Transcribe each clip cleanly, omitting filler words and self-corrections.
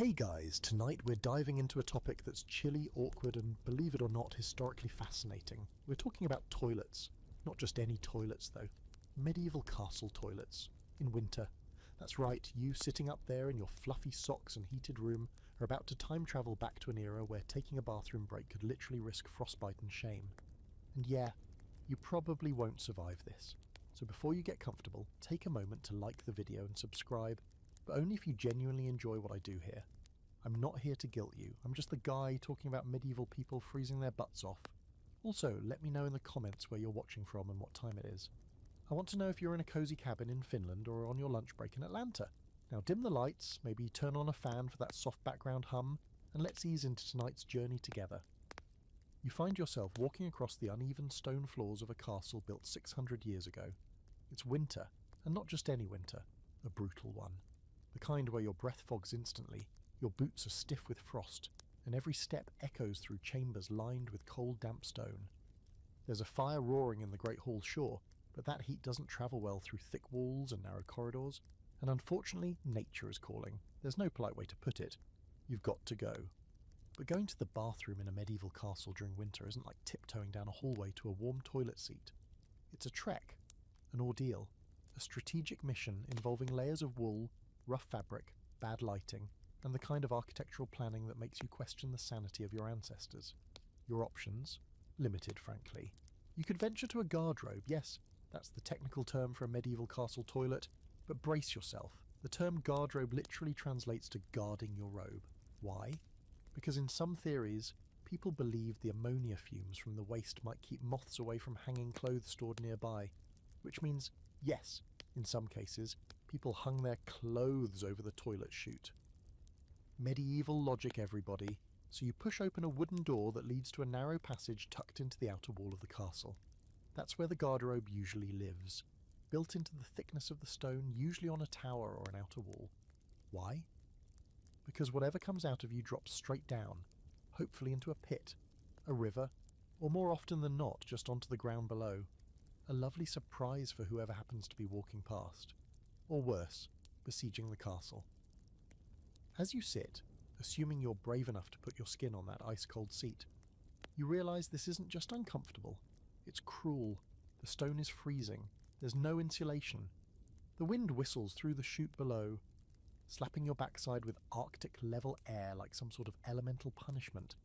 Hey guys, tonight we're diving into a topic that's chilly, awkward, and believe it or not, historically fascinating. We're talking about toilets. Not just any toilets though. Medieval castle toilets. In winter. That's right, you sitting up there in your fluffy socks and heated room are about to time travel back to an era where taking a bathroom break could literally risk frostbite and shame. And yeah, you probably won't survive this. So before you get comfortable, take a moment to like the video and subscribe, but only if you genuinely enjoy what I do here. I'm not here to guilt you, I'm just the guy talking about medieval people freezing their butts off. Also, let me know in the comments where you're watching from and what time it is. I want to know if you're in a cozy cabin in Finland or on your lunch break in Atlanta. Now dim the lights, maybe turn on a fan for that soft background hum, and let's ease into tonight's journey together. You find yourself walking across the uneven stone floors of a castle built 600 years ago. It's winter, and not just any winter, a brutal one. The kind where your breath fogs instantly, your boots are stiff with frost, and every step echoes through chambers lined with cold, damp stone. There's a fire roaring in the Great Hall, sure, but that heat doesn't travel well through thick walls and narrow corridors, and unfortunately, nature is calling. There's no polite way to put it. You've got to go. But going to the bathroom in a medieval castle during winter isn't like tiptoeing down a hallway to a warm toilet seat. It's a trek, an ordeal, a strategic mission involving layers of wool, rough fabric, bad lighting, and the kind of architectural planning that makes you question the sanity of your ancestors. Your options? Limited, frankly. You could venture to a garderobe, yes, that's the technical term for a medieval castle toilet, but brace yourself. The term garderobe literally translates to guarding your robe. Why? Because in some theories, people believed the ammonia fumes from the waste might keep moths away from hanging clothes stored nearby, which means, yes, in some cases, people hung their clothes over the toilet chute. Medieval logic, everybody. So you push open a wooden door that leads to a narrow passage tucked into the outer wall of the castle. That's where the garderobe usually lives, built into the thickness of the stone, usually on a tower or an outer wall. Why? Because whatever comes out of you drops straight down, hopefully into a pit, a river, or more often than not, just onto the ground below. A lovely surprise for whoever happens to be walking past. Or worse, besieging the castle. As you sit, assuming you're brave enough to put your skin on that ice-cold seat, you realise this isn't just uncomfortable, it's cruel. The stone is freezing, there's no insulation. The wind whistles through the chute below, slapping your backside with Arctic-level air like some sort of elemental punishment.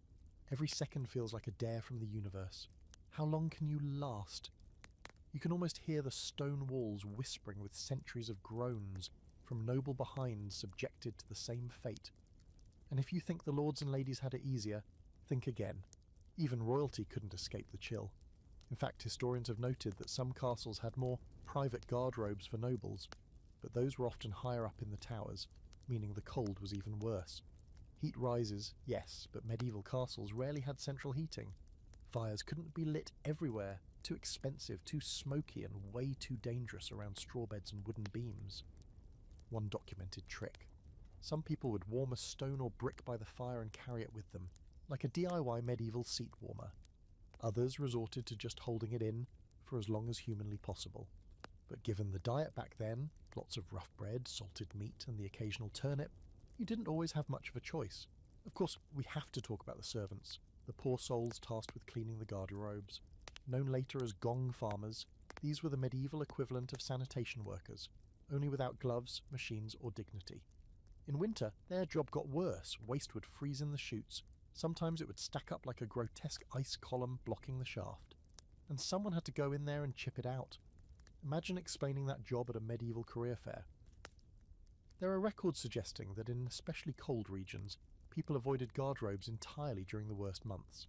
Every second feels like a dare from the universe. How long can you last? You can almost hear the stone walls whispering with centuries of groans from noble behinds subjected to the same fate. And if you think the lords and ladies had it easier, think again. Even royalty couldn't escape the chill. In fact, historians have noted that some castles had more private garderobes for nobles, but those were often higher up in the towers, meaning the cold was even worse. Heat rises, yes, but medieval castles rarely had central heating. Fires couldn't be lit everywhere, too expensive, too smoky, and way too dangerous around straw beds and wooden beams. One documented trick. Some people would warm a stone or brick by the fire and carry it with them, like a DIY medieval seat warmer. Others resorted to just holding it in for as long as humanly possible. But given the diet back then, lots of rough bread, salted meat, and the occasional turnip, you didn't always have much of a choice. Of course, we have to talk about the servants, the poor souls tasked with cleaning the garderobes. Known later as gong farmers, these were the medieval equivalent of sanitation workers, only without gloves, machines, or dignity. In winter, their job got worse. Waste would freeze in the chutes. Sometimes it would stack up like a grotesque ice column blocking the shaft. And someone had to go in there and chip it out. Imagine explaining that job at a medieval career fair. There are records suggesting that in especially cold regions, people avoided garderobes entirely during the worst months.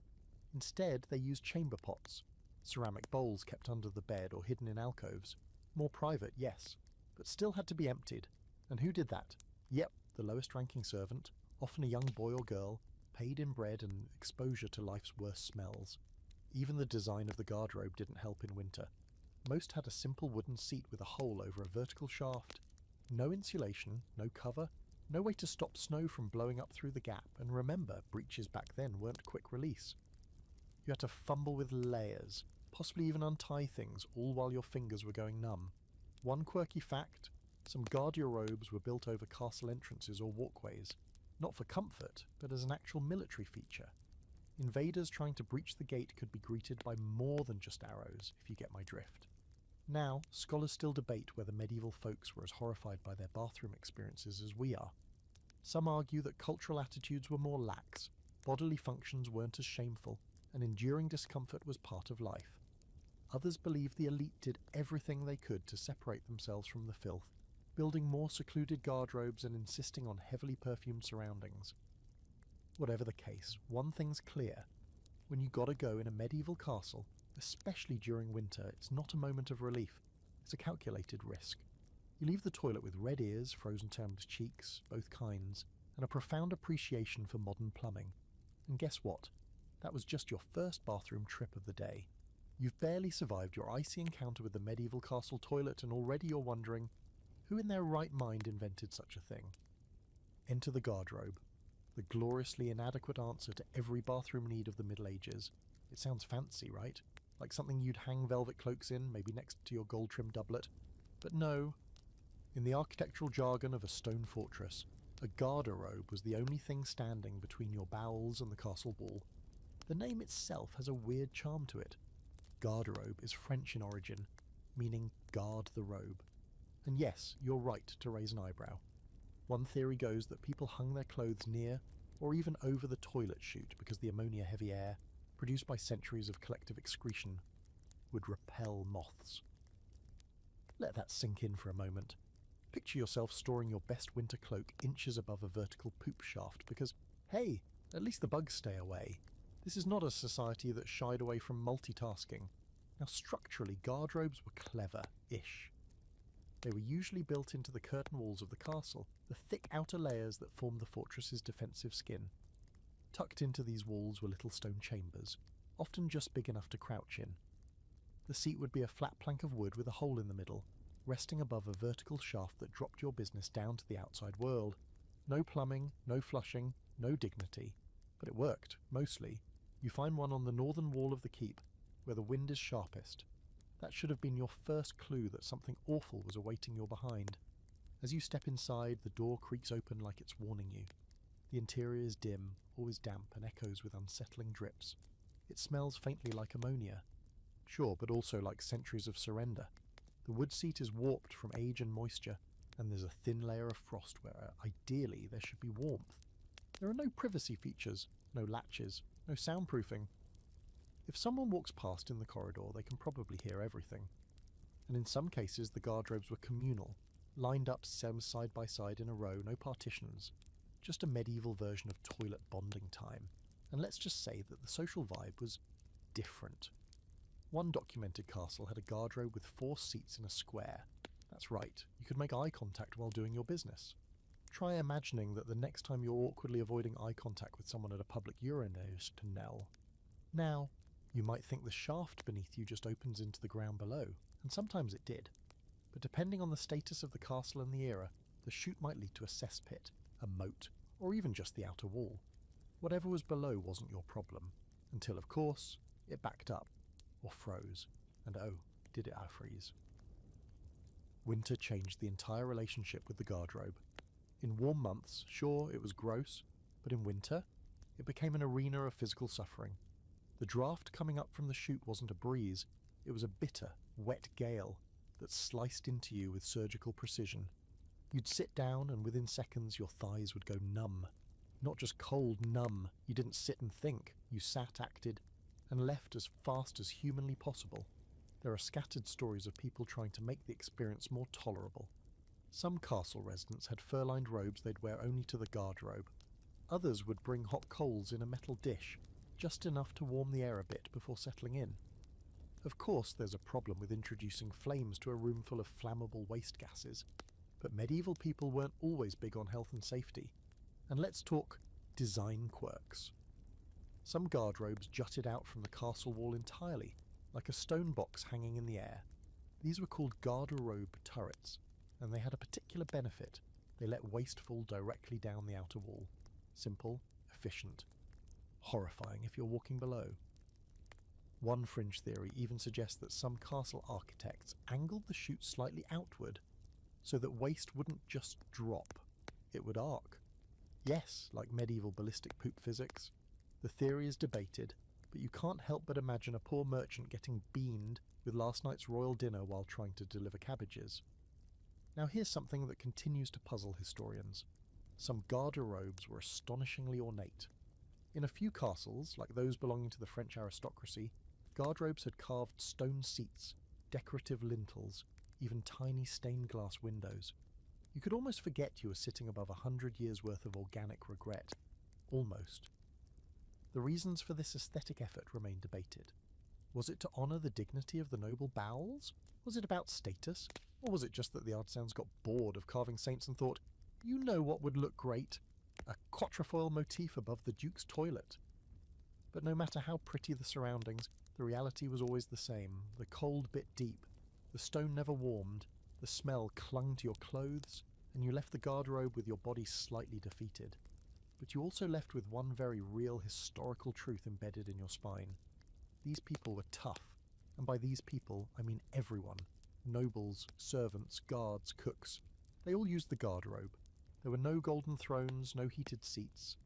Instead, they used chamber pots, ceramic bowls kept under the bed or hidden in alcoves. More private, yes, but still had to be emptied. And who did that? Yep, the lowest ranking servant, often a young boy or girl, paid in bread and exposure to life's worst smells. Even the design of the garderobe didn't help in winter. Most had a simple wooden seat with a hole over a vertical shaft. No insulation, no cover, no way to stop snow from blowing up through the gap, and remember, breeches back then weren't quick release. You had to fumble with layers, possibly even untie things, all while your fingers were going numb. One quirky fact, some garderobes were built over castle entrances or walkways. not for comfort, but as an actual military feature. Invaders trying to breach the gate could be greeted by more than just arrows, if you get my drift. Now, scholars still debate whether medieval folks were as horrified by their bathroom experiences as we are. Some argue that cultural attitudes were more lax, bodily functions weren't as shameful, and enduring discomfort was part of life. Others believe the elite did everything they could to separate themselves from the filth, building more secluded garderobes and insisting on heavily perfumed surroundings. Whatever the case, one thing's clear. When you gotta go in a medieval castle, especially during winter, it's not a moment of relief. It's a calculated risk. You leave the toilet with red ears, frozen turned cheeks, both kinds, and a profound appreciation for modern plumbing. And guess what? That was just your first bathroom trip of the day. You've barely survived your icy encounter with the medieval castle toilet, and already you're wondering, who in their right mind invented such a thing? Enter the garderobe, the gloriously inadequate answer to every bathroom need of the Middle Ages. It sounds fancy, right? Like something you'd hang velvet cloaks in, maybe next to your gold-trimmed doublet. But no. In the architectural jargon of a stone fortress, a garderobe was the only thing standing between your bowels and the castle wall. The name itself has a weird charm to it. Garderobe is French in origin, meaning guard the robe. And yes, you're right to raise an eyebrow. One theory goes that people hung their clothes near or even over the toilet chute because the ammonia-heavy air, produced by centuries of collective excretion, would repel moths. Let that sink in for a moment. Picture yourself storing your best winter cloak inches above a vertical poop shaft because, hey, at least the bugs stay away. This is not a society that shied away from multitasking. Now, structurally, garderobes were clever-ish. They were usually built into the curtain walls of the castle, the thick outer layers that formed the fortress's defensive skin. Tucked into these walls were little stone chambers, often just big enough to crouch in. The seat would be a flat plank of wood with a hole in the middle, resting above a vertical shaft that dropped your business down to the outside world. No plumbing, no flushing, no dignity. But it worked, mostly. You find one on the northern wall of the keep, where the wind is sharpest. That should have been your first clue that something awful was awaiting your behind. As you step inside, the door creaks open like it's warning you. The interior is dim, always damp, and echoes with unsettling drips. It smells faintly like ammonia. Sure, but also like centuries of surrender. The wood seat is warped from age and moisture, and there's a thin layer of frost where, ideally, there should be warmth. There are no privacy features, no latches, no soundproofing. If someone walks past in the corridor, they can probably hear everything. And in some cases, the garderobes were communal, lined up side by side in a row, no partitions. Just a medieval version of toilet bonding time. And let's just say that the social vibe was different. One documented castle had a garderobe with 4 seats in a square. That's right, you could make eye contact while doing your business. Try imagining that the next time you're awkwardly avoiding eye contact with someone at a public urinary is to knell. Now, you might think the shaft beneath you just opens into the ground below, and sometimes it did. But depending on the status of the castle and the era, the chute might lead to a cesspit, a moat, or even just the outer wall. Whatever was below wasn't your problem, until, of course, it backed up, or froze, and oh, did it freeze. Winter changed the entire relationship with the garderobe. In warm months, sure, it was gross, but in winter, it became an arena of physical suffering. The draft coming up from the chute wasn't a breeze, it was a bitter, wet gale that sliced into you with surgical precision. You'd sit down and within seconds your thighs would go numb. Not just cold, numb. You didn't sit and think, you sat, acted, and left as fast as humanly possible. There are scattered stories of people trying to make the experience more tolerable. Some castle residents had fur-lined robes they'd wear only to the garderobe. Others would bring hot coals in a metal dish, just enough to warm the air a bit before settling in. Of course, there's a problem with introducing flames to a room full of flammable waste gases, but medieval people weren't always big on health and safety. And let's talk design quirks. Some garderobes jutted out from the castle wall entirely, like a stone box hanging in the air. These were called garderobe turrets, and they had a particular benefit. They let waste fall directly down the outer wall. Simple, efficient. Horrifying if you're walking below. One fringe theory even suggests that some castle architects angled the chute slightly outward so that waste wouldn't just drop, it would arc. Yes, like medieval ballistic poop physics. The theory is debated, but you can't help but imagine a poor merchant getting beamed with last night's royal dinner while trying to deliver cabbages. Now here's something that continues to puzzle historians. Some garderobes were astonishingly ornate. In a few castles, like those belonging to the French aristocracy, garderobes had carved stone seats, decorative lintels, even tiny stained glass windows. You could almost forget you were sitting above 100 years' worth of organic regret. Almost. The reasons for this aesthetic effort remain debated. Was it to honour the dignity of the noble bowels? Was it about status? Or was it just that the artisans got bored of carving saints and thought, you know what would look great? A quatrefoil motif above the Duke's toilet. But no matter how pretty the surroundings, the reality was always the same. The cold bit deep, the stone never warmed, the smell clung to your clothes, and you left the garderobe with your body slightly defeated. But you also left with one very real historical truth embedded in your spine. These people were tough, and by these people I mean everyone. Nobles, servants, guards, cooks. They all used the garderobe. There were no golden thrones, no heated seats.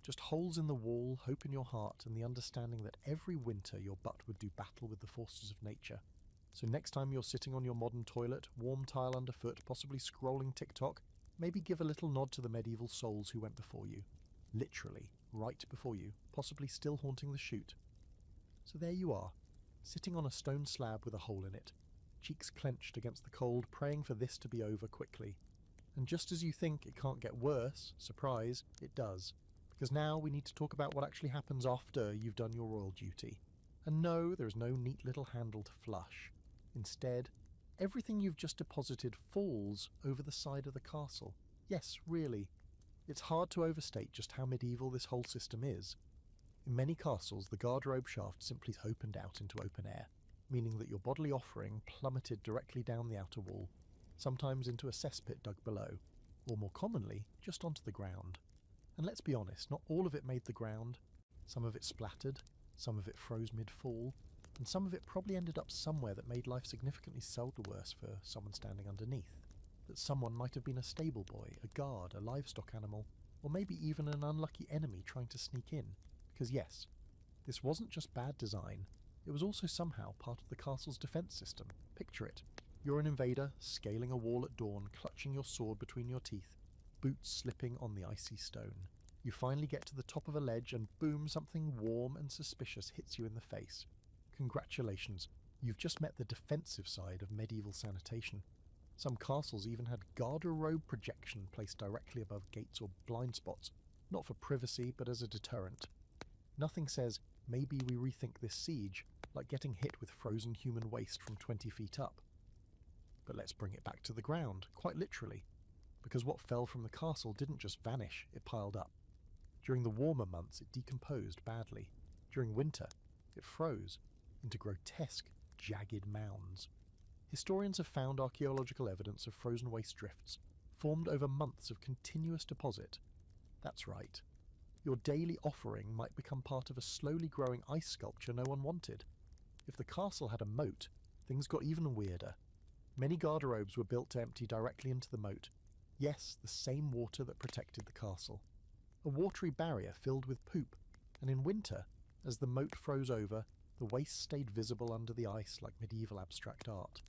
Just holes in the wall, hope in your heart, and the understanding that every winter your butt would do battle with the forces of nature. So next time you're sitting on your modern toilet, warm tile underfoot, possibly scrolling TikTok, maybe give a little nod to the medieval souls who went before you. Literally, right before you, possibly still haunting the chute. So there you are, sitting on a stone slab with a hole in it, cheeks clenched against the cold, praying for this to be over quickly. And just as you think it can't get worse, surprise, it does. Because now we need to talk about what actually happens after you've done your royal duty. And no, there is no neat little handle to flush. Instead, everything you've just deposited falls over the side of the castle. Yes, really. It's hard to overstate just how medieval this whole system is. In many castles, the garderobe shaft simply opened out into open air, meaning that your bodily offering plummeted directly down the outer wall, sometimes into a cesspit dug below, or more commonly, just onto the ground. And let's be honest, not all of it made the ground. Some of it splattered, some of it froze mid-fall, and some of it probably ended up somewhere that made life significantly worse for someone standing underneath. That someone might have been a stable boy, a guard, a livestock animal, or maybe even an unlucky enemy trying to sneak in. Because yes, this wasn't just bad design, it was also somehow part of the castle's defence system. Picture it. You're an invader, scaling a wall at dawn, clutching your sword between your teeth, boots slipping on the icy stone. You finally get to the top of a ledge and boom, something warm and suspicious hits you in the face. Congratulations, you've just met the defensive side of medieval sanitation. Some castles even had garderobe projection placed directly above gates or blind spots, not for privacy but as a deterrent. Nothing says, maybe we rethink this siege, like getting hit with frozen human waste from 20 feet up. But let's bring it back to the ground, quite literally, because what fell from the castle didn't just vanish, it piled up. During the warmer months it decomposed badly. During winter, it froze into grotesque, jagged mounds. Historians have found archaeological evidence of frozen waste drifts, formed over months of continuous deposit. That's right. Your daily offering might become part of a slowly growing ice sculpture no one wanted. If the castle had a moat, things got even weirder. Many garderobes were built to empty directly into the moat. Yes, the same water that protected the castle. A watery barrier filled with poop, and in winter, as the moat froze over, the waste stayed visible under the ice like medieval abstract art.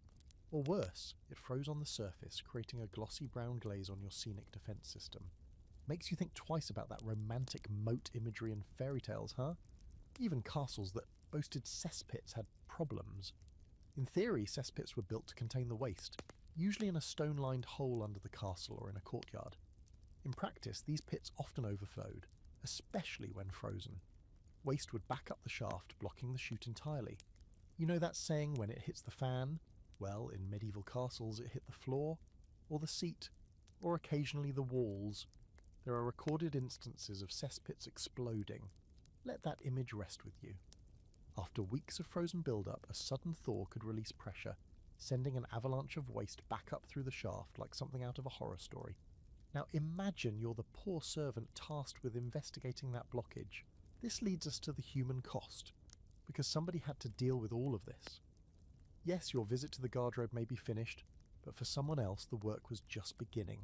Or worse, it froze on the surface, creating a glossy brown glaze on your scenic defence system. Makes you think twice about that romantic moat imagery in fairy tales, huh? Even castles that boasted cesspits had problems. In theory, cesspits were built to contain the waste, usually in a stone-lined hole under the castle or in a courtyard. In practice, these pits often overflowed, especially when frozen. Waste would back up the shaft, blocking the chute entirely. You know that saying, when it hits the fan? Well, in medieval castles it hit the floor, or the seat, or occasionally the walls. There are recorded instances of cesspits exploding. Let that image rest with you. After weeks of frozen build-up, a sudden thaw could release pressure, sending an avalanche of waste back up through the shaft like something out of a horror story. Now imagine you're the poor servant tasked with investigating that blockage. This leads us to the human cost, because somebody had to deal with all of this. Yes, your visit to the garderobe may be finished, but for someone else the work was just beginning.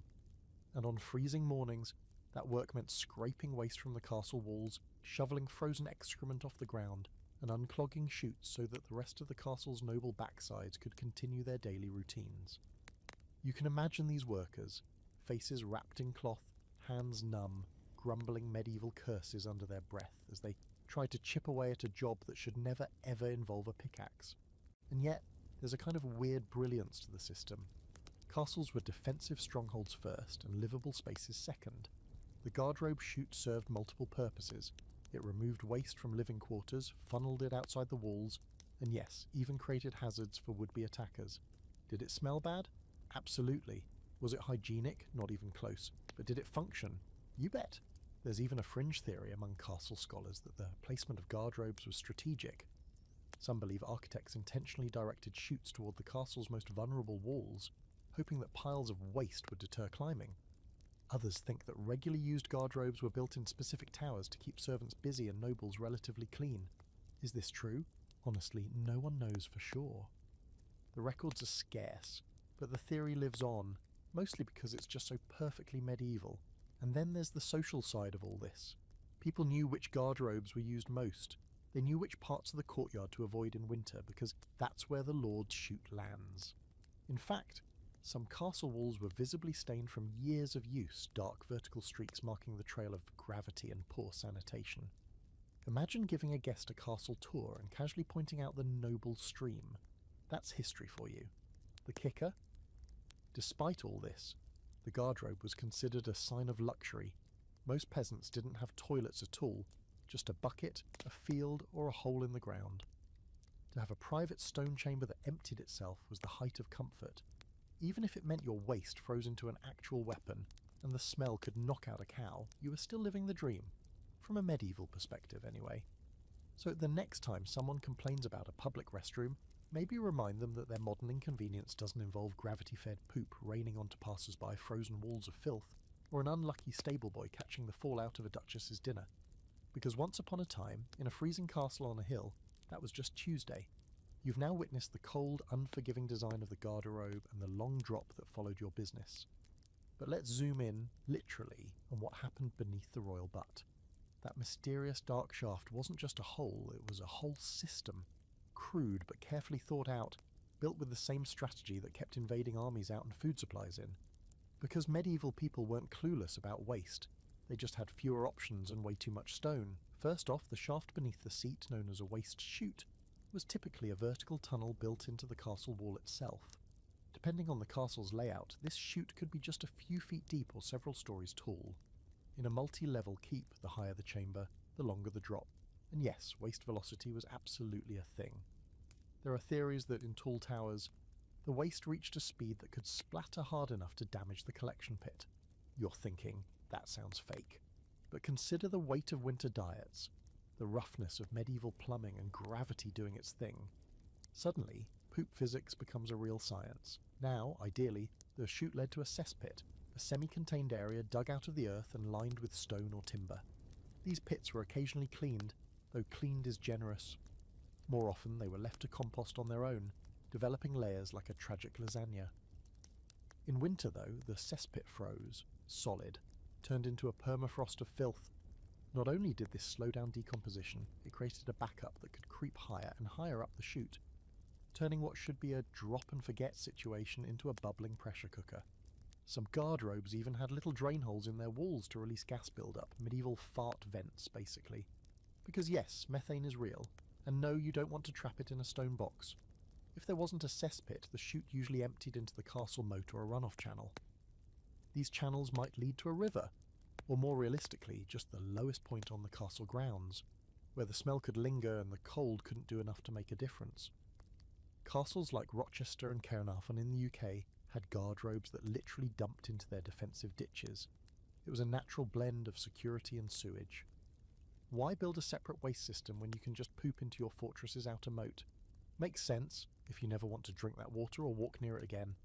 And on freezing mornings, That work meant scraping waste from the castle walls, shoveling frozen excrement off the ground, and unclogging chutes so that the rest of the castle's noble backsides could continue their daily routines. You can imagine these workers, faces wrapped in cloth, hands numb, grumbling medieval curses under their breath as they tried to chip away at a job that should never ever involve a pickaxe. And yet, there's a kind of weird brilliance to the system. Castles were defensive strongholds first and livable spaces second. The garderobe chute served multiple purposes. It removed waste from living quarters, funneled it outside the walls, and yes, even created hazards for would-be attackers. Did it smell bad? Absolutely. Was it hygienic? Not even close. But did it function? You bet. There's even a fringe theory among castle scholars that the placement of garderobes was strategic. Some believe architects intentionally directed chutes toward the castle's most vulnerable walls, hoping that piles of waste would deter climbing. Others think that regularly used garderobes were built in specific towers to keep servants busy and nobles relatively clean. Is this true? Honestly, no one knows for sure. The records are scarce, but the theory lives on, mostly because it's just so perfectly medieval. And then there's the social side of all this. People knew which garderobes were used most. They knew which parts of the courtyard to avoid in winter because that's where the Lord's chute lands. In fact, some castle walls were visibly stained from years of use, dark vertical streaks marking the trail of gravity and poor sanitation. Imagine giving a guest a castle tour and casually pointing out the noble stream. That's history for you. The kicker? Despite all this, the garderobe was considered a sign of luxury. Most peasants didn't have toilets at all, just a bucket, a field, or a hole in the ground. To have a private stone chamber that emptied itself was the height of comfort. Even if it meant your waste froze into an actual weapon, and the smell could knock out a cow, you were still living the dream. From a medieval perspective, anyway. So the next time someone complains about a public restroom, maybe remind them that their modern inconvenience doesn't involve gravity-fed poop raining onto passers-by frozen walls of filth, or an unlucky stable boy catching the fallout of a duchess's dinner. Because once upon a time, in a freezing castle on a hill, that was just Tuesday. You've now witnessed the cold, unforgiving design of the garderobe and the long drop that followed your business. But let's zoom in, literally, on what happened beneath the royal butt. That mysterious dark shaft wasn't just a hole, it was a whole system. Crude but carefully thought out, built with the same strategy that kept invading armies out and food supplies in. Because medieval people weren't clueless about waste, they just had fewer options and way too much stone. First off, the shaft beneath the seat, known as a waste chute, was typically a vertical tunnel built into the castle wall itself. Depending on the castle's layout, this chute could be just a few feet deep or several stories tall. In a multi-level keep, the higher the chamber, the longer the drop. And yes, waste velocity was absolutely a thing. There are theories that in tall towers, the waste reached a speed that could splatter hard enough to damage the collection pit. You're thinking, that sounds fake. But consider the weight of winter diets, the roughness of medieval plumbing and gravity doing its thing. Suddenly, poop physics becomes a real science. Now, ideally, the chute led to a cesspit, a semi-contained area dug out of the earth and lined with stone or timber. These pits were occasionally cleaned, though cleaned is generous. More often they were left to compost on their own, developing layers like a tragic lasagna. In winter though, the cesspit froze, solid, turned into a permafrost of filth. Not only did this slow down decomposition, it created a backup that could creep higher and higher up the chute, turning what should be a drop-and-forget situation into a bubbling pressure cooker. Some garderobes even had little drain holes in their walls to release gas buildup, medieval fart vents, basically. Because yes, methane is real, and no, you don't want to trap it in a stone box. If there wasn't a cesspit, the chute usually emptied into the castle moat or a runoff channel. These channels might lead to a river, or more realistically, just the lowest point on the castle grounds, where the smell could linger and the cold couldn't do enough to make a difference. Castles like Rochester and Caernarfon in the UK had garderobes that literally dumped into their defensive ditches. It was a natural blend of security and sewage. Why build a separate waste system when you can just poop into your fortress's outer moat? Makes sense if you never want to drink that water or walk near it again.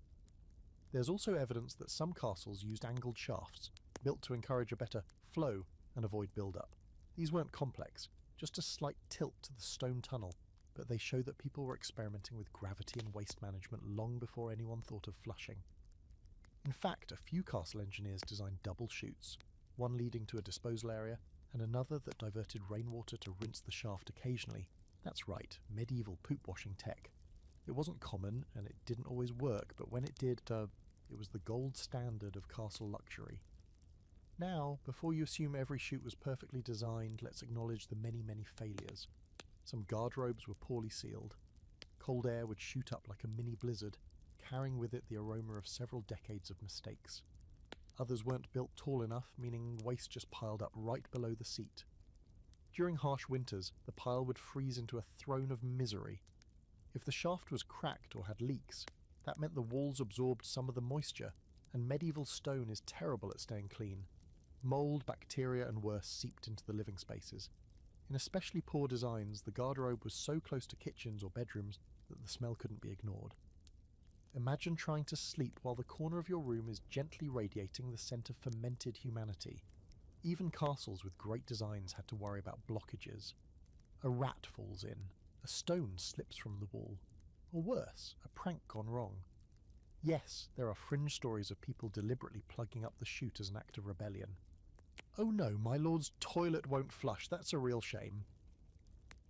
There's also evidence that some castles used angled shafts, built to encourage a better flow and avoid build-up. These weren't complex, just a slight tilt to the stone tunnel, but they show that people were experimenting with gravity and waste management long before anyone thought of flushing. In fact, a few castle engineers designed double chutes, one leading to a disposal area, and another that diverted rainwater to rinse the shaft occasionally. That's right, medieval poop washing tech. It wasn't common, and it didn't always work, but when it did, it was the gold standard of castle luxury. Now, before you assume every chute was perfectly designed, let's acknowledge the many, many failures. Some garderobes were poorly sealed. Cold air would shoot up like a mini blizzard, carrying with it the aroma of several decades of mistakes. Others weren't built tall enough, meaning waste just piled up right below the seat. During harsh winters, the pile would freeze into a throne of misery. If the shaft was cracked or had leaks, that meant the walls absorbed some of the moisture, and medieval stone is terrible at staying clean. Mould, bacteria and worse seeped into the living spaces. In especially poor designs, the garderobe was so close to kitchens or bedrooms that the smell couldn't be ignored. Imagine trying to sleep while the corner of your room is gently radiating the scent of fermented humanity. Even castles with great designs had to worry about blockages. A rat falls in, a stone slips from the wall, or worse, a prank gone wrong. Yes, there are fringe stories of people deliberately plugging up the chute as an act of rebellion. Oh no, my lord's toilet won't flush, that's a real shame.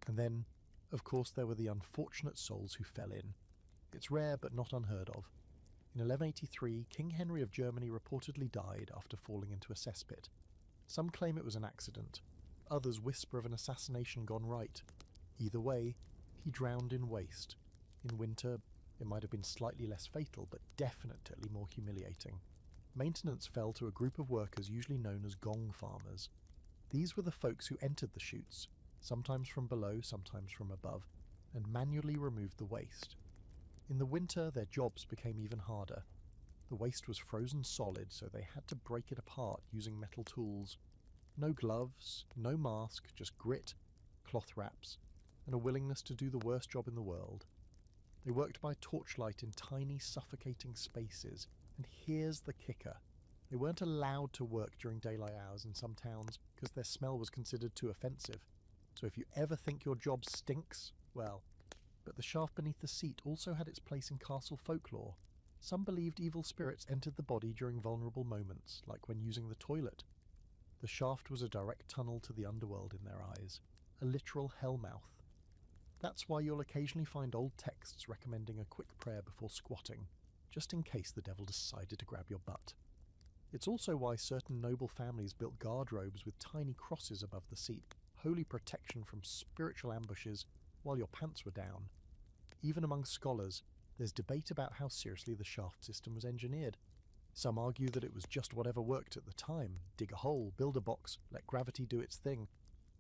And then, of course, there were the unfortunate souls who fell in. It's rare but not unheard of. In 1183, King Henry of Germany reportedly died after falling into a cesspit. Some claim it was an accident, others whisper of an assassination gone right. Either way, he drowned in waste. In winter, it might have been slightly less fatal, but definitely more humiliating. Maintenance fell to a group of workers usually known as gong farmers. These were the folks who entered the chutes, sometimes from below, sometimes from above, and manually removed the waste. In the winter, their jobs became even harder. The waste was frozen solid, so they had to break it apart using metal tools. No gloves, no mask, just grit, cloth wraps, and a willingness to do the worst job in the world. They worked by torchlight in tiny, suffocating spaces, and here's the kicker. They weren't allowed to work during daylight hours in some towns because their smell was considered too offensive. So if you ever think your job stinks, well, but the shaft beneath the seat also had its place in castle folklore. Some believed evil spirits entered the body during vulnerable moments, like when using the toilet. The shaft was a direct tunnel to the underworld in their eyes, a literal hellmouth. That's why you'll occasionally find old texts recommending a quick prayer before squatting, just in case the devil decided to grab your butt. It's also why certain noble families built garderobes with tiny crosses above the seat, holy protection from spiritual ambushes while your pants were down. Even among scholars, there's debate about how seriously the shaft system was engineered. Some argue that it was just whatever worked at the time, dig a hole, build a box, let gravity do its thing.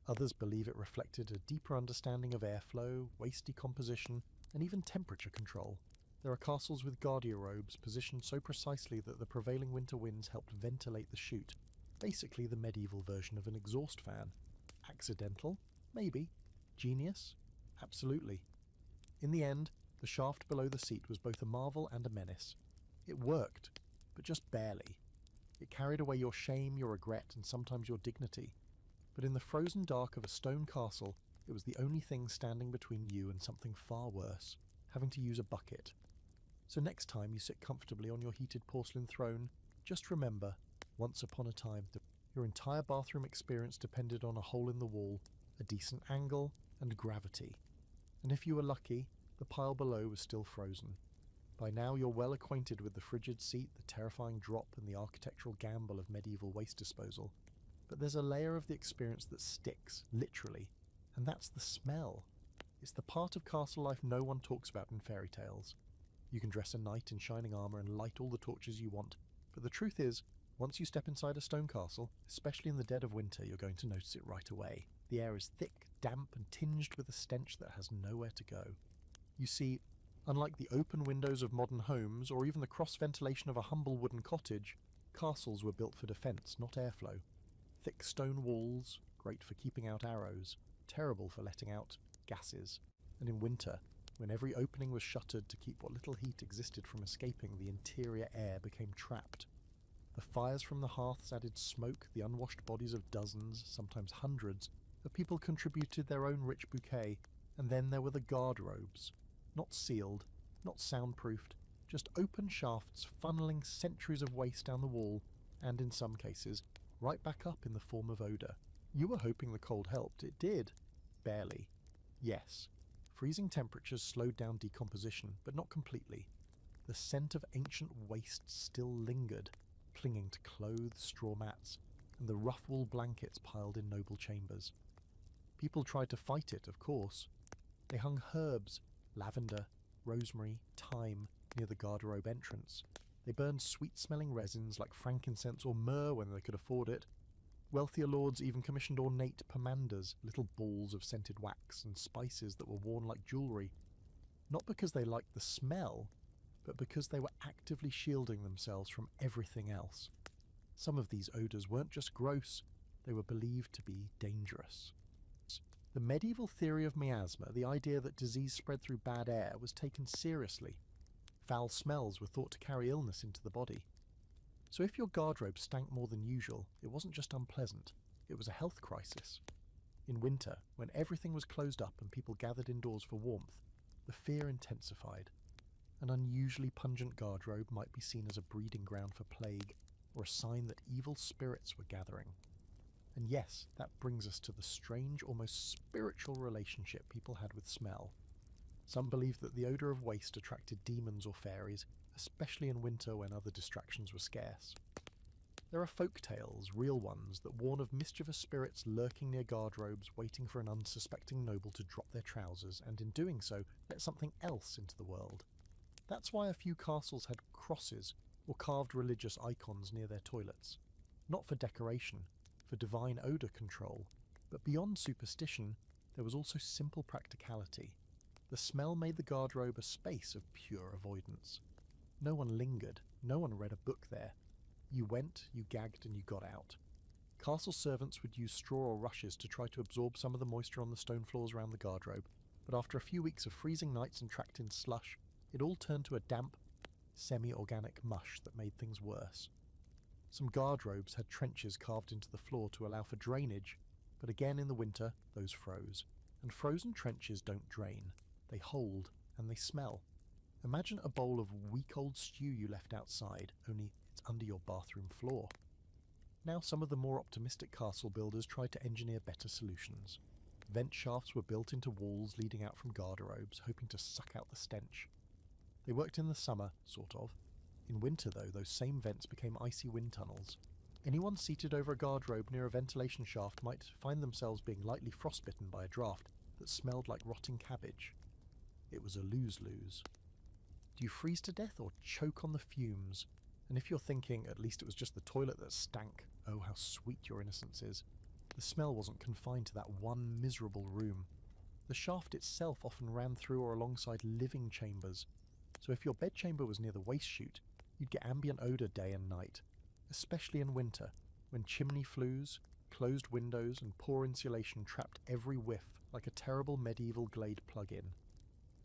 Others believe it reflected a deeper understanding of airflow, waste decomposition, and even temperature control. There are castles with garderobes positioned so precisely that the prevailing winter winds helped ventilate the chute, basically the medieval version of an exhaust fan. Accidental? Maybe. Genius? Absolutely. In the end, the shaft below the seat was both a marvel and a menace. It worked, but just barely. It carried away your shame, your regret, and sometimes your dignity. But in the frozen dark of a stone castle, it was the only thing standing between you and something far worse, having to use a bucket. So next time you sit comfortably on your heated porcelain throne, just remember, once upon a time, your entire bathroom experience depended on a hole in the wall, a decent angle, and gravity. And if you were lucky, the pile below was still frozen. By now you're well acquainted with the frigid seat, the terrifying drop, and the architectural gamble of medieval waste disposal. But there's a layer of the experience that sticks, literally, and that's the smell. It's the part of castle life no one talks about in fairy tales. You can dress a knight in shining armour and light all the torches you want, but the truth is, once you step inside a stone castle, especially in the dead of winter, you're going to notice it right away. The air is thick, damp, and tinged with a stench that has nowhere to go. You see, unlike the open windows of modern homes, or even the cross-ventilation of a humble wooden cottage, castles were built for defence, not airflow. Thick stone walls, great for keeping out arrows, terrible for letting out gases. And in winter, when every opening was shuttered to keep what little heat existed from escaping, the interior air became trapped. The fires from the hearths added smoke, the unwashed bodies of dozens, sometimes hundreds, of people contributed their own rich bouquet, and then there were the garderobes. Not sealed, not soundproofed, just open shafts funneling centuries of waste down the wall, and in some cases, right back up in the form of odour. You were hoping the cold helped. It did. Barely. Yes. Freezing temperatures slowed down decomposition, but not completely. The scent of ancient waste still lingered, clinging to clothes, straw mats, and the rough wool blankets piled in noble chambers. People tried to fight it, of course. They hung herbs, lavender, rosemary, thyme, near the garderobe entrance. They burned sweet-smelling resins like frankincense or myrrh when they could afford it. Wealthier lords even commissioned ornate pomanders, little balls of scented wax and spices that were worn like jewellery, not because they liked the smell, but because they were actively shielding themselves from everything else. Some of these odours weren't just gross, they were believed to be dangerous. The medieval theory of miasma, the idea that disease spread through bad air, was taken seriously. Foul smells were thought to carry illness into the body. So if your garderobe stank more than usual, it wasn't just unpleasant, it was a health crisis. In winter, when everything was closed up and people gathered indoors for warmth, the fear intensified. An unusually pungent garderobe might be seen as a breeding ground for plague, or a sign that evil spirits were gathering. And yes, that brings us to the strange, almost spiritual relationship people had with smell. Some believed that the odour of waste attracted demons or fairies, especially in winter when other distractions were scarce. There are folk tales, real ones, that warn of mischievous spirits lurking near garderobes, waiting for an unsuspecting noble to drop their trousers, and in doing so, let something else into the world. That's why a few castles had crosses or carved religious icons near their toilets. Not for decoration, for divine odour control, but beyond superstition, there was also simple practicality. The smell made the garderobe a space of pure avoidance. No one lingered, no one read a book there. You went, you gagged, and you got out. Castle servants would use straw or rushes to try to absorb some of the moisture on the stone floors around the garderobe, but after a few weeks of freezing nights and tracked in slush, it all turned to a damp, semi-organic mush that made things worse. Some garderobes had trenches carved into the floor to allow for drainage, but again in the winter, those froze. And frozen trenches don't drain. They hold, and they smell. Imagine a bowl of week-old stew you left outside, only it's under your bathroom floor. Now some of the more optimistic castle builders tried to engineer better solutions. Vent shafts were built into walls leading out from garderobes, hoping to suck out the stench. They worked in the summer, sort of. In winter, though, those same vents became icy wind tunnels. Anyone seated over a garderobe near a ventilation shaft might find themselves being lightly frostbitten by a draught that smelled like rotting cabbage. It was a lose-lose. Do you freeze to death or choke on the fumes? And if you're thinking, at least it was just the toilet that stank, oh how sweet your innocence is. The smell wasn't confined to that one miserable room. The shaft itself often ran through or alongside living chambers, so if your bedchamber was near the waste chute, you'd get ambient odour day and night, especially in winter, when chimney flues, closed windows and poor insulation trapped every whiff like a terrible medieval Glade plug-in.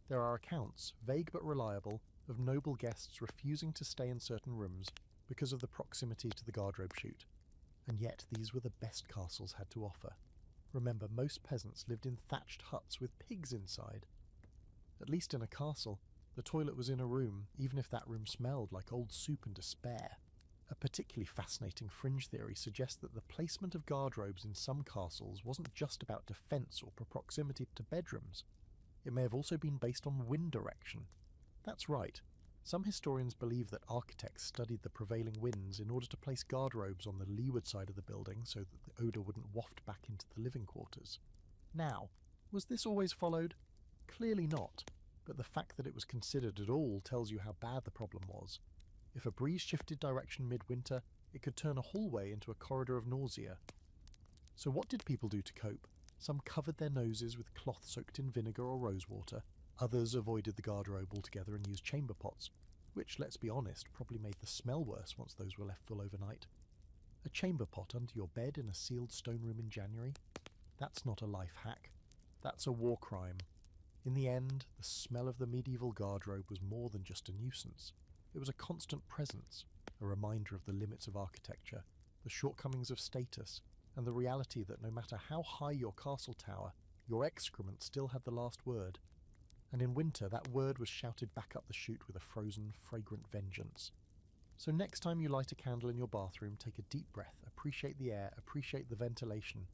There are accounts, vague but reliable, of noble guests refusing to stay in certain rooms because of the proximity to the garderobe chute. And yet these were the best castles had to offer. Remember, most peasants lived in thatched huts with pigs inside. At least in a castle, the toilet was in a room, even if that room smelled like old soup and despair. A particularly fascinating fringe theory suggests that the placement of garderobes in some castles wasn't just about defence or proximity to bedrooms. It may have also been based on wind direction. That's right. Some historians believe that architects studied the prevailing winds in order to place garderobes on the leeward side of the building so that the odour wouldn't waft back into the living quarters. Now, was this always followed? Clearly not, but the fact that it was considered at all tells you how bad the problem was. If a breeze shifted direction midwinter, it could turn a hallway into a corridor of nausea. So what did people do to cope? Some covered their noses with cloth soaked in vinegar or rosewater. Others avoided the garderobe altogether and used chamber pots, which, let's be honest, probably made the smell worse once those were left full overnight. A chamber pot under your bed in a sealed stone room in January? That's not a life hack. That's a war crime. In the end, the smell of the medieval garderobe was more than just a nuisance. It was a constant presence, a reminder of the limits of architecture, the shortcomings of status, and the reality that no matter how high your castle tower, your excrement still had the last word. And in winter, that word was shouted back up the chute with a frozen, fragrant vengeance. So next time you light a candle in your bathroom, take a deep breath, appreciate the air, appreciate the ventilation,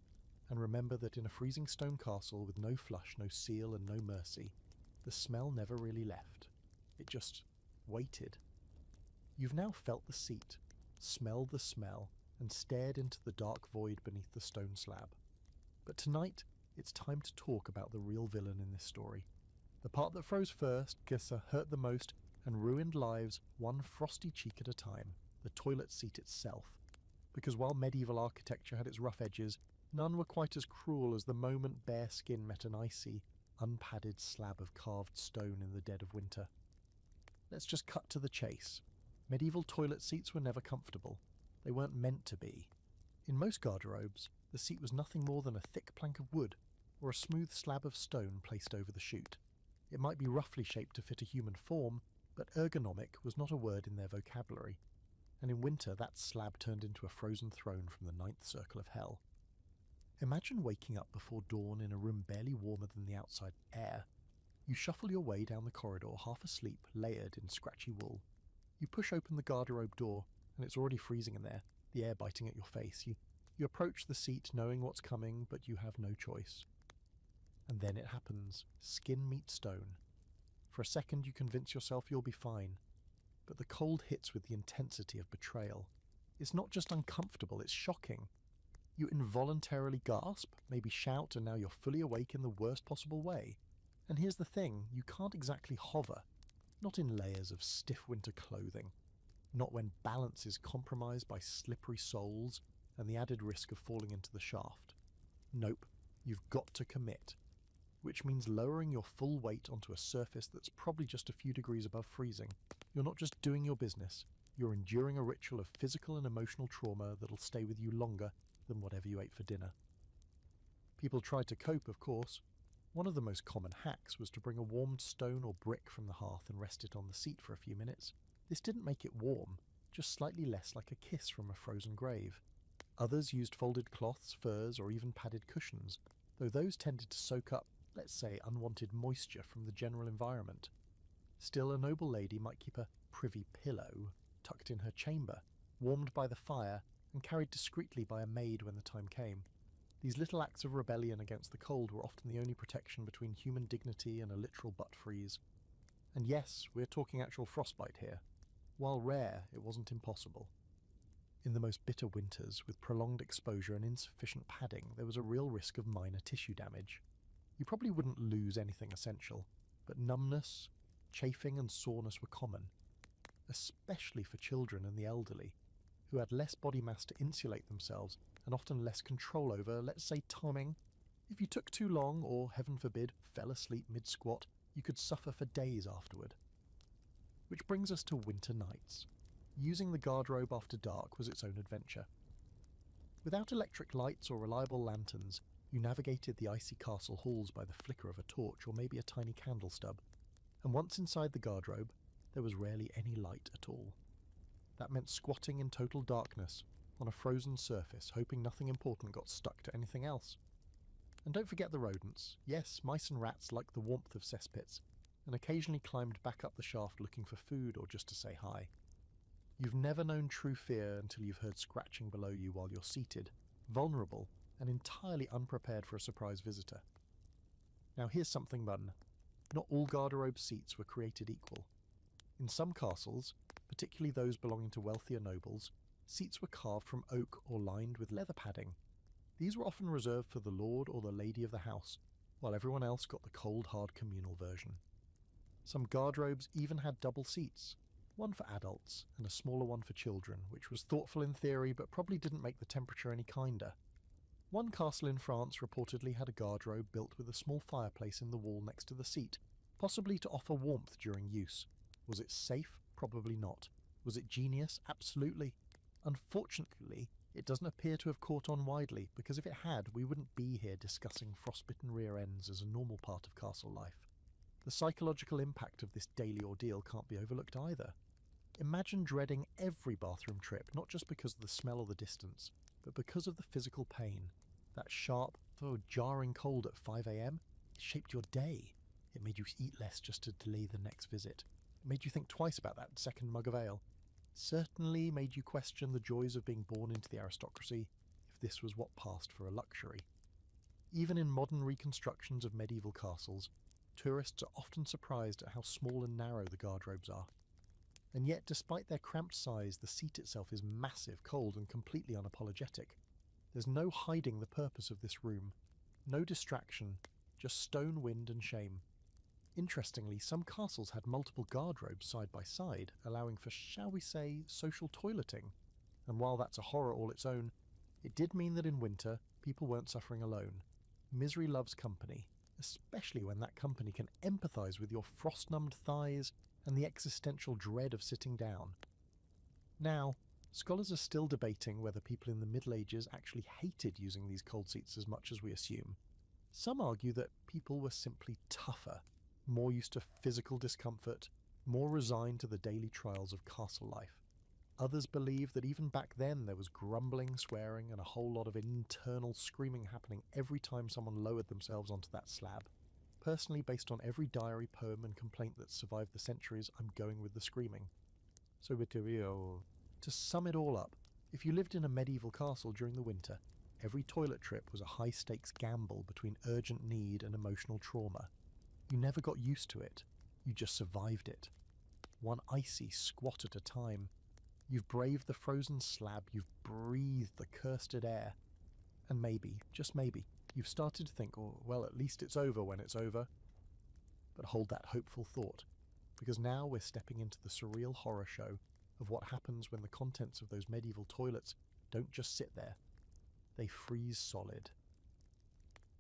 and remember that in a freezing stone castle with no flush, no seal, and no mercy, the smell never really left. It just waited. You've now felt the seat, smelled the smell, and stared into the dark void beneath the stone slab. But tonight, it's time to talk about the real villain in this story. The part that froze first, hurt the most, and ruined lives one frosty cheek at a time, the toilet seat itself. Because while medieval architecture had its rough edges, none were quite as cruel as the moment bare skin met an icy, unpadded slab of carved stone in the dead of winter. Let's just cut to the chase. Medieval toilet seats were never comfortable. They weren't meant to be. In most garderobes, the seat was nothing more than a thick plank of wood, or a smooth slab of stone placed over the chute. It might be roughly shaped to fit a human form, but ergonomic was not a word in their vocabulary, and in winter that slab turned into a frozen throne from the ninth circle of hell. Imagine waking up before dawn in a room barely warmer than the outside air. You shuffle your way down the corridor, half asleep, layered in scratchy wool. You push open the garderobe door, and it's already freezing in there, the air biting at your face. You approach the seat knowing what's coming, but you have no choice. And then it happens. Skin meets stone. For a second you convince yourself you'll be fine, but the cold hits with the intensity of betrayal. It's not just uncomfortable, it's shocking. You involuntarily gasp, maybe shout, and now you're fully awake in the worst possible way. And here's the thing, you can't exactly hover. Not in layers of stiff winter clothing. Not when balance is compromised by slippery soles and the added risk of falling into the shaft. Nope, you've got to commit. Which means lowering your full weight onto a surface that's probably just a few degrees above freezing. You're not just doing your business, you're enduring a ritual of physical and emotional trauma that'll stay with you longer than whatever you ate for dinner. People tried to cope, of course. One of the most common hacks was to bring a warmed stone or brick from the hearth and rest it on the seat for a few minutes. This didn't make it warm, just slightly less like a kiss from a frozen grave. Others used folded cloths, furs, or even padded cushions, though those tended to soak up, let's say, unwanted moisture from the general environment. Still, a noble lady might keep a privy pillow tucked in her chamber, warmed by the fire and carried discreetly by a maid when the time came. These little acts of rebellion against the cold were often the only protection between human dignity and a literal butt freeze. And yes, we're talking actual frostbite here. While rare, it wasn't impossible. In the most bitter winters, with prolonged exposure and insufficient padding, there was a real risk of minor tissue damage. You probably wouldn't lose anything essential, but numbness, chafing and soreness were common, especially for children and the elderly, who had less body mass to insulate themselves and often less control over, let's say, timing. If you took too long or, heaven forbid, fell asleep mid-squat, you could suffer for days afterward. Which brings us to winter nights. Using the garderobe after dark was its own adventure. Without electric lights or reliable lanterns, you navigated the icy castle halls by the flicker of a torch or maybe a tiny candle stub, and once inside the garderobe, there was rarely any light at all. That meant squatting in total darkness, on a frozen surface, hoping nothing important got stuck to anything else. And don't forget the rodents. Yes, mice and rats liked the warmth of cesspits, and occasionally climbed back up the shaft looking for food or just to say hi. You've never known true fear until you've heard scratching below you while you're seated, vulnerable, and entirely unprepared for a surprise visitor. Now here's something fun. Not all garderobe seats were created equal. In some castles, particularly those belonging to wealthier nobles, seats were carved from oak or lined with leather padding. These were often reserved for the lord or the lady of the house, while everyone else got the cold, hard communal version. Some garderobes even had double seats, one for adults and a smaller one for children, which was thoughtful in theory but probably didn't make the temperature any kinder. One castle in France reportedly had a garderobe built with a small fireplace in the wall next to the seat, possibly to offer warmth during use. Was it safe? Probably not. Was it genius? Absolutely. Unfortunately, it doesn't appear to have caught on widely, because if it had, we wouldn't be here discussing frostbitten rear ends as a normal part of castle life. The psychological impact of this daily ordeal can't be overlooked either. Imagine dreading every bathroom trip, not just because of the smell or the distance, but because of the physical pain. That sharp, though jarring cold at 5 a.m, it shaped your day. It made you eat less just to delay the next visit. It made you think twice about that second mug of ale. certainly made you question the joys of being born into the aristocracy if this was what passed for a luxury. Even in modern reconstructions of medieval castles, tourists are often surprised at how small and narrow the garderobes are. And yet, despite their cramped size, the seat itself is massive, cold, and completely unapologetic. There's no hiding the purpose of this room. No distraction, just stone, wind, and shame. Interestingly, some castles had multiple garderobes side by side, allowing for, shall we say, social toileting. And while that's a horror all its own, it did mean that in winter, people weren't suffering alone. Misery loves company, especially when that company can empathise with your frost-numbed thighs and the existential dread of sitting down. Now, scholars are still debating whether people in the Middle Ages actually hated using these cold seats as much as we assume. Some argue that people were simply tougher, more used to physical discomfort, more resigned to the daily trials of castle life. Others believe that even back then there was grumbling, swearing, and a whole lot of internal screaming happening every time someone lowered themselves onto that slab. Personally, based on every diary, poem, and complaint that's survived the centuries, I'm going with the screaming. So to sum it all up, if you lived in a medieval castle during the winter, every toilet trip was a high-stakes gamble between urgent need and emotional trauma. You never got used to it, you just survived it. One icy squat at a time. You've braved the frozen slab, you've breathed the cursed air. And maybe, just maybe, you've started to think, oh, well, at least it's over when it's over. But hold that hopeful thought, because now we're stepping into the surreal horror show of what happens when the contents of those medieval toilets don't just sit there, they freeze solid.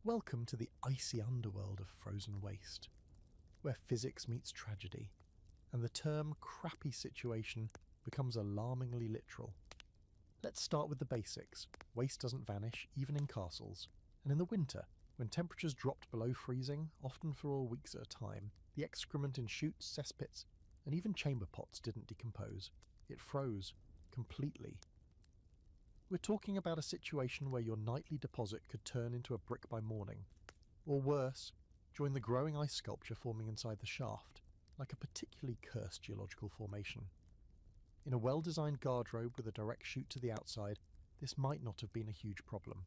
Welcome to the icy underworld of frozen waste, where physics meets tragedy, and the term crappy situation becomes alarmingly literal. Let's start with the basics. Waste doesn't vanish, even in castles. And in the winter, when temperatures dropped below freezing, often for weeks at a time, the excrement in chutes, cesspits, and even chamber pots didn't decompose. It froze. Completely. We're talking about a situation where your nightly deposit could turn into a brick by morning. Or worse, join the growing ice sculpture forming inside the shaft, like a particularly cursed geological formation. In a well-designed garderobe with a direct chute to the outside, this might not have been a huge problem.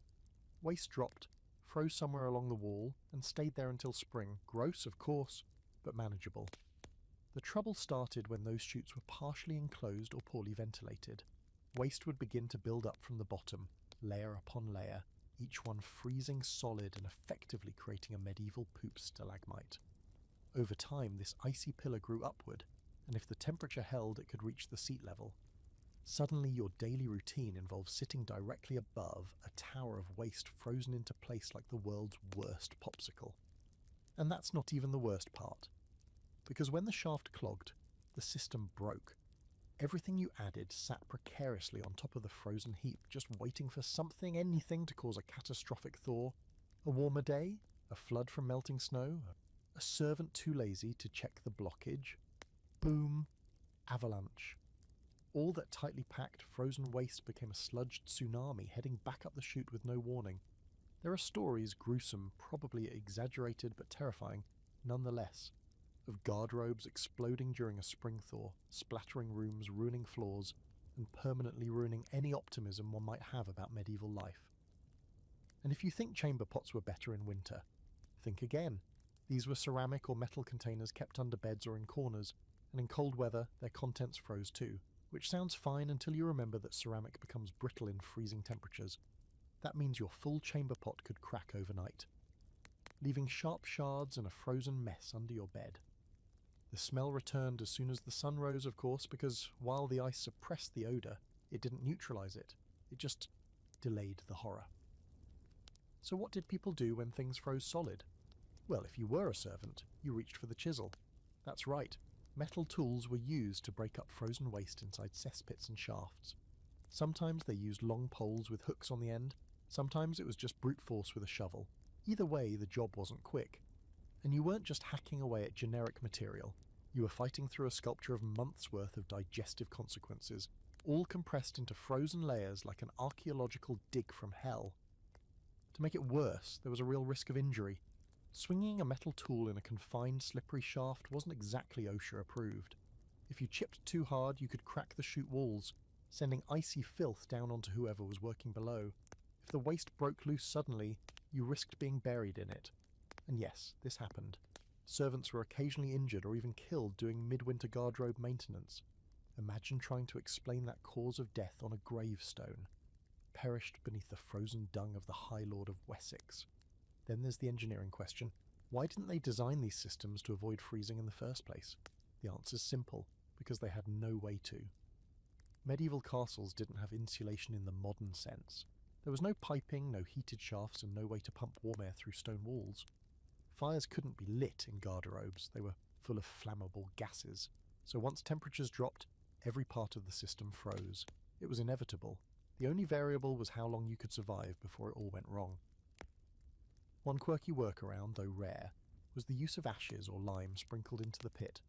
Waste dropped, froze somewhere along the wall, and stayed there until spring. Gross, of course, but manageable. The trouble started when those chutes were partially enclosed or poorly ventilated. Waste would begin to build up from the bottom, layer upon layer, each one freezing solid and effectively creating a medieval poop stalagmite. Over time, this icy pillar grew upward, and if the temperature held, it could reach the seat level. Suddenly, your daily routine involves sitting directly above a tower of waste frozen into place like the world's worst popsicle. And that's not even the worst part. Because when the shaft clogged, the system broke. Everything you added sat precariously on top of the frozen heap, just waiting for something, anything, to cause a catastrophic thaw. A warmer day? A flood from melting snow? A servant too lazy to check the blockage? Boom. Avalanche. All that tightly packed frozen waste became a sludged tsunami heading back up the chute with no warning. There are stories, gruesome, probably exaggerated but terrifying, nonetheless, of garderobes exploding during a spring thaw, splattering rooms, ruining floors, and permanently ruining any optimism one might have about medieval life. And if you think chamber pots were better in winter, think again. These were ceramic or metal containers kept under beds or in corners, and in cold weather their contents froze too, which sounds fine until you remember that ceramic becomes brittle in freezing temperatures. That means your full chamber pot could crack overnight, leaving sharp shards and a frozen mess under your bed. The smell returned as soon as the sun rose, of course, because while the ice suppressed the odour, it didn't neutralise it. It just delayed the horror. So what did people do when things froze solid? Well, if you were a servant, you reached for the chisel. That's right. Metal tools were used to break up frozen waste inside cesspits and shafts. Sometimes they used long poles with hooks on the end, sometimes it was just brute force with a shovel. Either way, the job wasn't quick. And you weren't just hacking away at generic material, you were fighting through a sculpture of months' worth of digestive consequences, all compressed into frozen layers like an archaeological dig from hell. To make it worse, there was a real risk of injury. Swinging a metal tool in a confined, slippery shaft wasn't exactly OSHA approved. If you chipped too hard, you could crack the chute walls, sending icy filth down onto whoever was working below. If the waste broke loose suddenly, you risked being buried in it. And yes, this happened. Servants were occasionally injured or even killed doing midwinter garderobe maintenance. Imagine trying to explain that cause of death on a gravestone. Perished beneath the frozen dung of the High Lord of Wessex. Then there's the engineering question. Why didn't they design these systems to avoid freezing in the first place? The answer's simple, because they had no way to. Medieval castles didn't have insulation in the modern sense. There was no piping, no heated shafts, and no way to pump warm air through stone walls. Fires couldn't be lit in garderobes, they were full of flammable gases. So once temperatures dropped, every part of the system froze. It was inevitable. The only variable was how long you could survive before it all went wrong. One quirky workaround, though rare, was the use of ashes or lime sprinkled into the pit.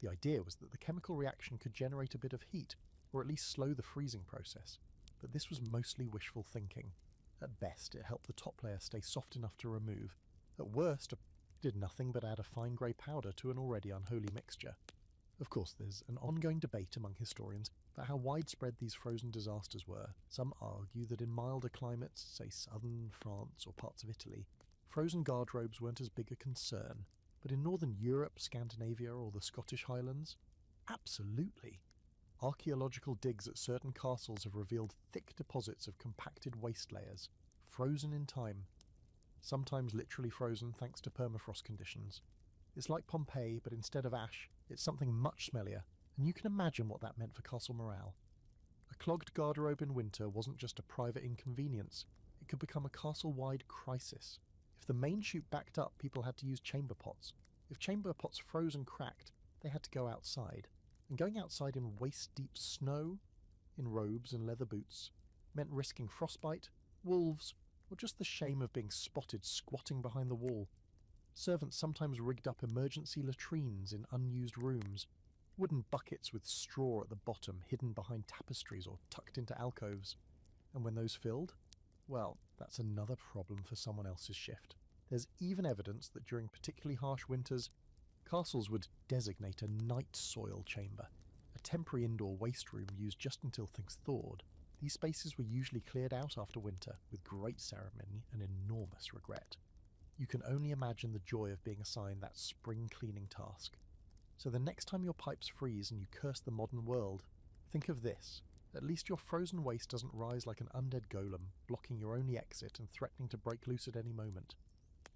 The idea was that the chemical reaction could generate a bit of heat, or at least slow the freezing process. But this was mostly wishful thinking. At best, it helped the top layer stay soft enough to remove. At worst, it did nothing but add a fine grey powder to an already unholy mixture. Of course, there's an ongoing debate among historians about how widespread these frozen disasters were. Some argue that in milder climates, say southern France or parts of Italy, frozen garderobes weren't as big a concern. But in northern Europe, Scandinavia or the Scottish Highlands? Absolutely. Archaeological digs at certain castles have revealed thick deposits of compacted waste layers, frozen in time. Sometimes literally frozen thanks to permafrost conditions. It's like Pompeii, but instead of ash, it's something much smellier, and you can imagine what that meant for castle morale. A clogged garderobe in winter wasn't just a private inconvenience, it could become a castle-wide crisis. If the main chute backed up, people had to use chamber pots. If chamber pots froze and cracked, they had to go outside. And going outside in waist-deep snow, in robes and leather boots, meant risking frostbite, wolves, or just the shame of being spotted squatting behind the wall. Servants sometimes rigged up emergency latrines in unused rooms, wooden buckets with straw at the bottom hidden behind tapestries or tucked into alcoves. And when those filled, well, that's another problem for someone else's shift. There's even evidence that during particularly harsh winters, castles would designate a night soil chamber, a temporary indoor waste room used just until things thawed. These spaces were usually cleared out after winter, with great ceremony and enormous regret. You can only imagine the joy of being assigned that spring cleaning task. So the next time your pipes freeze and you curse the modern world, think of this. At least your frozen waste doesn't rise like an undead golem, blocking your only exit and threatening to break loose at any moment.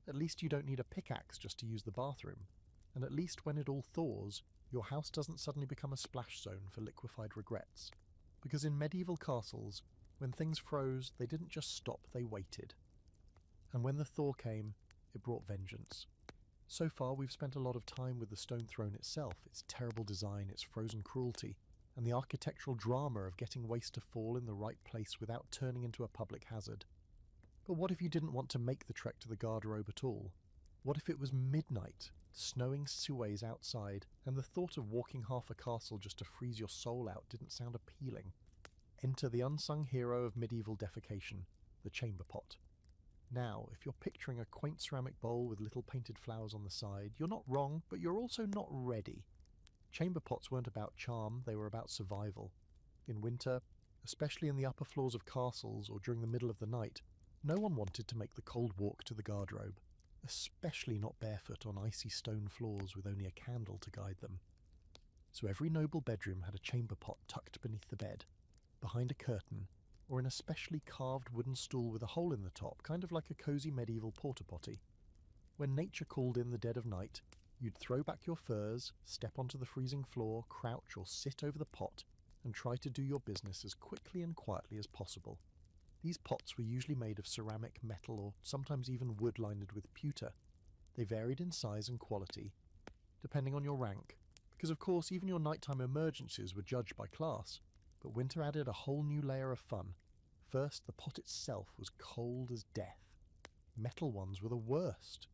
At least you don't need a pickaxe just to use the bathroom. And at least when it all thaws, your house doesn't suddenly become a splash zone for liquefied regrets. Because in medieval castles, when things froze, they didn't just stop, they waited. And when the thaw came, it brought vengeance. So far, we've spent a lot of time with the stone throne itself, its terrible design, its frozen cruelty, and the architectural drama of getting waste to fall in the right place without turning into a public hazard. But what if you didn't want to make the trek to the garderobe at all? What if it was midnight, snowing seways outside, and the thought of walking half a castle just to freeze your soul out didn't sound appealing? Enter the unsung hero of medieval defecation, the chamber pot. Now, if you're picturing a quaint ceramic bowl with little painted flowers on the side, you're not wrong, but you're also not ready. Chamber pots weren't about charm, they were about survival. In winter, especially in the upper floors of castles or during the middle of the night, no one wanted to make the cold walk to the garderobe, especially not barefoot on icy stone floors with only a candle to guide them. So every noble bedroom had a chamber pot tucked beneath the bed, behind a curtain, or in a specially carved wooden stool with a hole in the top, kind of like a cosy medieval porta-potty. When nature called in the dead of night, you'd throw back your furs, step onto the freezing floor, crouch or sit over the pot, and try to do your business as quickly and quietly as possible. These pots were usually made of ceramic, metal, or sometimes even wood lined with pewter. They varied in size and quality, depending on your rank, because of course even your nighttime emergencies were judged by class. But winter added a whole new layer of fun. First, the pot itself was cold as death. Metal ones were the worst.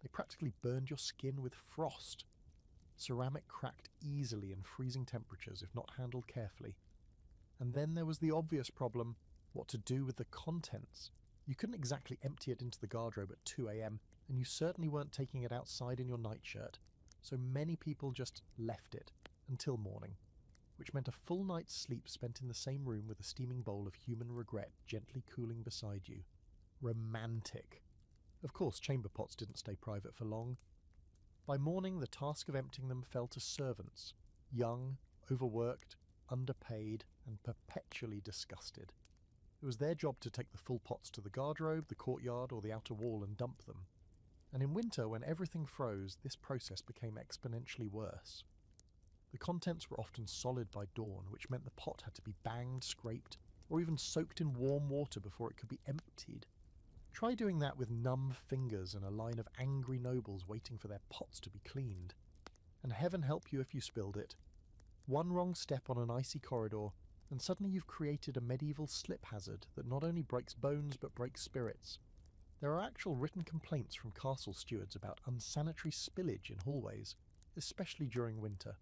They practically burned your skin with frost. Ceramic cracked easily in freezing temperatures if not handled carefully. And then there was the obvious problem, what to do with the contents. You couldn't exactly empty it into the garderobe at 2 a.m, and you certainly weren't taking it outside in your nightshirt. So many people just left it, until morning, which meant a full night's sleep spent in the same room with a steaming bowl of human regret gently cooling beside you. Romantic. Of course, chamber pots didn't stay private for long. By morning, the task of emptying them fell to servants, young, overworked, underpaid, and perpetually disgusted. It was their job to take the full pots to the garderobe, the courtyard, or the outer wall and dump them. And in winter, when everything froze, this process became exponentially worse. The contents were often solid by dawn, which meant the pot had to be banged, scraped, or even soaked in warm water before it could be emptied. Try doing that with numb fingers and a line of angry nobles waiting for their pots to be cleaned. And heaven help you if you spilled it. One wrong step on an icy corridor, and suddenly you've created a medieval slip hazard that not only breaks bones but breaks spirits. There are actual written complaints from castle stewards about unsanitary spillage in hallways, especially during winter.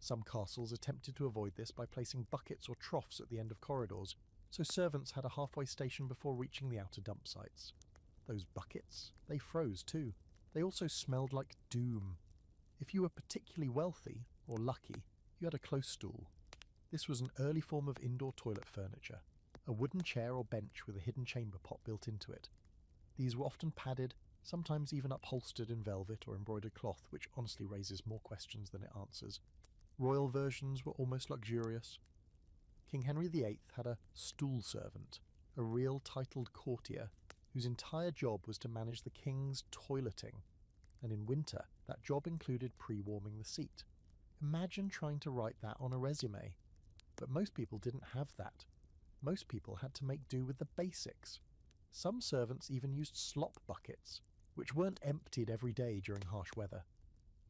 Some castles attempted to avoid this by placing buckets or troughs at the end of corridors, so servants had a halfway station before reaching the outer dump sites. Those buckets, they froze too. They also smelled like doom. If you were particularly wealthy, or lucky, you had a close stool. This was an early form of indoor toilet furniture, a wooden chair or bench with a hidden chamber pot built into it. These were often padded, sometimes even upholstered in velvet or embroidered cloth, which honestly raises more questions than it answers. Royal versions were almost luxurious. King Henry VIII had a stool servant, a real titled courtier, whose entire job was to manage the king's toileting, and in winter that job included pre-warming the seat. Imagine trying to write that on a resume. But most people didn't have that. Most people had to make do with the basics. Some servants even used slop buckets, which weren't emptied every day during harsh weather.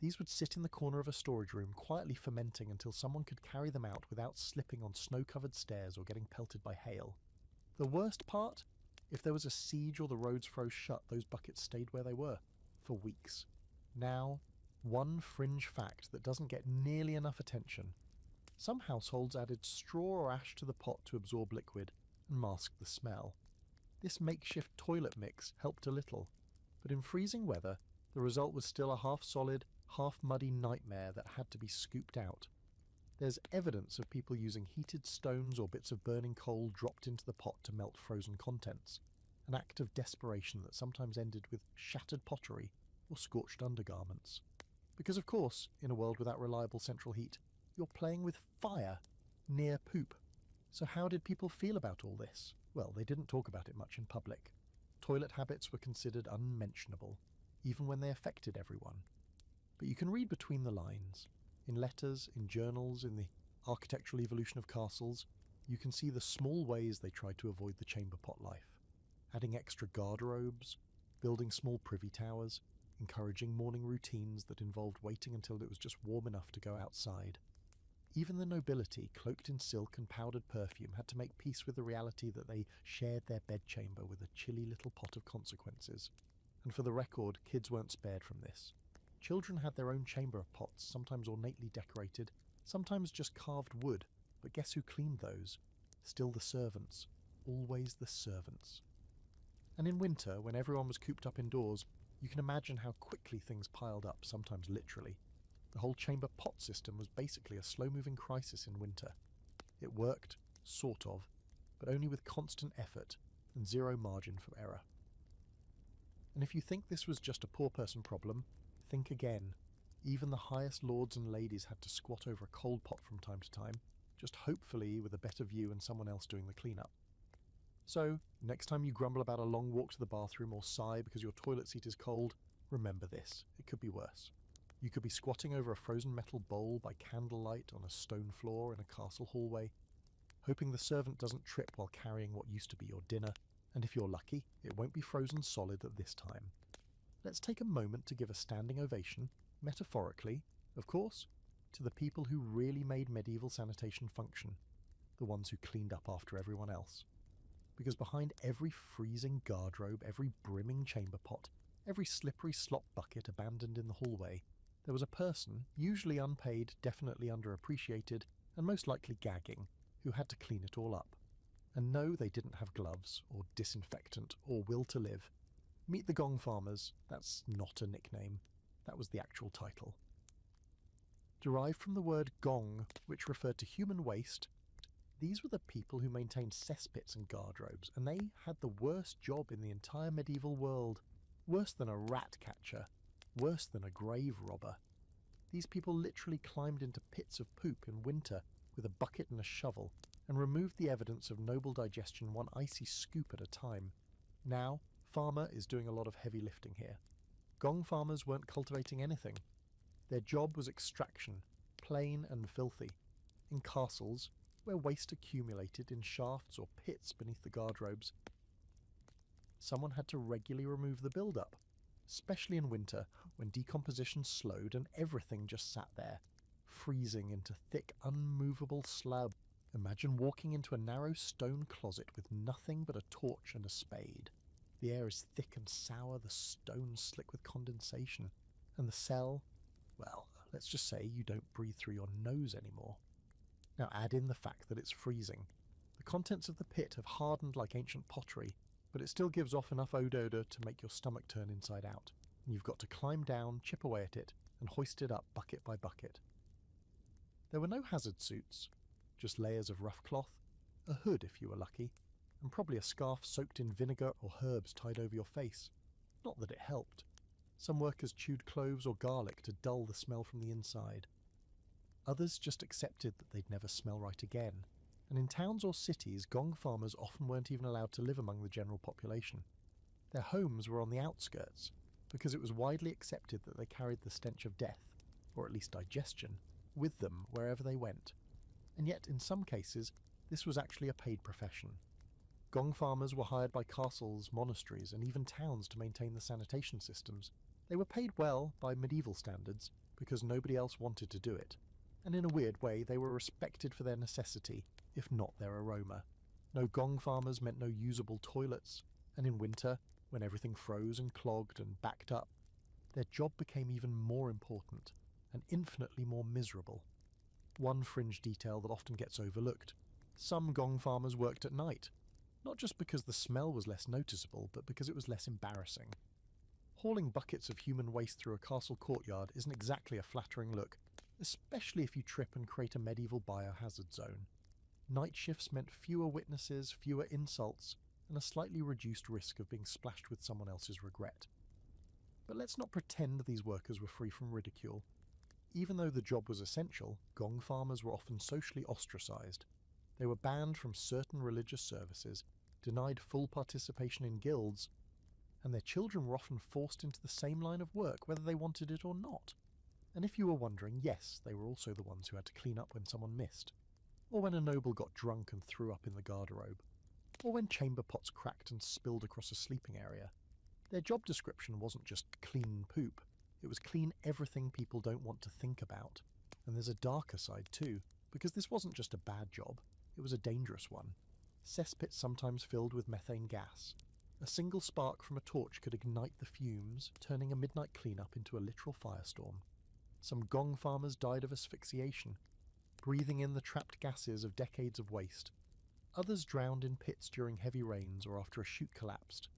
These would sit in the corner of a storage room quietly fermenting until someone could carry them out without slipping on snow-covered stairs or getting pelted by hail. The worst part? If there was a siege or the roads froze shut, those buckets stayed where they were, for weeks. Now, one fringe fact that doesn't get nearly enough attention. Some households added straw or ash to the pot to absorb liquid and mask the smell. This makeshift toilet mix helped a little, but in freezing weather, the result was still a half-solid, half-muddy nightmare that had to be scooped out. There's evidence of people using heated stones or bits of burning coal dropped into the pot to melt frozen contents, an act of desperation that sometimes ended with shattered pottery or scorched undergarments. Because of course, in a world without reliable central heat, you're playing with fire, near poop. So how did people feel about all this? Well, they didn't talk about it much in public. Toilet habits were considered unmentionable, even when they affected everyone. But you can read between the lines. In letters, in journals, in the architectural evolution of castles, you can see the small ways they tried to avoid the chamber pot life. Adding extra garderobes, building small privy towers, encouraging morning routines that involved waiting until it was just warm enough to go outside. Even the nobility, cloaked in silk and powdered perfume, had to make peace with the reality that they shared their bedchamber with a chilly little pot of consequences. And for the record, kids weren't spared from this. Children had their own chamber pots, sometimes ornately decorated, sometimes just carved wood, but guess who cleaned those? Still the servants. Always the servants. And in winter, when everyone was cooped up indoors, you can imagine how quickly things piled up, sometimes literally. The whole chamber pot system was basically a slow-moving crisis in winter. It worked, sort of, but only with constant effort and zero margin for error. And if you think this was just a poor person problem, think again. Even the highest lords and ladies had to squat over a cold pot from time to time, just hopefully with a better view and someone else doing the cleanup. So, next time you grumble about a long walk to the bathroom or sigh because your toilet seat is cold, remember this. It could be worse. You could be squatting over a frozen metal bowl by candlelight on a stone floor in a castle hallway, hoping the servant doesn't trip while carrying what used to be your dinner, and if you're lucky, it won't be frozen solid at this time. Let's take a moment to give a standing ovation, metaphorically, of course, to the people who really made medieval sanitation function, the ones who cleaned up after everyone else. Because behind every freezing garderobe, every brimming chamber pot, every slippery slop bucket abandoned in the hallway, there was a person, usually unpaid, definitely underappreciated, and most likely gagging, who had to clean it all up. And no, they didn't have gloves, or disinfectant, or will to live. Meet the Gong farmers. That's not a nickname. That was the actual title. Derived from the word gong, which referred to human waste, these were the people who maintained cesspits and garderobes, and they had the worst job in the entire medieval world. Worse than a rat catcher, worse than a grave robber. These people literally climbed into pits of poop in winter with a bucket and a shovel, and removed the evidence of noble digestion one icy scoop at a time. Now, farmer is doing a lot of heavy lifting here. Gong farmers weren't cultivating anything. Their job was extraction, plain and filthy. In castles, where waste accumulated in shafts or pits beneath the garderobes, someone had to regularly remove the build-up, especially in winter when decomposition slowed and everything just sat there, freezing into thick, unmovable slab. Imagine walking into a narrow stone closet with nothing but a torch and a spade. The air is thick and sour, the stone's slick with condensation, and the cell, well, let's just say you don't breathe through your nose anymore. Now add in the fact that it's freezing. The contents of the pit have hardened like ancient pottery, but it still gives off enough odor to make your stomach turn inside out, and you've got to climb down, chip away at it, and hoist it up bucket by bucket. There were no hazard suits, just layers of rough cloth, a hood if you were lucky, and probably a scarf soaked in vinegar or herbs tied over your face. Not that it helped. Some workers chewed cloves or garlic to dull the smell from the inside. Others just accepted that they'd never smell right again, and in towns or cities, gong farmers often weren't even allowed to live among the general population. Their homes were on the outskirts, because it was widely accepted that they carried the stench of death, or at least digestion, with them wherever they went. And yet, in some cases, this was actually a paid profession. Gong farmers were hired by castles, monasteries, and even towns to maintain the sanitation systems. They were paid well by medieval standards, because nobody else wanted to do it. And in a weird way, they were respected for their necessity, if not their aroma. No gong farmers meant no usable toilets, and in winter, when everything froze and clogged and backed up, their job became even more important, and infinitely more miserable. One fringe detail that often gets overlooked. Some gong farmers worked at night, not just because the smell was less noticeable, but because it was less embarrassing. Hauling buckets of human waste through a castle courtyard isn't exactly a flattering look, especially if you trip and create a medieval biohazard zone. Night shifts meant fewer witnesses, fewer insults, and a slightly reduced risk of being splashed with someone else's regret. But let's not pretend these workers were free from ridicule. Even though the job was essential, gong farmers were often socially ostracized. They were banned from certain religious services, denied full participation in guilds, and their children were often forced into the same line of work whether they wanted it or not. And if you were wondering, yes, they were also the ones who had to clean up when someone missed, or when a noble got drunk and threw up in the garderobe, or when chamber pots cracked and spilled across a sleeping area. Their job description wasn't just clean poop, it was clean everything people don't want to think about. And there's a darker side too, because this wasn't just a bad job, it was a dangerous one. Cesspits sometimes filled with methane gas. A single spark from a torch could ignite the fumes, turning a midnight cleanup into a literal firestorm. Some gong farmers died of asphyxiation, breathing in the trapped gases of decades of waste. Others drowned in pits during heavy rains or after a chute collapsed.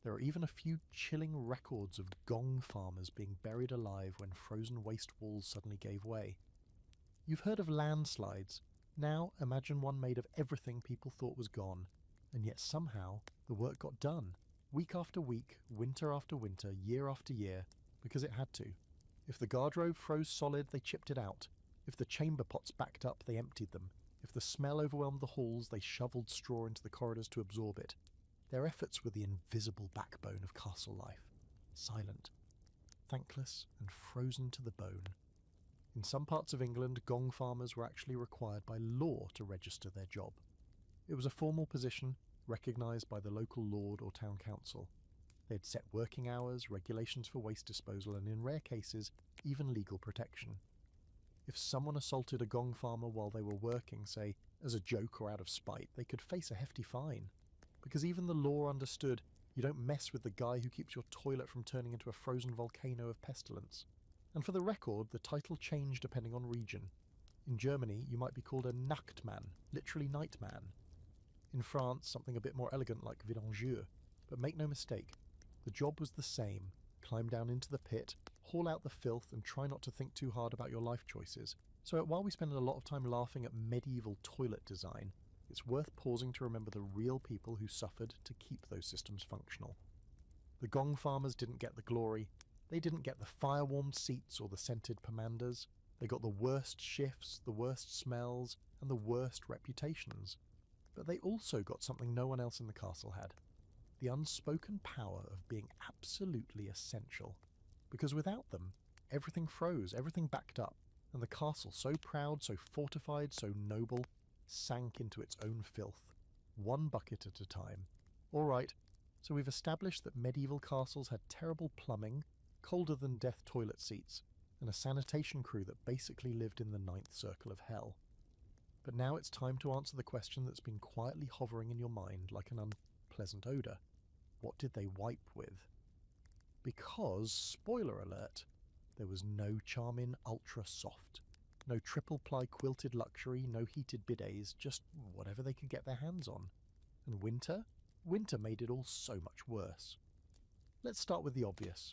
There are even a few chilling records of gong farmers being buried alive when frozen waste walls suddenly gave way. You've heard of landslides. Now imagine one made of everything people thought was gone, and yet somehow the work got done, week after week, winter after winter, year after year, because it had to. If the garderobe froze solid, they chipped it out. If the chamber pots backed up, they emptied them. If the smell overwhelmed the halls, they shoveled straw into the corridors to absorb it. Their efforts were the invisible backbone of castle life, silent, thankless, and frozen to the bone. In some parts of England, gong farmers were actually required by law to register their job. It was a formal position, recognised by the local lord or town council. They had set working hours, regulations for waste disposal, and in rare cases, even legal protection. If someone assaulted a gong farmer while they were working, say, as a joke or out of spite, they could face a hefty fine. Because even the law understood you don't mess with the guy who keeps your toilet from turning into a frozen volcano of pestilence. And for the record, the title changed depending on region. In Germany, you might be called a Nachtmann, literally nightman. In France, something a bit more elegant like vidangeur. But make no mistake, the job was the same. Climb down into the pit, haul out the filth and try not to think too hard about your life choices. So while we spend a lot of time laughing at medieval toilet design, it's worth pausing to remember the real people who suffered to keep those systems functional. The gong farmers didn't get the glory. They didn't get the fire-warmed seats or the scented pomanders. They got the worst shifts, the worst smells, and the worst reputations. But they also got something no one else in the castle had. The unspoken power of being absolutely essential. Because without them, everything froze, everything backed up, and the castle, so proud, so fortified, so noble, sank into its own filth, one bucket at a time. All right, so we've established that medieval castles had terrible plumbing, colder-than-death toilet seats, and a sanitation crew that basically lived in the ninth circle of hell. But now it's time to answer the question that's been quietly hovering in your mind like an unpleasant odour. What did they wipe with? Because, spoiler alert, there was no Charmin Ultra Soft. No triple-ply quilted luxury, no heated bidets, just whatever they could get their hands on. And winter? Winter made it all so much worse. Let's start with the obvious.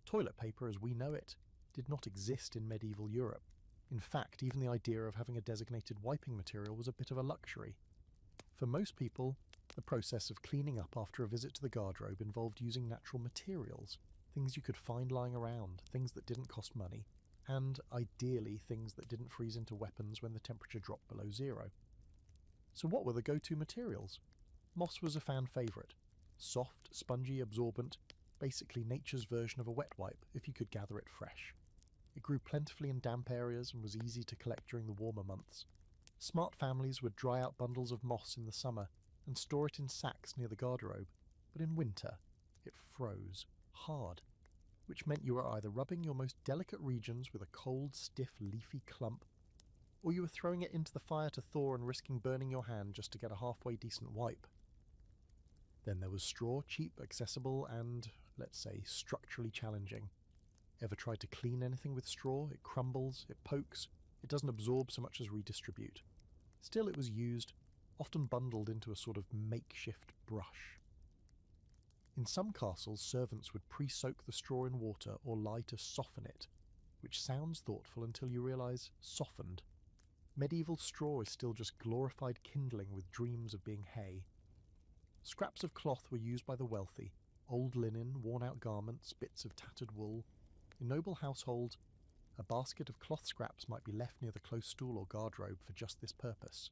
Toilet paper as we know it did not exist in medieval Europe. In fact, even the idea of having a designated wiping material was a bit of a luxury. For most people, the process of cleaning up after a visit to the garderobe involved using natural materials, things you could find lying around, things that didn't cost money, and ideally things that didn't freeze into weapons when the temperature dropped below zero. So what were the go-to materials? Moss was a fan favourite. Soft, spongy, absorbent, basically nature's version of a wet wipe if you could gather it fresh. It grew plentifully in damp areas and was easy to collect during the warmer months. Smart families would dry out bundles of moss in the summer and store it in sacks near the garderobe, but in winter it froze hard, which meant you were either rubbing your most delicate regions with a cold, stiff, leafy clump, or you were throwing it into the fire to thaw and risking burning your hand just to get a halfway decent wipe. Then there was straw, cheap, accessible, and, let's say, structurally challenging. Ever tried to clean anything with straw? It crumbles, it pokes, it doesn't absorb so much as redistribute. Still, it was used, often bundled into a sort of makeshift brush. In some castles, servants would pre-soak the straw in water or lye to soften it, which sounds thoughtful until you realise softened. Medieval straw is still just glorified kindling with dreams of being hay. Scraps of cloth were used by the wealthy, old linen, worn-out garments, bits of tattered wool. In noble households, a basket of cloth scraps might be left near the close stool or garderobe for just this purpose.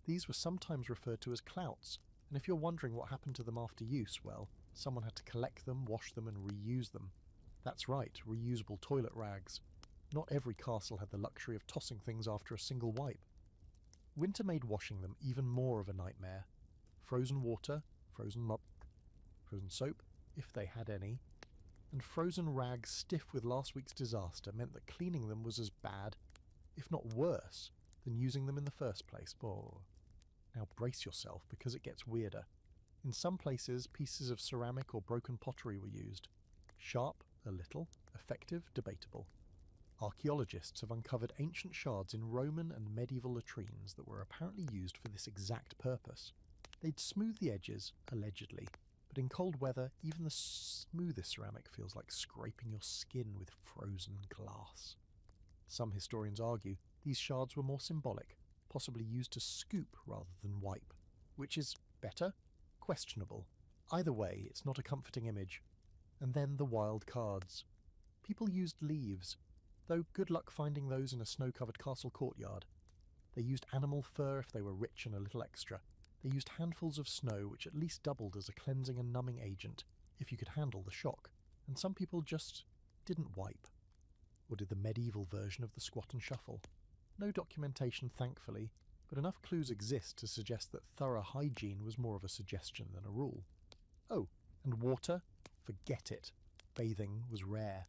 These were sometimes referred to as clouts, and if you're wondering what happened to them after use, well, someone had to collect them, wash them, and reuse them. That's right, reusable toilet rags. Not every castle had the luxury of tossing things after a single wipe. Winter made washing them even more of a nightmare. Frozen water, frozen mop, frozen soap, if they had any, and frozen rags stiff with last week's disaster meant that cleaning them was as bad, if not worse, than using them in the first place. Oh. Now brace yourself, because it gets weirder. In some places, pieces of ceramic or broken pottery were used. Sharp, a little. Effective, debatable. Archaeologists have uncovered ancient shards in Roman and medieval latrines that were apparently used for this exact purpose. They'd smooth the edges, allegedly, but in cold weather, even the smoothest ceramic feels like scraping your skin with frozen glass. Some historians argue these shards were more symbolic, possibly used to scoop rather than wipe, which is better? Questionable. Either way, it's not a comforting image. And then the wild cards. People used leaves, though good luck finding those in a snow-covered castle courtyard. They used animal fur if they were rich and a little extra. They used handfuls of snow, which at least doubled as a cleansing and numbing agent, if you could handle the shock. And some people just didn't wipe. Or did the medieval version of the squat and shuffle. No documentation, thankfully, but enough clues exist to suggest that thorough hygiene was more of a suggestion than a rule. Oh, and water? Forget it. Bathing was rare.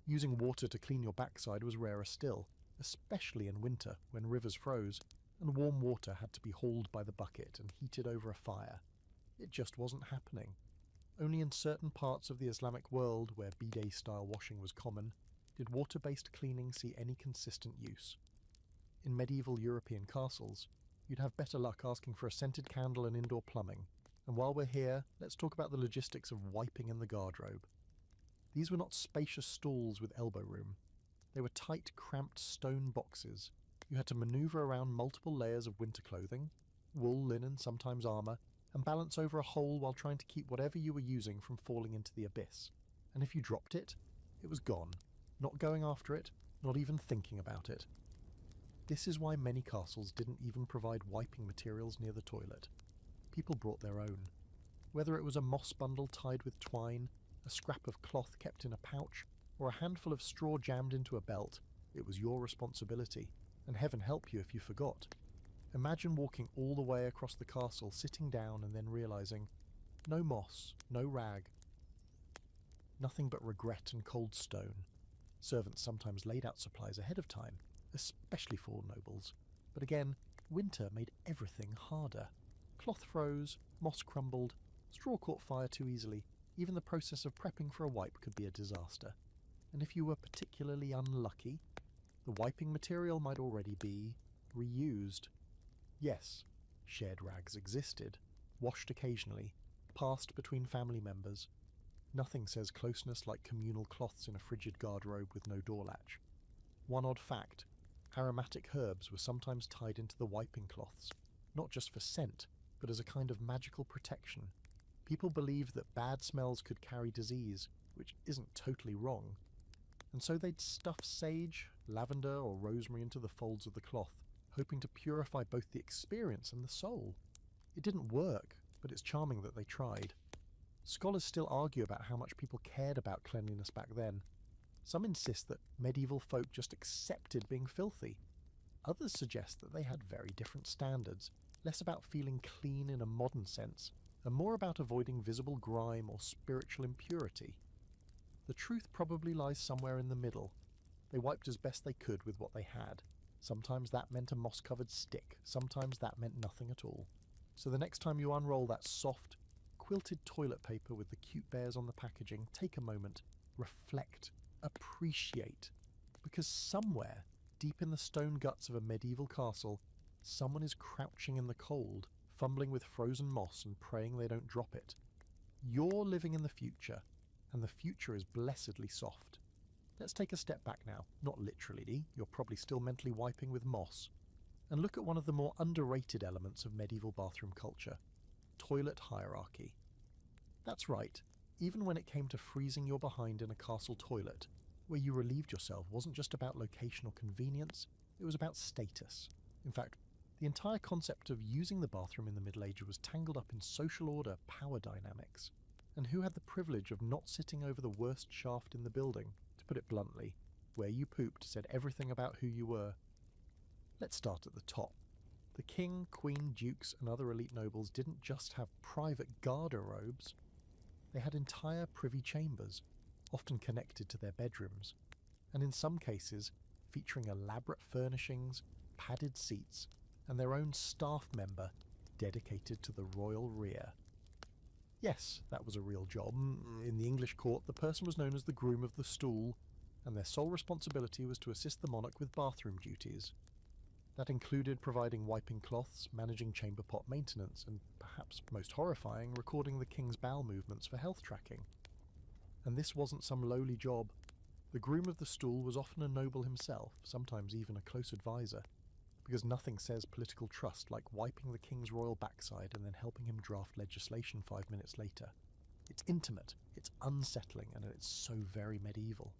Using water to clean your backside was rarer still, especially in winter when rivers froze, and warm water had to be hauled by the bucket and heated over a fire. It just wasn't happening. Only in certain parts of the Islamic world, where bidet-style washing was common, did water-based cleaning see any consistent use. In medieval European castles, you'd have better luck asking for a scented candle and indoor plumbing. And while we're here, let's talk about the logistics of wiping in the garderobe. These were not spacious stalls with elbow room. They were tight, cramped stone boxes. You had to maneuver around multiple layers of winter clothing, wool, linen, sometimes armour, and balance over a hole while trying to keep whatever you were using from falling into the abyss. And if you dropped it, it was gone. Not going after it, not even thinking about it. This is why many castles didn't even provide wiping materials near the toilet. People brought their own. Whether it was a moss bundle tied with twine, a scrap of cloth kept in a pouch, or a handful of straw jammed into a belt, it was your responsibility, and heaven help you if you forgot. Imagine walking all the way across the castle, sitting down and then realising, no moss, no rag. Nothing but regret and cold stone. Servants sometimes laid out supplies ahead of time, especially for nobles. But again, winter made everything harder. Cloth froze, moss crumbled, straw caught fire too easily. Even the process of prepping for a wipe could be a disaster. And if you were particularly unlucky, the wiping material might already be reused. Yes, shared rags existed, washed occasionally, passed between family members. Nothing says closeness like communal cloths in a frigid garderobe with no door latch. One odd fact, aromatic herbs were sometimes tied into the wiping cloths, not just for scent, but as a kind of magical protection. People believed that bad smells could carry disease, which isn't totally wrong. And so they'd stuff sage, lavender or rosemary into the folds of the cloth, hoping to purify both the experience and the soul. It didn't work, but it's charming that they tried. Scholars still argue about how much people cared about cleanliness back then. Some insist that medieval folk just accepted being filthy. Others suggest that they had very different standards, less about feeling clean in a modern sense, and more about avoiding visible grime or spiritual impurity. The truth probably lies somewhere in the middle. They wiped as best they could with what they had. Sometimes that meant a moss-covered stick, sometimes that meant nothing at all. So the next time you unroll that soft, quilted toilet paper with the cute bears on the packaging, take a moment, reflect, appreciate. Because somewhere, deep in the stone guts of a medieval castle, someone is crouching in the cold, fumbling with frozen moss and praying they don't drop it. You're living in the future, and the future is blessedly soft. Let's take a step back now, not literally, you're probably still mentally wiping with moss, and look at one of the more underrated elements of medieval bathroom culture, toilet hierarchy. That's right, even when it came to freezing your behind in a castle toilet, where you relieved yourself wasn't just about location or convenience, it was about status. In fact, the entire concept of using the bathroom in the Middle Ages was tangled up in social order power dynamics. And who had the privilege of not sitting over the worst shaft in the building? To put it bluntly, where you pooped said everything about who you were. Let's start at the top. The king, queen, dukes and other elite nobles didn't just have private garderobes. They had entire privy chambers, often connected to their bedrooms, and in some cases featuring elaborate furnishings, padded seats, and their own staff member dedicated to the royal rear. Yes, that was a real job. In the English court, the person was known as the groom of the stool, and their sole responsibility was to assist the monarch with bathroom duties. That included providing wiping cloths, managing chamber pot maintenance, and perhaps most horrifying, recording the king's bowel movements for health tracking. And this wasn't some lowly job. The groom of the stool was often a noble himself, sometimes even a close advisor, because nothing says political trust like wiping the king's royal backside and then helping him draft legislation 5 minutes later. It's intimate, it's unsettling, and it's so very medieval.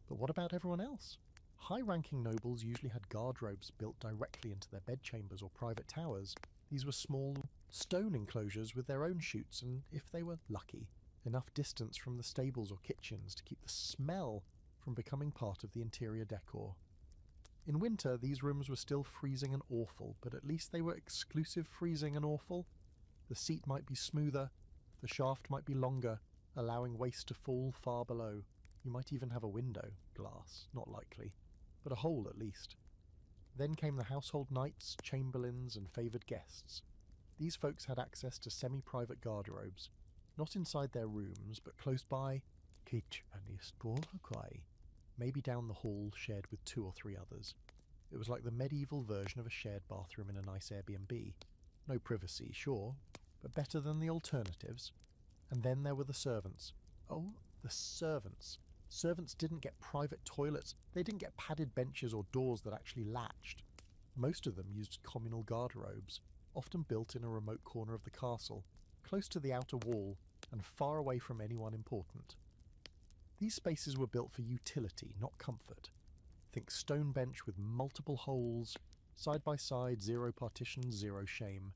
But what about everyone else? High-ranking nobles usually had garderobes built directly into their bedchambers or private towers. These were small, stone enclosures with their own chutes and, if they were lucky, enough distance from the stables or kitchens to keep the smell from becoming part of the interior decor. In winter, these rooms were still freezing and awful, but at least they were exclusive freezing and awful. The seat might be smoother, the shaft might be longer, allowing waste to fall far below. You might even have a window, glass, not likely, but a hole at least. Then came the household knights, chamberlains, and favoured guests. These folks had access to semi-private garderobes, not inside their rooms, but close by, maybe down the hall shared with 2 or 3 others. It was like the medieval version of a shared bathroom in a nice Airbnb. No privacy, sure, but better than the alternatives. And then there were the servants. Oh, The servants. Servants didn't get private toilets, they didn't get padded benches or doors that actually latched. Most of them used communal garderobes, often built in a remote corner of the castle, close to the outer wall and far away from anyone important. These spaces were built for utility, not comfort. Think stone bench with multiple holes, side by side, 0 partitions, 0 shame.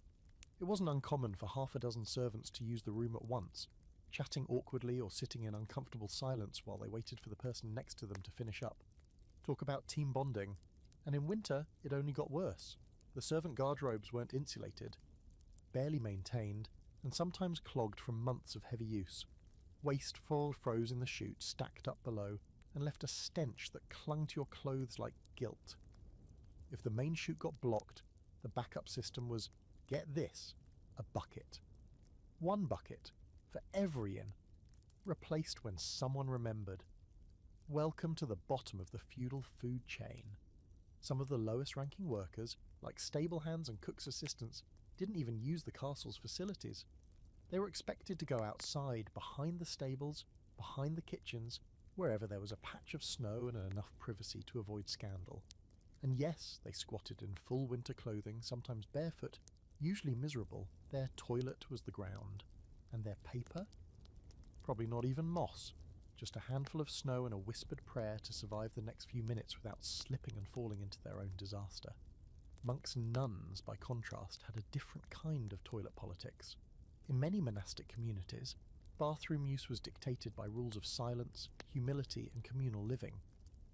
It wasn't uncommon for half a dozen servants to use the room at once, chatting awkwardly or sitting in uncomfortable silence while they waited for the person next to them to finish up. Talk about team bonding. And in winter, it only got worse. The servant garderobes weren't insulated, barely maintained, and sometimes clogged from months of heavy use. Waste froze in the chute, stacked up below, and left a stench that clung to your clothes like guilt. If the main chute got blocked, the backup system was, get this, a bucket. One bucket, for every inn, replaced when someone remembered. Welcome to the bottom of the feudal food chain. Some of the lowest ranking workers, like stable hands and cook's assistants, didn't even use the castle's facilities. They were expected to go outside, behind the stables, behind the kitchens, wherever there was a patch of snow and enough privacy to avoid scandal. And yes, they squatted in full winter clothing, sometimes barefoot, usually miserable. Their toilet was the ground. And their paper? Probably not even moss, just a handful of snow and a whispered prayer to survive the next few minutes without slipping and falling into their own disaster. Monks and nuns, by contrast, had a different kind of toilet politics. In many monastic communities, bathroom use was dictated by rules of silence, humility, and communal living.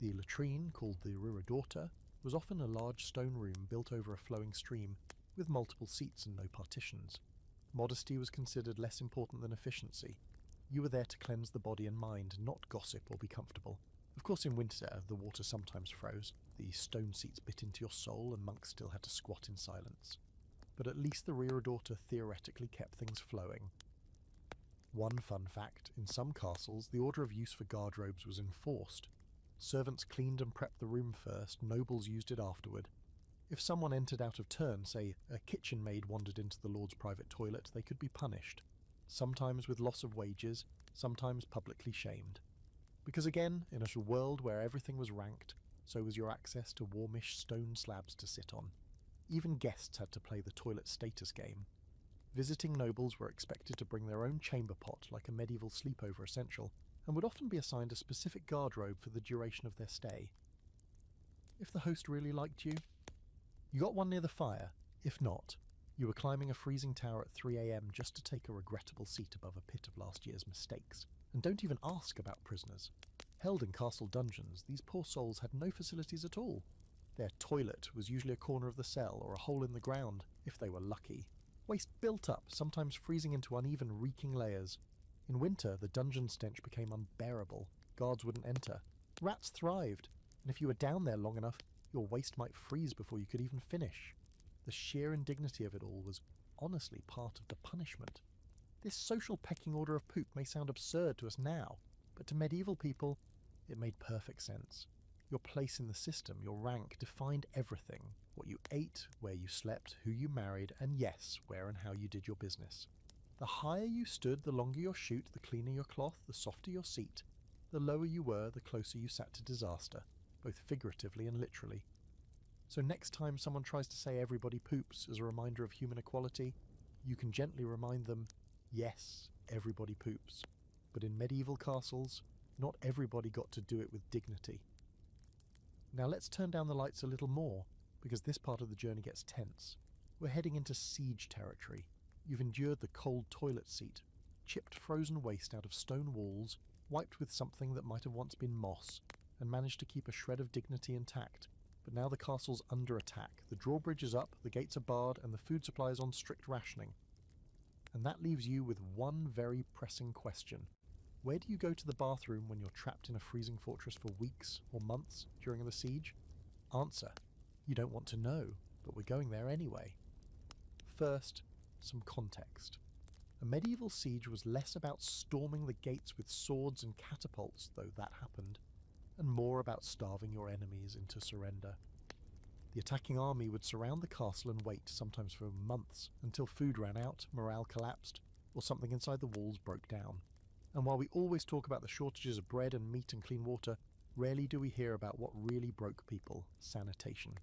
The latrine, called the ruridorta, was often a large stone room built over a flowing stream, with multiple seats and no partitions. Modesty was considered less important than efficiency. You were there to cleanse the body and mind, not gossip or be comfortable. Of course, in winter, the water sometimes froze. The stone seats bit into your soul, and monks still had to squat in silence. But at least the ruridorta theoretically kept things flowing. One fun fact, in some castles, the order of use for garderobes was enforced. Servants cleaned and prepped the room first, nobles used it afterward. If someone entered out of turn, say a kitchen maid wandered into the lord's private toilet, they could be punished, sometimes with loss of wages, sometimes publicly shamed. Because again, in a world where everything was ranked, so was your access to warmish stone slabs to sit on. Even guests had to play the toilet status game. Visiting nobles were expected to bring their own chamber pot like a medieval sleepover essential, and would often be assigned a specific garderobe for the duration of their stay. If the host really liked you, you got one near the fire. If not, you were climbing a freezing tower at 3 a.m. just to take a regrettable seat above a pit of last year's mistakes. And don't even ask about prisoners. Held in castle dungeons, these poor souls had no facilities at all. Their toilet was usually a corner of the cell or a hole in the ground, if they were lucky. Waste built up, sometimes freezing into uneven, reeking layers. In winter, the dungeon stench became unbearable. Guards wouldn't enter. Rats thrived, and if you were down there long enough, your waste might freeze before you could even finish. The sheer indignity of it all was honestly part of the punishment. This social pecking order of poop may sound absurd to us now, but to medieval people, it made perfect sense. Your place in the system, your rank, defined everything. What you ate, where you slept, who you married, and yes, where and how you did your business. The higher you stood, the longer your chute, the cleaner your cloth, the softer your seat. The lower you were, the closer you sat to disaster, both figuratively and literally. So next time someone tries to say everybody poops as a reminder of human equality, you can gently remind them, yes, everybody poops. But in medieval castles, not everybody got to do it with dignity. Now let's turn down the lights a little more, because this part of the journey gets tense. We're heading into siege territory. You've endured the cold toilet seat, chipped frozen waste out of stone walls, wiped with something that might have once been moss, and managed to keep a shred of dignity intact. But now the castle's under attack, the drawbridge is up, the gates are barred, and the food supply is on strict rationing. And that leaves you with one very pressing question. Where do you go to the bathroom when you're trapped in a freezing fortress for weeks or months during the siege? Answer: you don't want to know, but we're going there anyway. First, some context. A medieval siege was less about storming the gates with swords and catapults, though that happened, and more about starving your enemies into surrender. The attacking army would surround the castle and wait, sometimes for months, until food ran out, morale collapsed, or something inside the walls broke down. And while we always talk about the shortages of bread and meat and clean water, rarely do we hear about what really broke people: sanitation.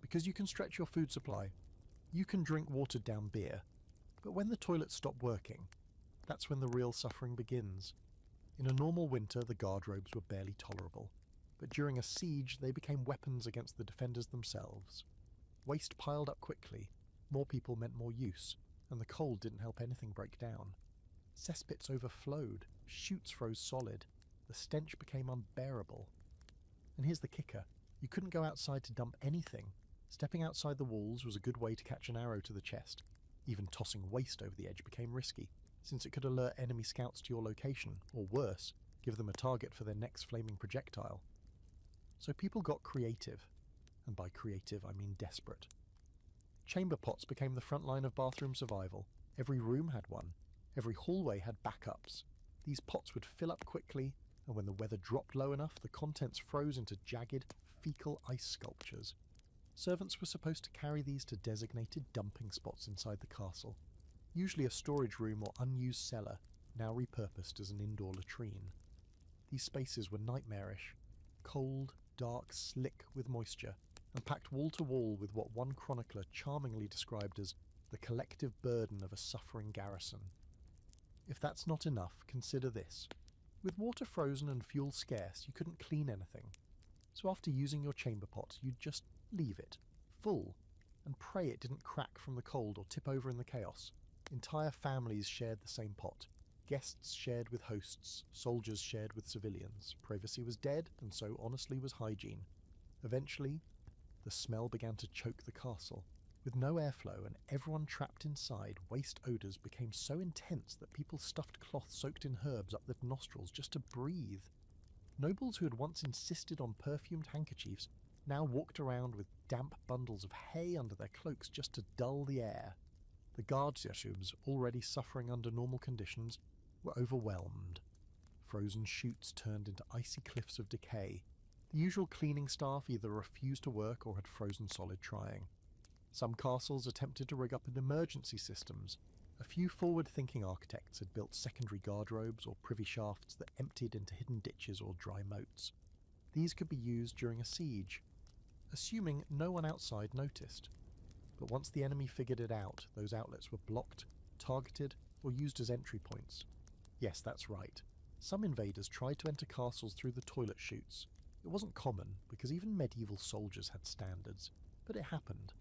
Because you can stretch your food supply, you can drink watered down beer, but when the toilets stop working, that's when the real suffering begins. In a normal winter, the garderobes were barely tolerable, but during a siege they became weapons against the defenders themselves. Waste piled up quickly, more people meant more use, and the cold didn't help anything break down. Cesspits overflowed, chutes froze solid, the stench became unbearable. And here's the kicker: you couldn't go outside to dump anything. Stepping outside the walls was a good way to catch an arrow to the chest. Even tossing waste over the edge became risky, since it could alert enemy scouts to your location, or worse, give them a target for their next flaming projectile. So people got creative, and by creative I mean desperate. Chamber pots became the front line of bathroom survival. Every room had one. Every hallway had backups. These pots would fill up quickly, and when the weather dropped low enough, the contents froze into jagged, fecal ice sculptures. Servants were supposed to carry these to designated dumping spots inside the castle, usually a storage room or unused cellar, now repurposed as an indoor latrine. These spaces were nightmarish, cold, dark, slick with moisture, and packed wall to wall with what one chronicler charmingly described as the collective burden of a suffering garrison. If that's not enough, consider this. With water frozen and fuel scarce, you couldn't clean anything. So after using your chamber pot, you'd just leave it, full, and pray it didn't crack from the cold or tip over in the chaos. Entire families shared the same pot. Guests shared with hosts, soldiers shared with civilians. Privacy was dead, and so honestly was hygiene. Eventually, the smell began to choke the castle. With no airflow and everyone trapped inside, waste odours became so intense that people stuffed cloth soaked in herbs up their nostrils just to breathe. Nobles who had once insisted on perfumed handkerchiefs now walked around with damp bundles of hay under their cloaks just to dull the air. The garderobes, already suffering under normal conditions, were overwhelmed. Frozen chutes turned into icy cliffs of decay. The usual cleaning staff either refused to work or had frozen solid trying. Some castles attempted to rig up emergency systems. A few forward-thinking architects had built secondary garderobes or privy shafts that emptied into hidden ditches or dry moats. These could be used during a siege, assuming no one outside noticed. But once the enemy figured it out, those outlets were blocked, targeted, or used as entry points. Yes, that's right. Some invaders tried to enter castles through the toilet chutes. It wasn't common, because even medieval soldiers had standards, but it happened.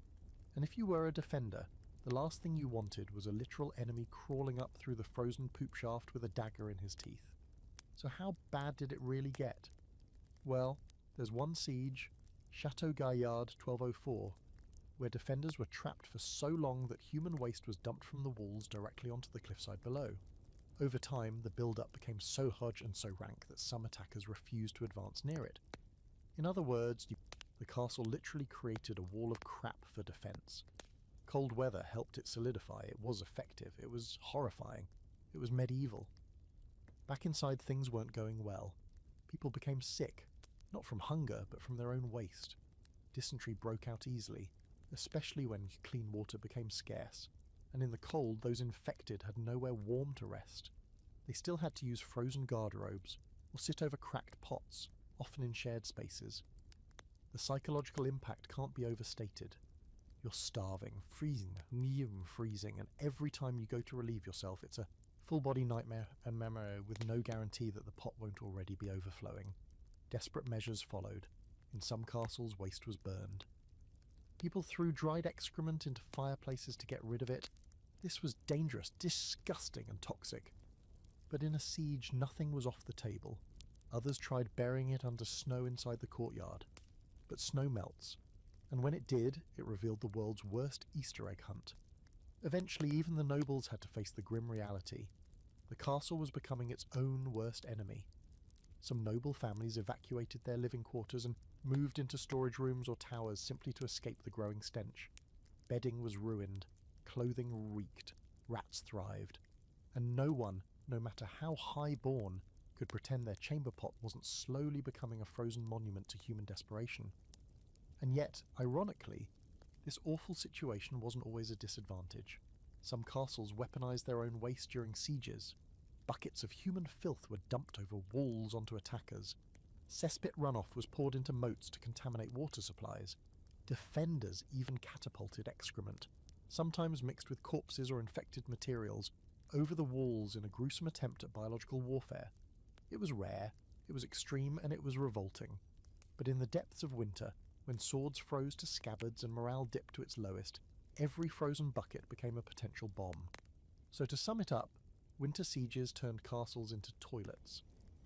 And if you were a defender, the last thing you wanted was a literal enemy crawling up through the frozen poop shaft with a dagger in his teeth. So how bad did it really get? Well, there's one siege, Chateau Gaillard 1204, where defenders were trapped for so long that human waste was dumped from the walls directly onto the cliffside below. Over time, the build-up became so hot and so rank that some attackers refused to advance near it. In other words, the castle literally created a wall of crap for defense. Cold weather helped it solidify. It was effective. It was horrifying. It was medieval. Back inside, things weren't going well. People became sick, not from hunger, but from their own waste. Dysentery broke out easily, especially when clean water became scarce. And in the cold, those infected had nowhere warm to rest. They still had to use frozen garderobes, or sit over cracked pots, often in shared spaces. The psychological impact can't be overstated. You're starving, freezing, and every time you go to relieve yourself, it's a full-body nightmare and memory with no guarantee that the pot won't already be overflowing. Desperate measures followed. In some castles, waste was burned. People threw dried excrement into fireplaces to get rid of it. This was dangerous, disgusting, and toxic. But in a siege, nothing was off the table. Others tried burying it under snow inside the courtyard. But snow melts, and when it did, it revealed the world's worst Easter egg hunt. Eventually, even the nobles had to face the grim reality. The castle was becoming its own worst enemy. Some noble families evacuated their living quarters and moved into storage rooms or towers simply to escape the growing stench. Bedding was ruined, clothing reeked, rats thrived, and no one, no matter how high-born, could pretend their chamber pot wasn't slowly becoming a frozen monument to human desperation. And yet, ironically, this awful situation wasn't always a disadvantage. Some castles weaponized their own waste during sieges. Buckets of human filth were dumped over walls onto attackers. Cesspit runoff was poured into moats to contaminate water supplies. Defenders even catapulted excrement, sometimes mixed with corpses or infected materials, over the walls in a gruesome attempt at biological warfare. It was rare, it was extreme, and it was revolting. But in the depths of winter, when swords froze to scabbards and morale dipped to its lowest, every frozen bucket became a potential bomb. So to sum it up, winter sieges turned castles into toilets.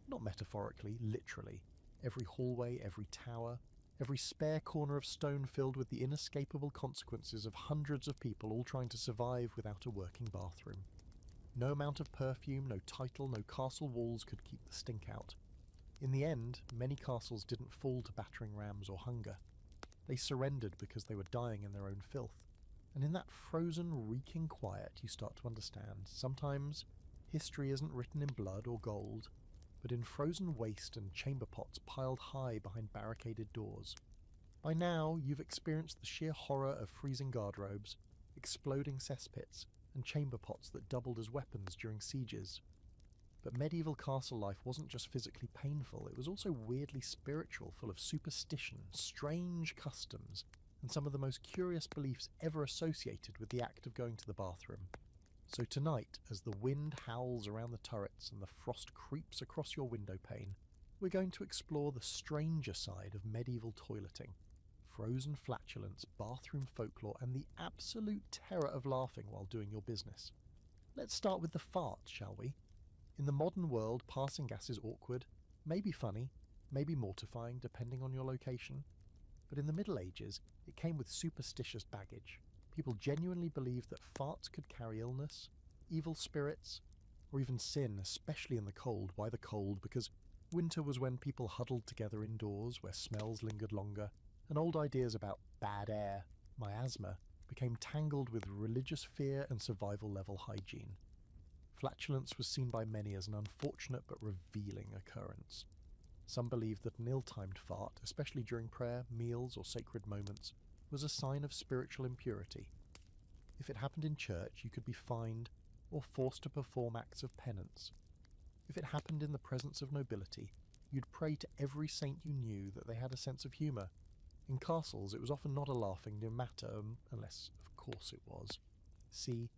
Not metaphorically, literally. Every hallway, every tower, every spare corner of stone filled with the inescapable consequences of hundreds of people all trying to survive without a working bathroom. No amount of perfume, no title, no castle walls could keep the stink out. In the end, many castles didn't fall to battering rams or hunger. They surrendered because they were dying in their own filth. And in that frozen, reeking quiet, you start to understand, sometimes history isn't written in blood or gold, but in frozen waste and chamber pots piled high behind barricaded doors. By now, you've experienced the sheer horror of freezing garderobes, exploding cesspits, and chamber pots that doubled as weapons during sieges. But medieval castle life wasn't just physically painful, it was also weirdly spiritual, full of superstition, strange customs, and some of the most curious beliefs ever associated with the act of going to the bathroom. So tonight, as the wind howls around the turrets and the frost creeps across your window pane, we're going to explore the stranger side of medieval toileting, frozen flatulence, bathroom folklore, and the absolute terror of laughing while doing your business. Let's start with the fart, shall we? In the modern world, passing gas is awkward, maybe funny, maybe mortifying, depending on your location. But in the Middle Ages, it came with superstitious baggage. People genuinely believed that farts could carry illness, evil spirits, or even sin, especially in the cold. Why the cold? Because winter was when people huddled together indoors, where smells lingered longer, and old ideas about bad air, miasma, became tangled with religious fear and survival-level hygiene. Flatulence was seen by many as an unfortunate but revealing occurrence. Some believed that an ill-timed fart, especially during prayer, meals, or sacred moments, was a sign of spiritual impurity. If it happened in church, you could be fined or forced to perform acts of penance. If it happened in the presence of nobility, you'd pray to every saint you knew that they had a sense of humour. In castles, it was often not a laughing matter, unless, of course, it was. See,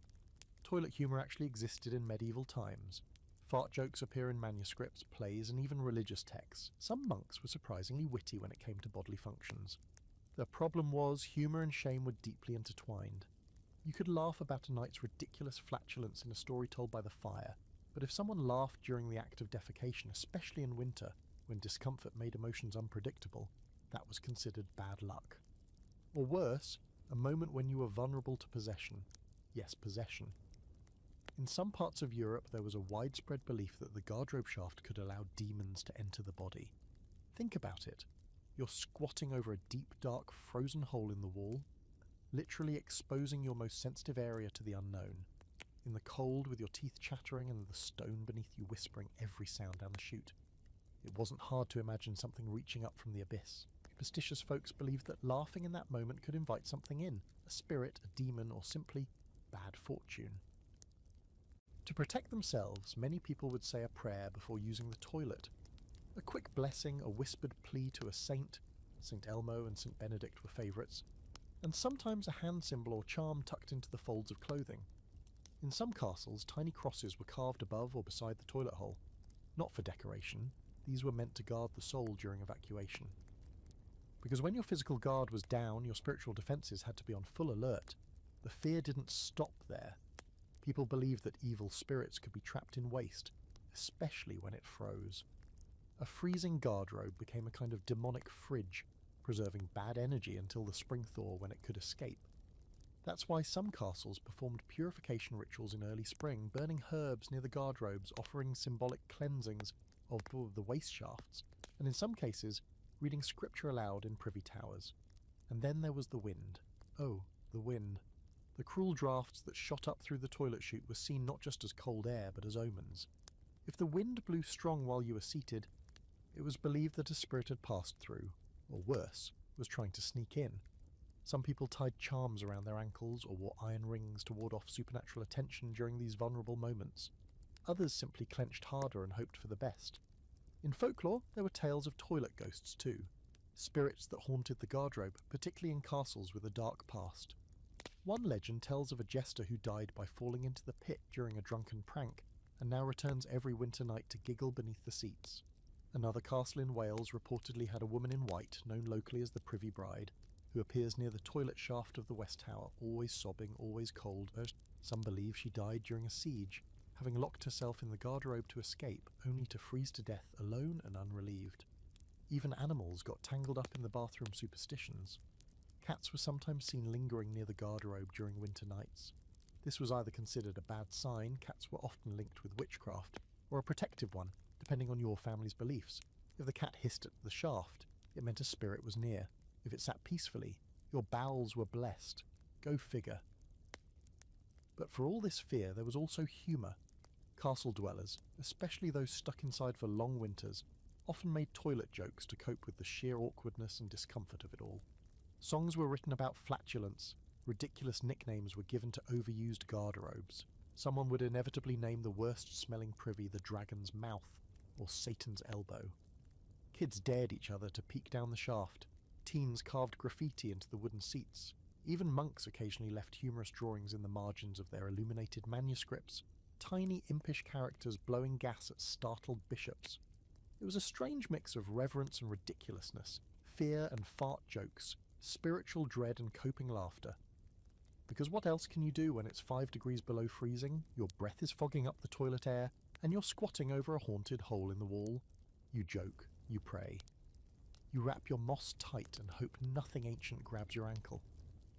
toilet humour actually existed in medieval times. Fart jokes appear in manuscripts, plays, and even religious texts. Some monks were surprisingly witty when it came to bodily functions. The problem was, humour and shame were deeply intertwined. You could laugh about a night's ridiculous flatulence in a story told by the fire, but if someone laughed during the act of defecation, especially in winter, when discomfort made emotions unpredictable, that was considered bad luck. Or worse, a moment when you were vulnerable to possession. Yes, possession. In some parts of Europe, there was a widespread belief that the garderobe shaft could allow demons to enter the body. Think about it. You're squatting over a deep, dark, frozen hole in the wall, literally exposing your most sensitive area to the unknown. In the cold, with your teeth chattering and the stone beneath you whispering every sound down the chute. It wasn't hard to imagine something reaching up from the abyss. Superstitious folks believed that laughing in that moment could invite something in, a spirit, a demon, or simply bad fortune. To protect themselves, many people would say a prayer before using the toilet. A quick blessing, a whispered plea to a saint. St. Elmo and St. Benedict were favourites. And sometimes a hand symbol or charm tucked into the folds of clothing. In some castles, tiny crosses were carved above or beside the toilet hole. Not for decoration, these were meant to guard the soul during evacuation. Because when your physical guard was down, your spiritual defences had to be on full alert. The fear didn't stop there. People believed that evil spirits could be trapped in waste, especially when it froze. A freezing garderobe became a kind of demonic fridge, preserving bad energy until the spring thaw when it could escape. That's why some castles performed purification rituals in early spring, burning herbs near the garderobes, offering symbolic cleansings of the waste shafts, and in some cases, reading scripture aloud in privy towers. And then there was the wind. Oh, the wind. The cruel draughts that shot up through the toilet chute were seen not just as cold air, but as omens. If the wind blew strong while you were seated, it was believed that a spirit had passed through, or worse, was trying to sneak in. Some people tied charms around their ankles or wore iron rings to ward off supernatural attention during these vulnerable moments. Others simply clenched harder and hoped for the best. In folklore, there were tales of toilet ghosts too, spirits that haunted the garderobe, particularly in castles with a dark past. One legend tells of a jester who died by falling into the pit during a drunken prank, and now returns every winter night to giggle beneath the seats. Another castle in Wales reportedly had a woman in white, known locally as the Privy Bride, who appears near the toilet shaft of the West Tower, always sobbing, always cold. Some believe she died during a siege, having locked herself in the garderobe to escape, only to freeze to death alone and unrelieved. Even animals got tangled up in the bathroom superstitions. Cats were sometimes seen lingering near the garderobe during winter nights. This was either considered a bad sign, cats were often linked with witchcraft, or a protective one, depending on your family's beliefs. If the cat hissed at the shaft, it meant a spirit was near. If it sat peacefully, your bowels were blessed. Go figure. But for all this fear, there was also humour. Castle dwellers, especially those stuck inside for long winters, often made toilet jokes to cope with the sheer awkwardness and discomfort of it all. Songs were written about flatulence, ridiculous nicknames were given to overused garderobes. Someone would inevitably name the worst-smelling privy the Dragon's Mouth, or Satan's Elbow. Kids dared each other to peek down the shaft. Teens carved graffiti into the wooden seats. Even monks occasionally left humorous drawings in the margins of their illuminated manuscripts, tiny impish characters blowing gas at startled bishops. It was a strange mix of reverence and ridiculousness, fear and fart jokes, spiritual dread and coping laughter. Because what else can you do when it's 5 degrees below freezing, your breath is fogging up the toilet air, and you're squatting over a haunted hole in the wall? You joke, you pray. You wrap your moss tight and hope nothing ancient grabs your ankle.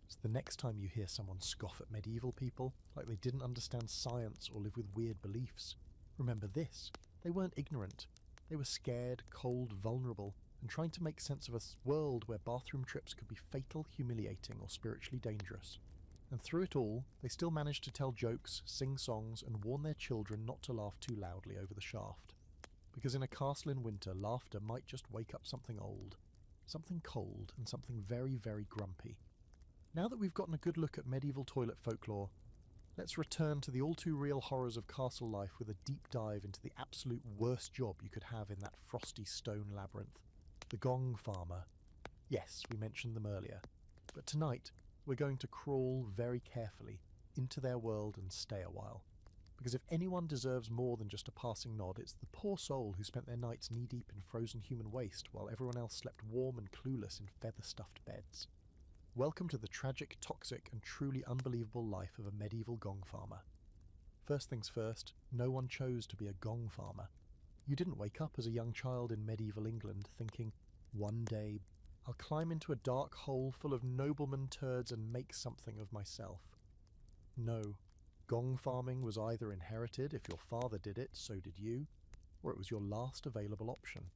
So the next time you hear someone scoff at medieval people, like they didn't understand science or live with weird beliefs, remember this: they weren't ignorant. They were scared, cold, vulnerable, and trying to make sense of a world where bathroom trips could be fatal, humiliating, or spiritually dangerous. And through it all, they still managed to tell jokes, sing songs, and warn their children not to laugh too loudly over the shaft. Because in a castle in winter, laughter might just wake up something old, something cold, and something very, very grumpy. Now that we've gotten a good look at medieval toilet folklore, let's return to the all-too-real horrors of castle life with a deep dive into the absolute worst job you could have in that frosty stone labyrinth. The gong farmer. Yes, we mentioned them earlier. But tonight, we're going to crawl very carefully into their world and stay a while. Because if anyone deserves more than just a passing nod, it's the poor soul who spent their nights knee-deep in frozen human waste while everyone else slept warm and clueless in feather-stuffed beds. Welcome to the tragic, toxic, and truly unbelievable life of a medieval gong farmer. First things first, no one chose to be a gong farmer. You didn't wake up as a young child in medieval England thinking, one day, I'll climb into a dark hole full of nobleman turds and make something of myself. No, gong farming was either inherited, if your father did it, so did you, or it was your last available option.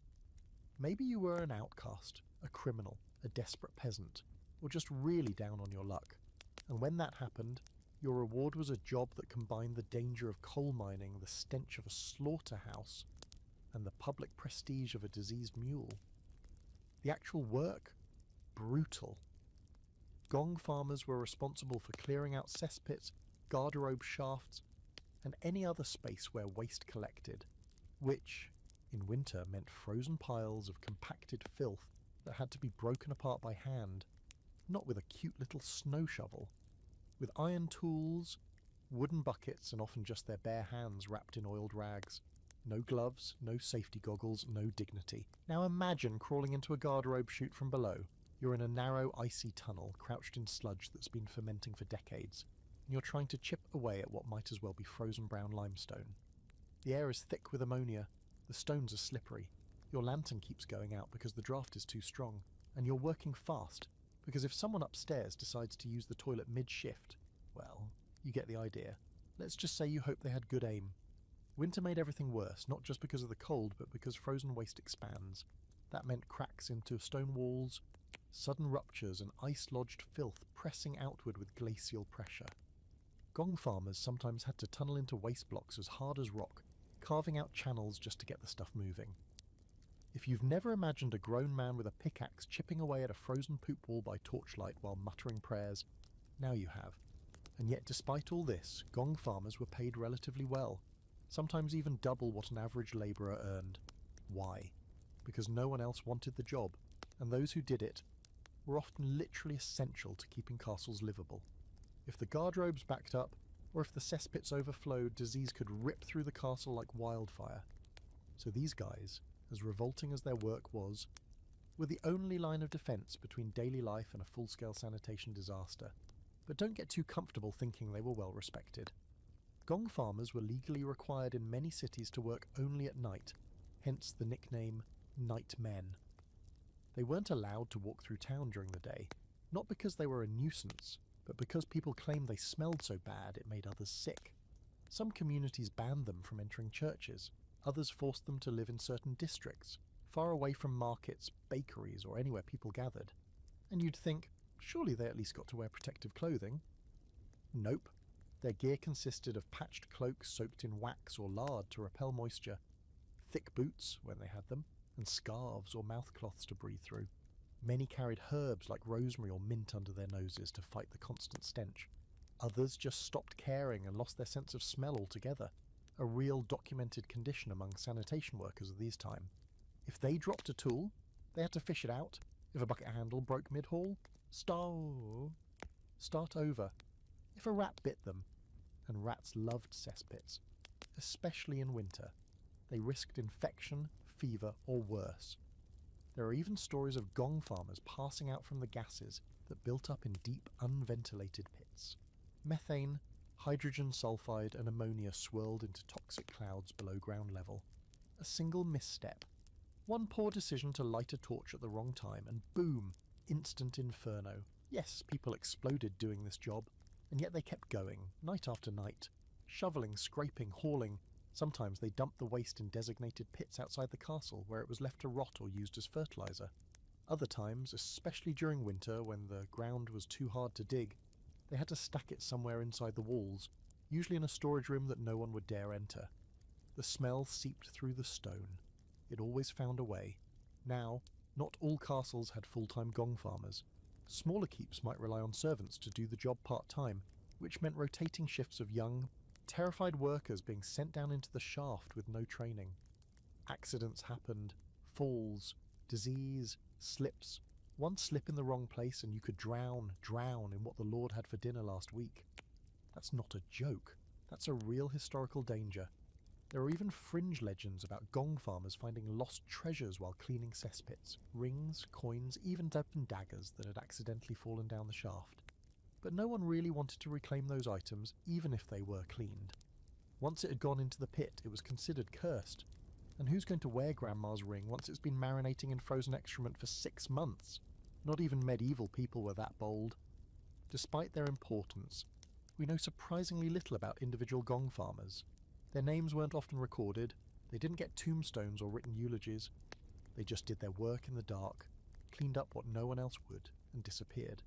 Maybe you were an outcast, a criminal, a desperate peasant, or just really down on your luck. And when that happened, your reward was a job that combined the danger of coal mining, the stench of a slaughterhouse, and the public prestige of a diseased mule. The actual work? Brutal. Gong farmers were responsible for clearing out cesspits, garderobe shafts, and any other space where waste collected, which, in winter, meant frozen piles of compacted filth that had to be broken apart by hand, not with a cute little snow shovel. With iron tools, wooden buckets, and often just their bare hands wrapped in oiled rags. No gloves, no safety goggles, no dignity. Now imagine crawling into a garderobe chute from below. You're in a narrow, icy tunnel, crouched in sludge that's been fermenting for decades, and you're trying to chip away at what might as well be frozen brown limestone. The air is thick with ammonia, the stones are slippery, your lantern keeps going out because the draft is too strong, and you're working fast, because if someone upstairs decides to use the toilet mid-shift, well, you get the idea. Let's just say you hope they had good aim. Winter made everything worse, not just because of the cold, but because frozen waste expands. That meant cracks into stone walls, sudden ruptures, and ice-lodged filth pressing outward with glacial pressure. Gong farmers sometimes had to tunnel into waste blocks as hard as rock, carving out channels just to get the stuff moving. If you've never imagined a grown man with a pickaxe chipping away at a frozen poop wall by torchlight while muttering prayers, now you have. And yet despite all this, gong farmers were paid relatively well. sometimes even double what an average labourer earned. Why? Because no one else wanted the job, and those who did it were often literally essential to keeping castles livable. If the garderobes backed up, or if the cesspits overflowed, disease could rip through the castle like wildfire. So these guys, as revolting as their work was, were the only line of defence between daily life and a full-scale sanitation disaster. But don't get too comfortable thinking they were well respected. Gong farmers were legally required in many cities to work only at night, hence the nickname night men. They weren't allowed to walk through town during the day, not because they were a nuisance, but because people claimed they smelled so bad it made others sick. Some communities banned them from entering churches, others forced them to live in certain districts, far away from markets, bakeries, or anywhere people gathered. And you'd think, surely they at least got to wear protective clothing. Nope. Their gear consisted of patched cloaks soaked in wax or lard to repel moisture, thick boots, when they had them, and scarves or mouthcloths to breathe through. Many carried herbs like rosemary or mint under their noses to fight the constant stench. Others just stopped caring and lost their sense of smell altogether, a real documented condition among sanitation workers of these time. If they dropped a tool, they had to fish it out. If a bucket handle broke mid-haul, start over. If a rat bit them, and rats loved cesspits, especially in winter, they risked infection, fever, or worse. There are even stories of gong farmers passing out from the gases that built up in deep, unventilated pits. Methane, hydrogen sulfide, and ammonia swirled into toxic clouds below ground level. A single misstep. One poor decision to light a torch at the wrong time, and boom, instant inferno. Yes, people exploded doing this job, and yet they kept going, night after night, shoveling, scraping, hauling. Sometimes they dumped the waste in designated pits outside the castle where it was left to rot or used as fertilizer. Other times, especially during winter when the ground was too hard to dig, they had to stack it somewhere inside the walls, usually in a storage room that no one would dare enter. The smell seeped through the stone. It always found a way. Now, not all castles had full-time gong farmers. Smaller keeps might rely on servants to do the job part-time, which meant rotating shifts of young, terrified workers being sent down into the shaft with no training. Accidents happened, falls, disease, slips. One slip in the wrong place and you could drown in what the Lord had for dinner last week. That's not a joke. That's a real historical danger. There are even fringe legends about gong farmers finding lost treasures while cleaning cesspits, rings, coins, even daggers that had accidentally fallen down the shaft. But no one really wanted to reclaim those items, even if they were cleaned. Once it had gone into the pit, it was considered cursed. And who's going to wear Grandma's ring once it's been marinating in frozen excrement for 6 months? Not even medieval people were that bold. Despite their importance, we know surprisingly little about individual gong farmers. Their names weren't often recorded, they didn't get tombstones or written eulogies. They just did their work in the dark, cleaned up what no one else would, and disappeared.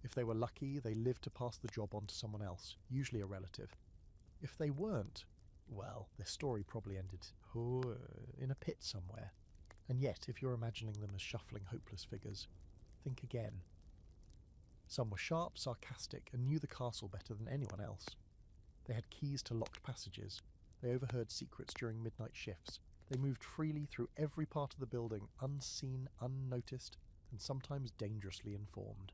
If they were lucky, they lived to pass the job on to someone else, usually a relative. If they weren't, well, their story probably ended in a pit somewhere. And yet, if you're imagining them as shuffling hopeless figures, think again. Some were sharp, sarcastic, and knew the castle better than anyone else. They had keys to locked passages. They overheard secrets during midnight shifts. They moved freely through every part of the building, unseen, unnoticed, and sometimes dangerously informed.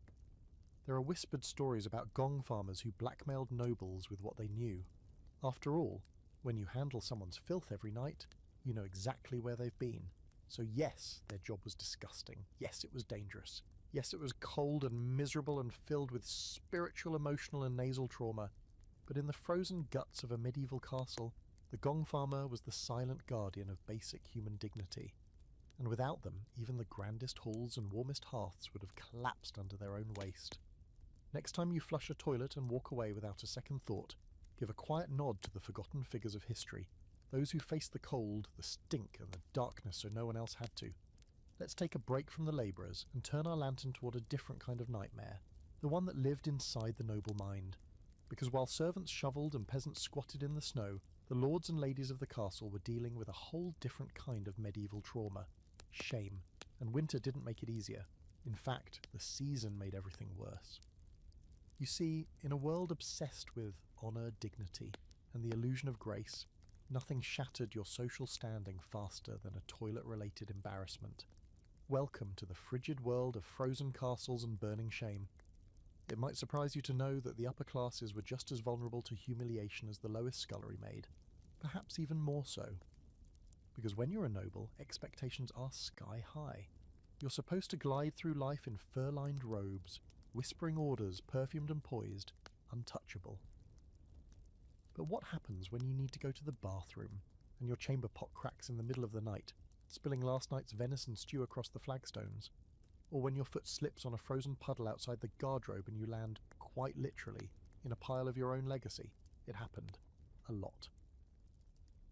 There are whispered stories about gong farmers who blackmailed nobles with what they knew. After all, when you handle someone's filth every night, you know exactly where they've been. So yes, their job was disgusting. Yes, it was dangerous. Yes, it was cold and miserable and filled with spiritual, emotional, and nasal trauma. But in the frozen guts of a medieval castle, the gong farmer was the silent guardian of basic human dignity. And without them, even the grandest halls and warmest hearths would have collapsed under their own waste. Next time you flush a toilet and walk away without a second thought, give a quiet nod to the forgotten figures of history, those who faced the cold, the stink, and the darkness so no one else had to. Let's take a break from the labourers and turn our lantern toward a different kind of nightmare, the one that lived inside the noble mind. Because while servants shovelled and peasants squatted in the snow, the lords and ladies of the castle were dealing with a whole different kind of medieval trauma. Shame. And winter didn't make it easier. In fact, the season made everything worse. You see, in a world obsessed with honour, dignity, and the illusion of grace, Nothing shattered your social standing faster than a toilet-related embarrassment. Welcome to the frigid world of frozen castles and burning shame. It might surprise you to know that the upper classes were just as vulnerable to humiliation as the lowest scullery maid, perhaps even more so. Because when you're a noble, expectations are sky high. You're supposed to glide through life in fur-lined robes, whispering orders, perfumed and poised, untouchable. But what happens when you need to go to the bathroom, and your chamber pot cracks in the middle of the night, spilling last night's venison stew across the flagstones? Or when your foot slips on a frozen puddle outside the garderobe and you land, quite literally, in a pile of your own legacy? It happened. A lot.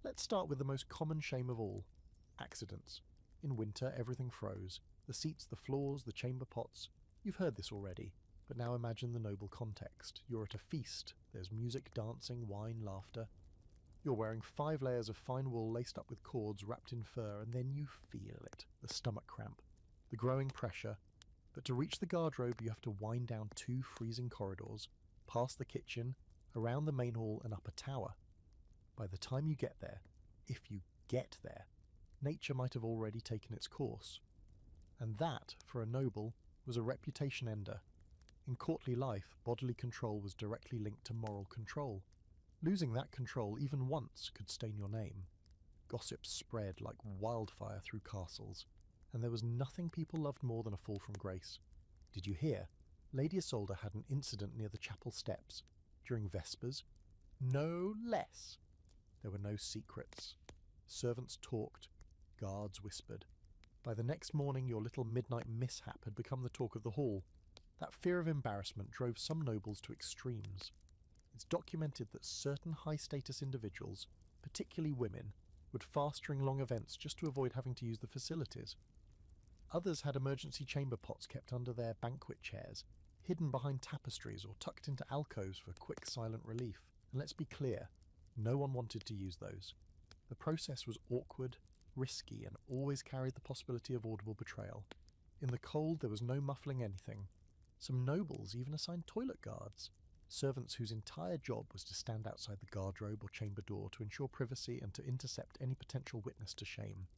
Let's start with the most common shame of all: accidents. In winter, everything froze. The seats, the floors, the chamber pots. You've heard this already, but now imagine the noble context. You're at a feast. There's music, dancing, wine, laughter. You're wearing 5 layers of fine wool laced up with cords wrapped in fur, and then you feel it. The stomach cramp. The growing pressure. But to reach the garderobe, you have to wind down 2 freezing corridors, past the kitchen, around the main hall and up a tower. By the time you get there, if you get there, nature might have already taken its course. And that, for a noble, was a reputation ender. In courtly life, bodily control was directly linked to moral control. Losing that control even once could stain your name. Gossip spread like wildfire through castles, and there was nothing people loved more than a fall from grace. Did you hear? Lady Isolde had an incident near the chapel steps. During Vespers? No less. There were no secrets. Servants talked. Guards whispered. By the next morning, your little midnight mishap had become the talk of the hall. That fear of embarrassment drove some nobles to extremes. It's documented that certain high-status individuals, particularly women, would fast during long events just to avoid having to use the facilities. Others had emergency chamber pots kept under their banquet chairs, hidden behind tapestries or tucked into alcoves for quick, silent relief. And let's be clear, no one wanted to use those. The process was awkward, risky, and always carried the possibility of audible betrayal. In the cold, there was no muffling anything. Some nobles even assigned toilet guards, servants whose entire job was to stand outside the garderobe or chamber door to ensure privacy and to intercept any potential witness to shame.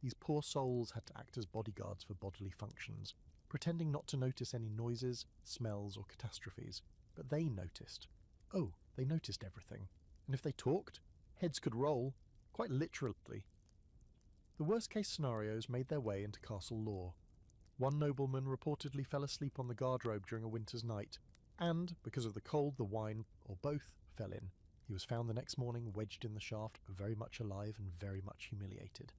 These poor souls had to act as bodyguards for bodily functions, pretending not to notice any noises, smells, or catastrophes. But they noticed. Oh, they noticed everything. And if they talked, heads could roll, quite literally. The worst-case scenarios made their way into castle lore. One nobleman reportedly fell asleep on the garderobe during a winter's night, and, because of the cold, the wine, or both, fell in. He was found the next morning wedged in the shaft, very much alive and very much humiliated.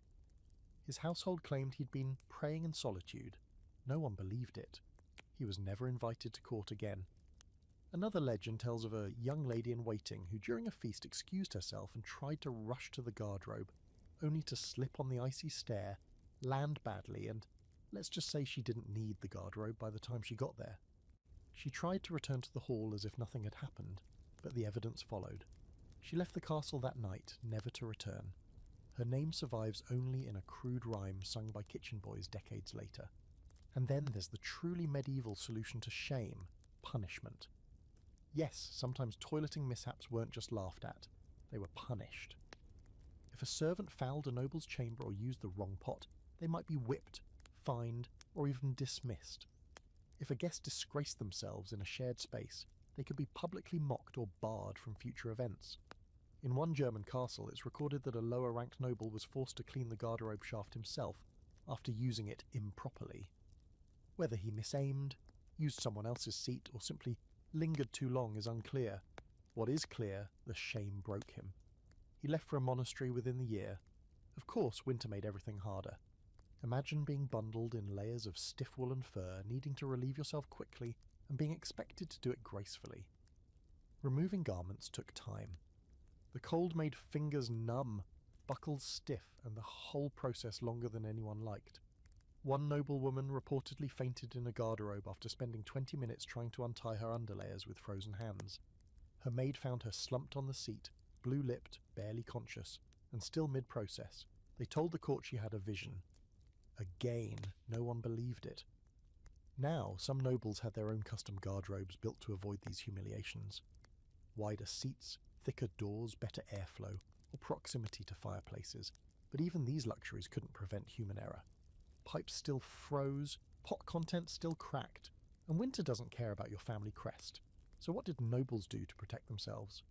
His household claimed he'd been praying in solitude. No one believed it. He was never invited to court again. Another legend tells of a young lady in waiting who during a feast excused herself and tried to rush to the garderobe, only to slip on the icy stair, land badly, and let's just say she didn't need the garderobe by the time she got there. She tried to return to the hall as if nothing had happened, but the evidence followed. She left the castle that night, never to return. Her name survives only in a crude rhyme sung by kitchen boys decades later. And then there's the truly medieval solution to shame: punishment. Yes, sometimes toileting mishaps weren't just laughed at, they were punished. If a servant fouled a noble's chamber or used the wrong pot, they might be whipped, fined, or even dismissed. If a guest disgraced themselves in a shared space, they could be publicly mocked or barred from future events. In one German castle, it's recorded that a lower-ranked noble was forced to clean the garderobe shaft himself after using it improperly. Whether he misaimed, used someone else's seat, or simply lingered too long is unclear. What is clear, the shame broke him. He left for a monastery within the year. Of course, winter made everything harder. Imagine being bundled in layers of stiff wool and fur, needing to relieve yourself quickly, and being expected to do it gracefully. Removing garments took time. The cold made fingers numb, buckles stiff, and the whole process longer than anyone liked. One noblewoman reportedly fainted in a garderobe after spending 20 minutes trying to untie her underlayers with frozen hands. Her maid found her slumped on the seat, blue-lipped, barely conscious, and still mid-process. They told the court she had a vision. Again, no one believed it. Now, some nobles had their own custom garderobes built to avoid these humiliations. Wider seats, thicker doors, better airflow, or proximity to fireplaces, but even these luxuries couldn't prevent human error. Pipes still froze, pot content still cracked, and winter doesn't care about your family crest. So what did nobles do to protect themselves?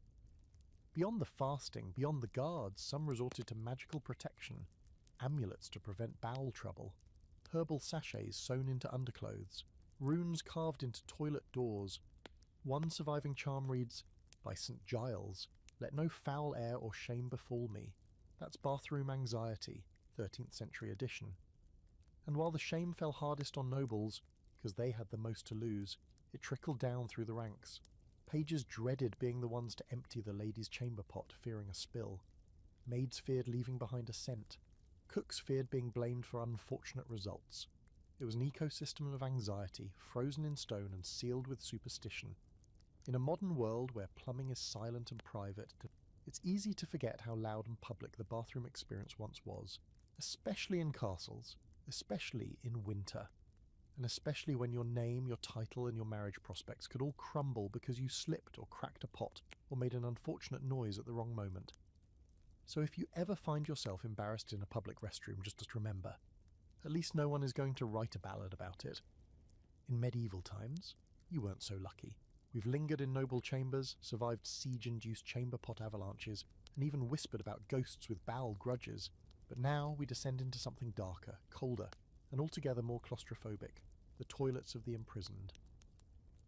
Beyond the fasting, beyond the guards, some resorted to magical protection, amulets to prevent bowel trouble, herbal sachets sewn into underclothes, runes carved into toilet doors. One surviving charm reads, "By St. Giles, let no foul air or shame befall me." That's bathroom anxiety, 13th century edition. And while the shame fell hardest on nobles, because they had the most to lose, it trickled down through the ranks. Pages dreaded being the ones to empty the lady's chamber pot, fearing a spill. Maids feared leaving behind a scent. Cooks feared being blamed for unfortunate results. It was an ecosystem of anxiety, frozen in stone and sealed with superstition. In a modern world where plumbing is silent and private, it's easy to forget how loud and public the bathroom experience once was, especially in castles, especially in winter, and especially when your name, your title, and your marriage prospects could all crumble because you slipped or cracked a pot or made an unfortunate noise at the wrong moment. So if you ever find yourself embarrassed in a public restroom, just remember, at least no one is going to write a ballad about it. In medieval times, you weren't so lucky. We've lingered in noble chambers, survived siege-induced chamber pot avalanches, and even whispered about ghosts with bowel grudges. But now we descend into something darker, colder, and altogether more claustrophobic, the toilets of the imprisoned.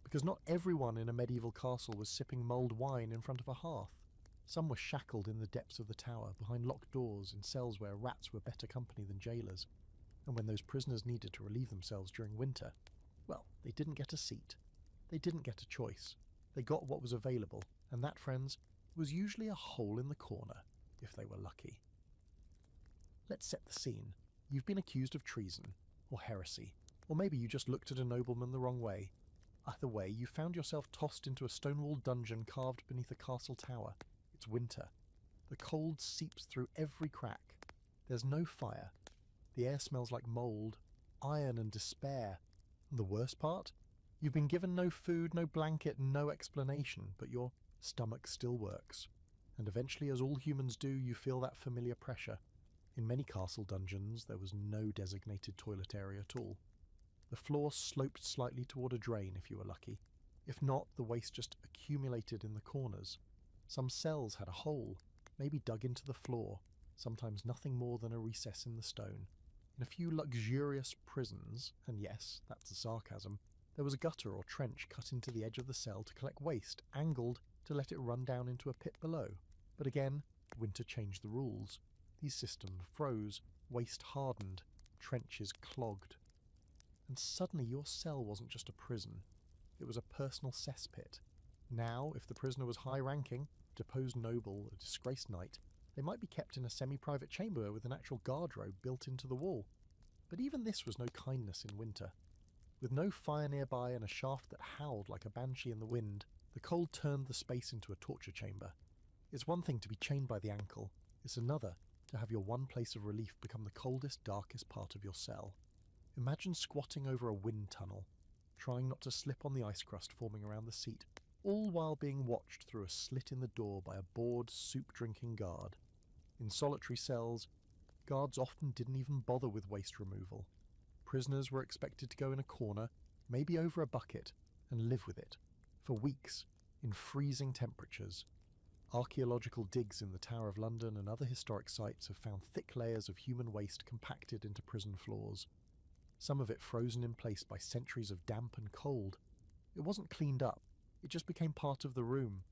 Because not everyone in a medieval castle was sipping mulled wine in front of a hearth. Some were shackled in the depths of the tower, behind locked doors, in cells where rats were better company than jailers. And when those prisoners needed to relieve themselves during winter, well, they didn't get a seat. They didn't get a choice. They got what was available, and that, friends, was usually a hole in the corner, if they were lucky. Let's set the scene. You've been accused of treason, or heresy, or maybe you just looked at a nobleman the wrong way. Either way, you found yourself tossed into a stone-walled dungeon carved beneath a castle tower. It's winter. The cold seeps through every crack. There's no fire. The air smells like mould, iron and despair. And the worst part? You've been given no food, no blanket, no explanation, but your stomach still works. And eventually, as all humans do, you feel that familiar pressure. In many castle dungeons, there was no designated toilet area at all. The floor sloped slightly toward a drain if you were lucky. If not, the waste just accumulated in the corners. Some cells had a hole, maybe dug into the floor, sometimes nothing more than a recess in the stone. In a few luxurious prisons, and yes, that's a sarcasm, there was a gutter or trench cut into the edge of the cell to collect waste, angled to let it run down into a pit below. But again, winter changed the rules. These systems froze, waste hardened, trenches clogged. And suddenly your cell wasn't just a prison, it was a personal cesspit. Now, if the prisoner was high-ranking, deposed noble, a disgraced knight, they might be kept in a semi-private chamber with an actual garderobe built into the wall. But even this was no kindness in winter. With no fire nearby and a shaft that howled like a banshee in the wind, the cold turned the space into a torture chamber. It's one thing to be chained by the ankle, it's another to have your one place of relief become the coldest, darkest part of your cell. Imagine squatting over a wind tunnel, trying not to slip on the ice crust forming around the seat, all while being watched through a slit in the door by a bored, soup-drinking guard. In solitary cells, guards often didn't even bother with waste removal. Prisoners were expected to go in a corner, maybe over a bucket, and live with it, for weeks, in freezing temperatures. Archaeological digs in the Tower of London and other historic sites have found thick layers of human waste compacted into prison floors, some of it frozen in place by centuries of damp and cold. It wasn't cleaned up, it just became part of the room.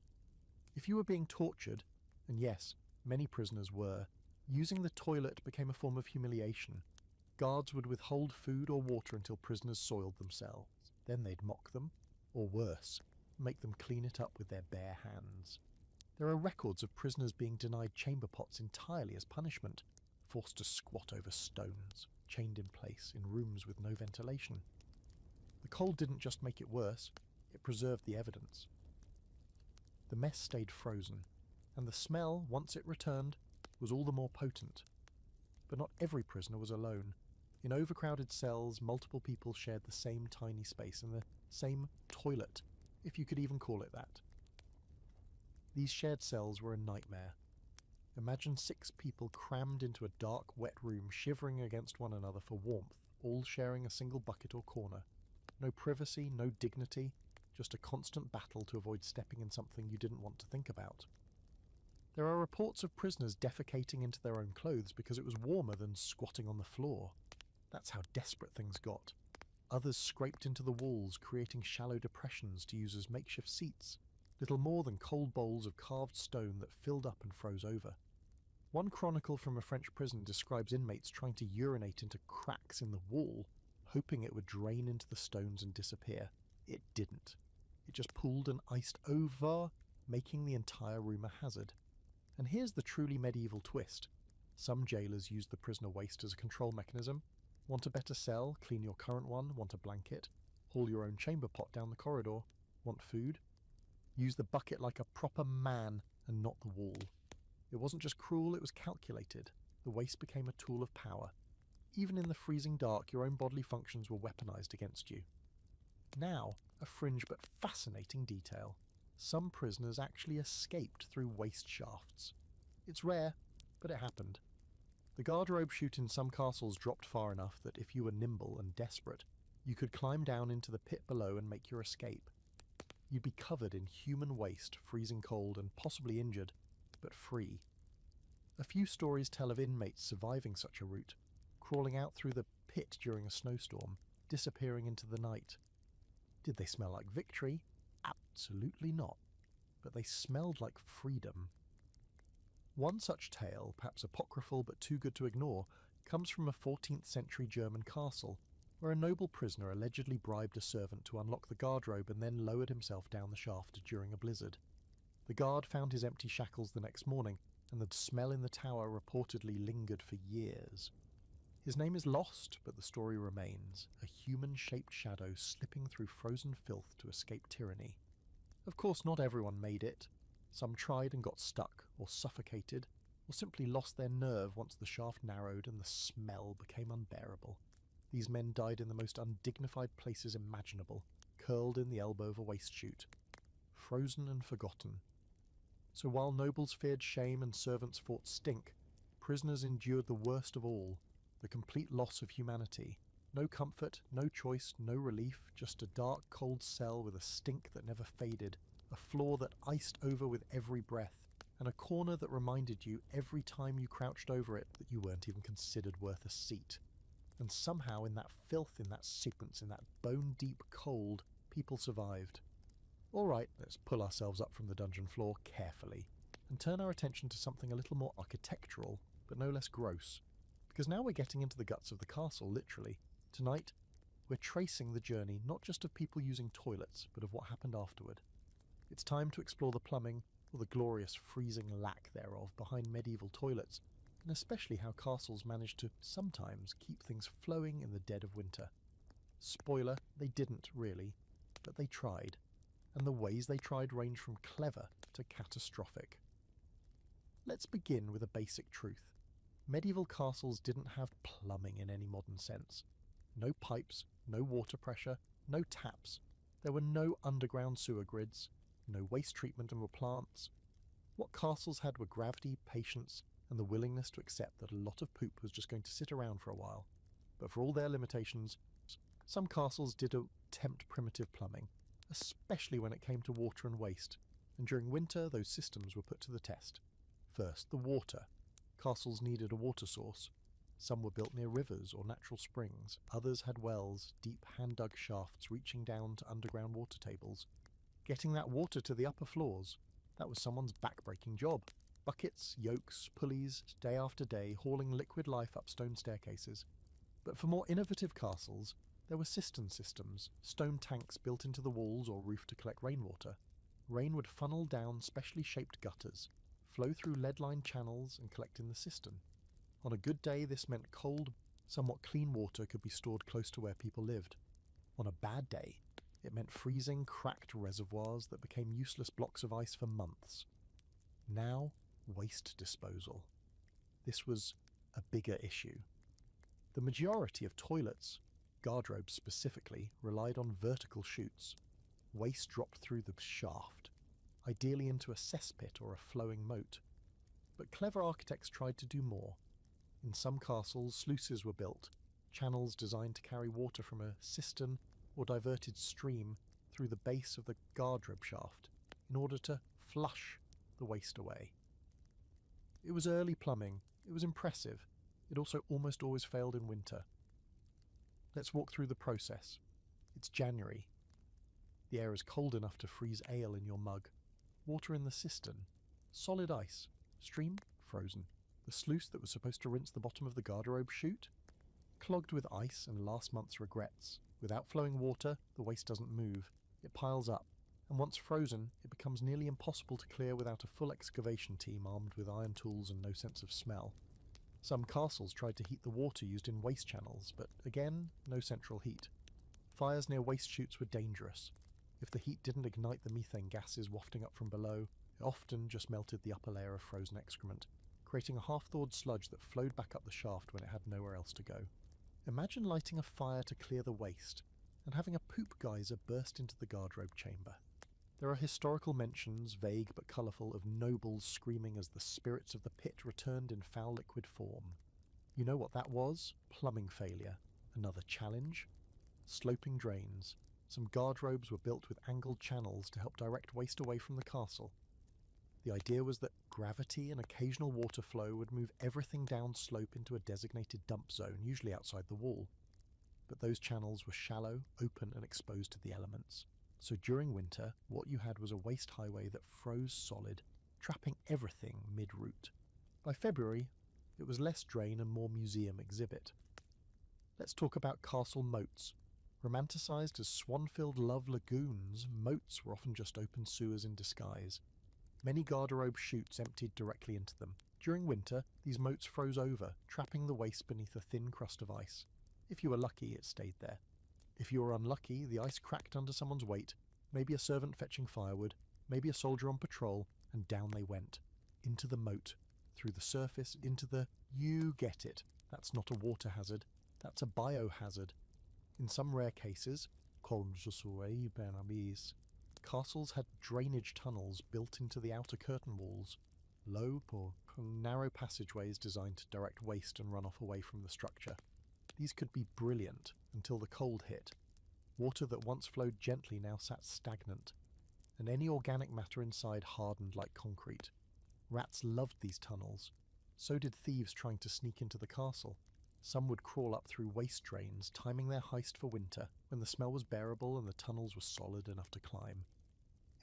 If you were being tortured, and yes, many prisoners were, using the toilet became a form of humiliation. Guards would withhold food or water until prisoners soiled themselves. Then they'd mock them, or worse, make them clean it up with their bare hands. There are records of prisoners being denied chamber pots entirely as punishment, forced to squat over stones, chained in place in rooms with no ventilation. The cold didn't just make it worse, it preserved the evidence. The mess stayed frozen, and the smell, once it returned, was all the more potent. But not every prisoner was alone. In overcrowded cells, multiple people shared the same tiny space and the same toilet, if you could even call it that. These shared cells were a nightmare. Imagine 6 people crammed into a dark, wet room, shivering against one another for warmth, all sharing a single bucket or corner. No privacy, no dignity, just a constant battle to avoid stepping in something you didn't want to think about. There are reports of prisoners defecating into their own clothes because it was warmer than squatting on the floor. That's how desperate things got. Others scraped into the walls, creating shallow depressions to use as makeshift seats, little more than cold bowls of carved stone that filled up and froze over. One chronicle from a French prison describes inmates trying to urinate into cracks in the wall, hoping it would drain into the stones and disappear. It didn't. It just pooled and iced over, making the entire room a hazard. And here's the truly medieval twist. Some jailers use the prisoner waste as a control mechanism. Want a better cell? Clean your current one. Want a blanket? Haul your own chamber pot down the corridor. Want food? Use the bucket like a proper man and not the wall. It wasn't just cruel, it was calculated. The waste became a tool of power. Even in the freezing dark, your own bodily functions were weaponized against you. Now, a fringe but fascinating detail. Some prisoners actually escaped through waste shafts. It's rare, but it happened. The garderobe chute in some castles dropped far enough that if you were nimble and desperate, you could climb down into the pit below and make your escape. You'd be covered in human waste, freezing cold and possibly injured, but free. A few stories tell of inmates surviving such a route, crawling out through the pit during a snowstorm, disappearing into the night. Did they smell like victory? Absolutely not. But they smelled like freedom. One such tale, perhaps apocryphal but too good to ignore, comes from a 14th century German castle, where a noble prisoner allegedly bribed a servant to unlock the garderobe and then lowered himself down the shaft during a blizzard. The guard found his empty shackles the next morning, and the smell in the tower reportedly lingered for years. His name is lost, but the story remains, a human-shaped shadow slipping through frozen filth to escape tyranny. Of course, not everyone made it. Some tried and got stuck, or suffocated, or simply lost their nerve once the shaft narrowed and the smell became unbearable. These men died in the most undignified places imaginable, curled in the elbow of a waste chute. Frozen and forgotten. So while nobles feared shame and servants fought stink, prisoners endured the worst of all, the complete loss of humanity. No comfort, no choice, no relief, just a dark, cold cell with a stink that never faded, a floor that iced over with every breath, and a corner that reminded you every time you crouched over it that you weren't even considered worth a seat. And somehow in that filth, in that sequence, in that bone-deep cold, people survived. Alright, let's pull ourselves up from the dungeon floor carefully, and turn our attention to something a little more architectural, but no less gross. Because now we're getting into the guts of the castle, literally. Tonight, we're tracing the journey not just of people using toilets, but of what happened afterward. It's time to explore the plumbing, or the glorious freezing lack thereof, behind medieval toilets, and especially how castles managed to sometimes keep things flowing in the dead of winter. Spoiler, they didn't really, but they tried. And the ways they tried range from clever to catastrophic. Let's begin with a basic truth. Medieval castles didn't have plumbing in any modern sense. No pipes, no water pressure, no taps. There were no underground sewer grids, no waste treatment and plants. What castles had were gravity, patience, and the willingness to accept that a lot of poop was just going to sit around for a while. But for all their limitations, some castles did attempt primitive plumbing, especially when it came to water and waste, and during winter those systems were put to the test. First, the water. Castles needed a water source. Some were built near rivers or natural springs, others had wells, deep hand-dug shafts reaching down to underground water tables. Getting that water to the upper floors, that was someone's back-breaking job. Buckets, yokes, pulleys, day after day, hauling liquid life up stone staircases. But for more innovative castles, there were cistern systems, stone tanks built into the walls or roof to collect rainwater. Rain would funnel down specially shaped gutters, flow through lead-lined channels and collect in the cistern. On a good day, this meant cold, somewhat clean water could be stored close to where people lived. On a bad day, it meant freezing, cracked reservoirs that became useless blocks of ice for months. Now, waste disposal. This was a bigger issue. The majority of toilets, garderobes specifically, relied on vertical chutes. Waste dropped through the shaft, ideally into a cesspit or a flowing moat. But clever architects tried to do more. In some castles, sluices were built, channels designed to carry water from a cistern or diverted stream through the base of the garderobe shaft in order to flush the waste away. It was early plumbing, it was impressive, it also almost always failed in winter. Let's walk through the process. It's January. The air is cold enough to freeze ale in your mug. Water in the cistern. Solid ice. Stream, frozen. The sluice that was supposed to rinse the bottom of the garderobe chute? Clogged with ice and last month's regrets. Without flowing water, the waste doesn't move. It piles up, and once frozen, it becomes nearly impossible to clear without a full excavation team armed with iron tools and no sense of smell. Some castles tried to heat the water used in waste channels, but again, no central heat. Fires near waste chutes were dangerous. If the heat didn't ignite the methane gases wafting up from below, it often just melted the upper layer of frozen excrement, creating a half-thawed sludge that flowed back up the shaft when it had nowhere else to go. Imagine lighting a fire to clear the waste, and having a poop geyser burst into the garderobe chamber. There are historical mentions, vague but colourful, of nobles screaming as the spirits of the pit returned in foul liquid form. You know what that was? Plumbing failure. Another challenge? Sloping drains. Some garderobes were built with angled channels to help direct waste away from the castle. The idea was that gravity and occasional water flow would move everything down slope into a designated dump zone, usually outside the wall. But those channels were shallow, open and exposed to the elements. So during winter, what you had was a waste highway that froze solid, trapping everything mid-route. By February, it was less drain and more museum exhibit. Let's talk about castle moats. Romanticised as swan-filled love lagoons, moats were often just open sewers in disguise. Many garderobe chutes emptied directly into them. During winter, these moats froze over, trapping the waste beneath a thin crust of ice. If you were lucky, it stayed there. If you were unlucky, the ice cracked under someone's weight, maybe a servant fetching firewood, maybe a soldier on patrol, and down they went. Into the moat, through the surface, into the... You get it. That's not a water hazard. That's a biohazard. In some rare cases, castles had drainage tunnels built into the outer curtain walls, low, narrow passageways designed to direct waste and runoff away from the structure. These could be brilliant until the cold hit. Water that once flowed gently now sat stagnant, and any organic matter inside hardened like concrete. Rats loved these tunnels. So did thieves trying to sneak into the castle. Some would crawl up through waste drains, timing their heist for winter, when the smell was bearable and the tunnels were solid enough to climb.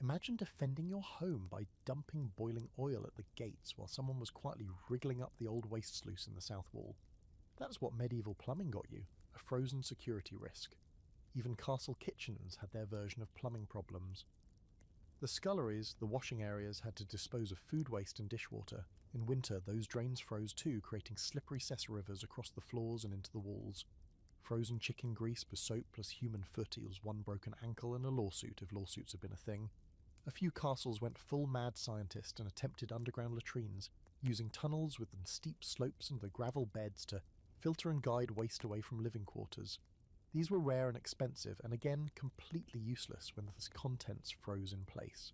Imagine defending your home by dumping boiling oil at the gates while someone was quietly wriggling up the old waste sluice in the south wall. That's what medieval plumbing got you, a frozen security risk. Even castle kitchens had their version of plumbing problems. The sculleries, the washing areas, had to dispose of food waste and dishwater. In winter, those drains froze too, creating slippery cess rivers across the floors and into the walls. Frozen chicken grease plus soap plus human foot equals one broken ankle and a lawsuit, if lawsuits had been a thing. A few castles went full mad scientist and attempted underground latrines, using tunnels with steep slopes and the gravel beds to filter and guide waste away from living quarters. These were rare and expensive, and again completely useless when the contents froze in place.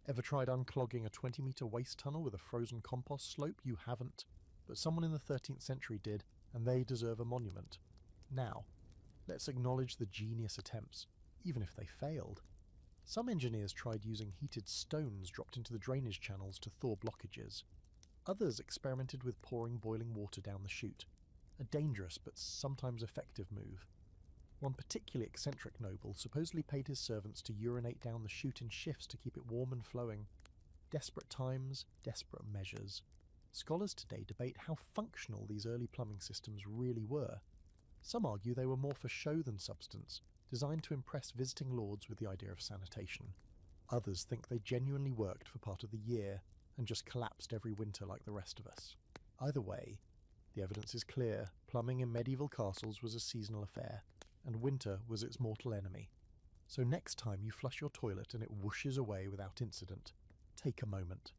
Ever tried unclogging a 20-metre waste tunnel with a frozen compost slope? You haven't, but someone in the 13th century did, and they deserve a monument. Now, let's acknowledge the genius attempts, even if they failed. Some engineers tried using heated stones dropped into the drainage channels to thaw blockages. Others experimented with pouring boiling water down the chute, a dangerous but sometimes effective move. One particularly eccentric noble supposedly paid his servants to urinate down the chute in shifts to keep it warm and flowing. Desperate times, desperate measures. Scholars today debate how functional these early plumbing systems really were. Some argue they were more for show than substance, designed to impress visiting lords with the idea of sanitation. Others think they genuinely worked for part of the year and just collapsed every winter like the rest of us. Either way, the evidence is clear. Plumbing in medieval castles was a seasonal affair, and winter was its mortal enemy. So next time you flush your toilet and it whooshes away without incident, take a moment.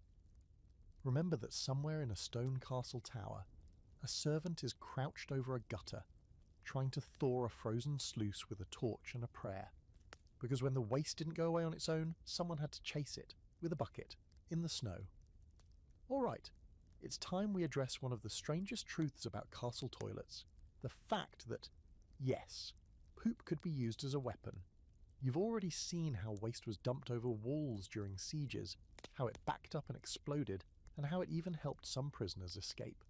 Remember that somewhere in a stone castle tower, a servant is crouched over a gutter, trying to thaw a frozen sluice with a torch and a prayer. Because when the waste didn't go away on its own, someone had to chase it, with a bucket, in the snow. All right, it's time we address one of the strangest truths about castle toilets. The fact that, yes, poop could be used as a weapon. You've already seen how waste was dumped over walls during sieges, how it backed up and exploded, and how it even helped some prisoners escape.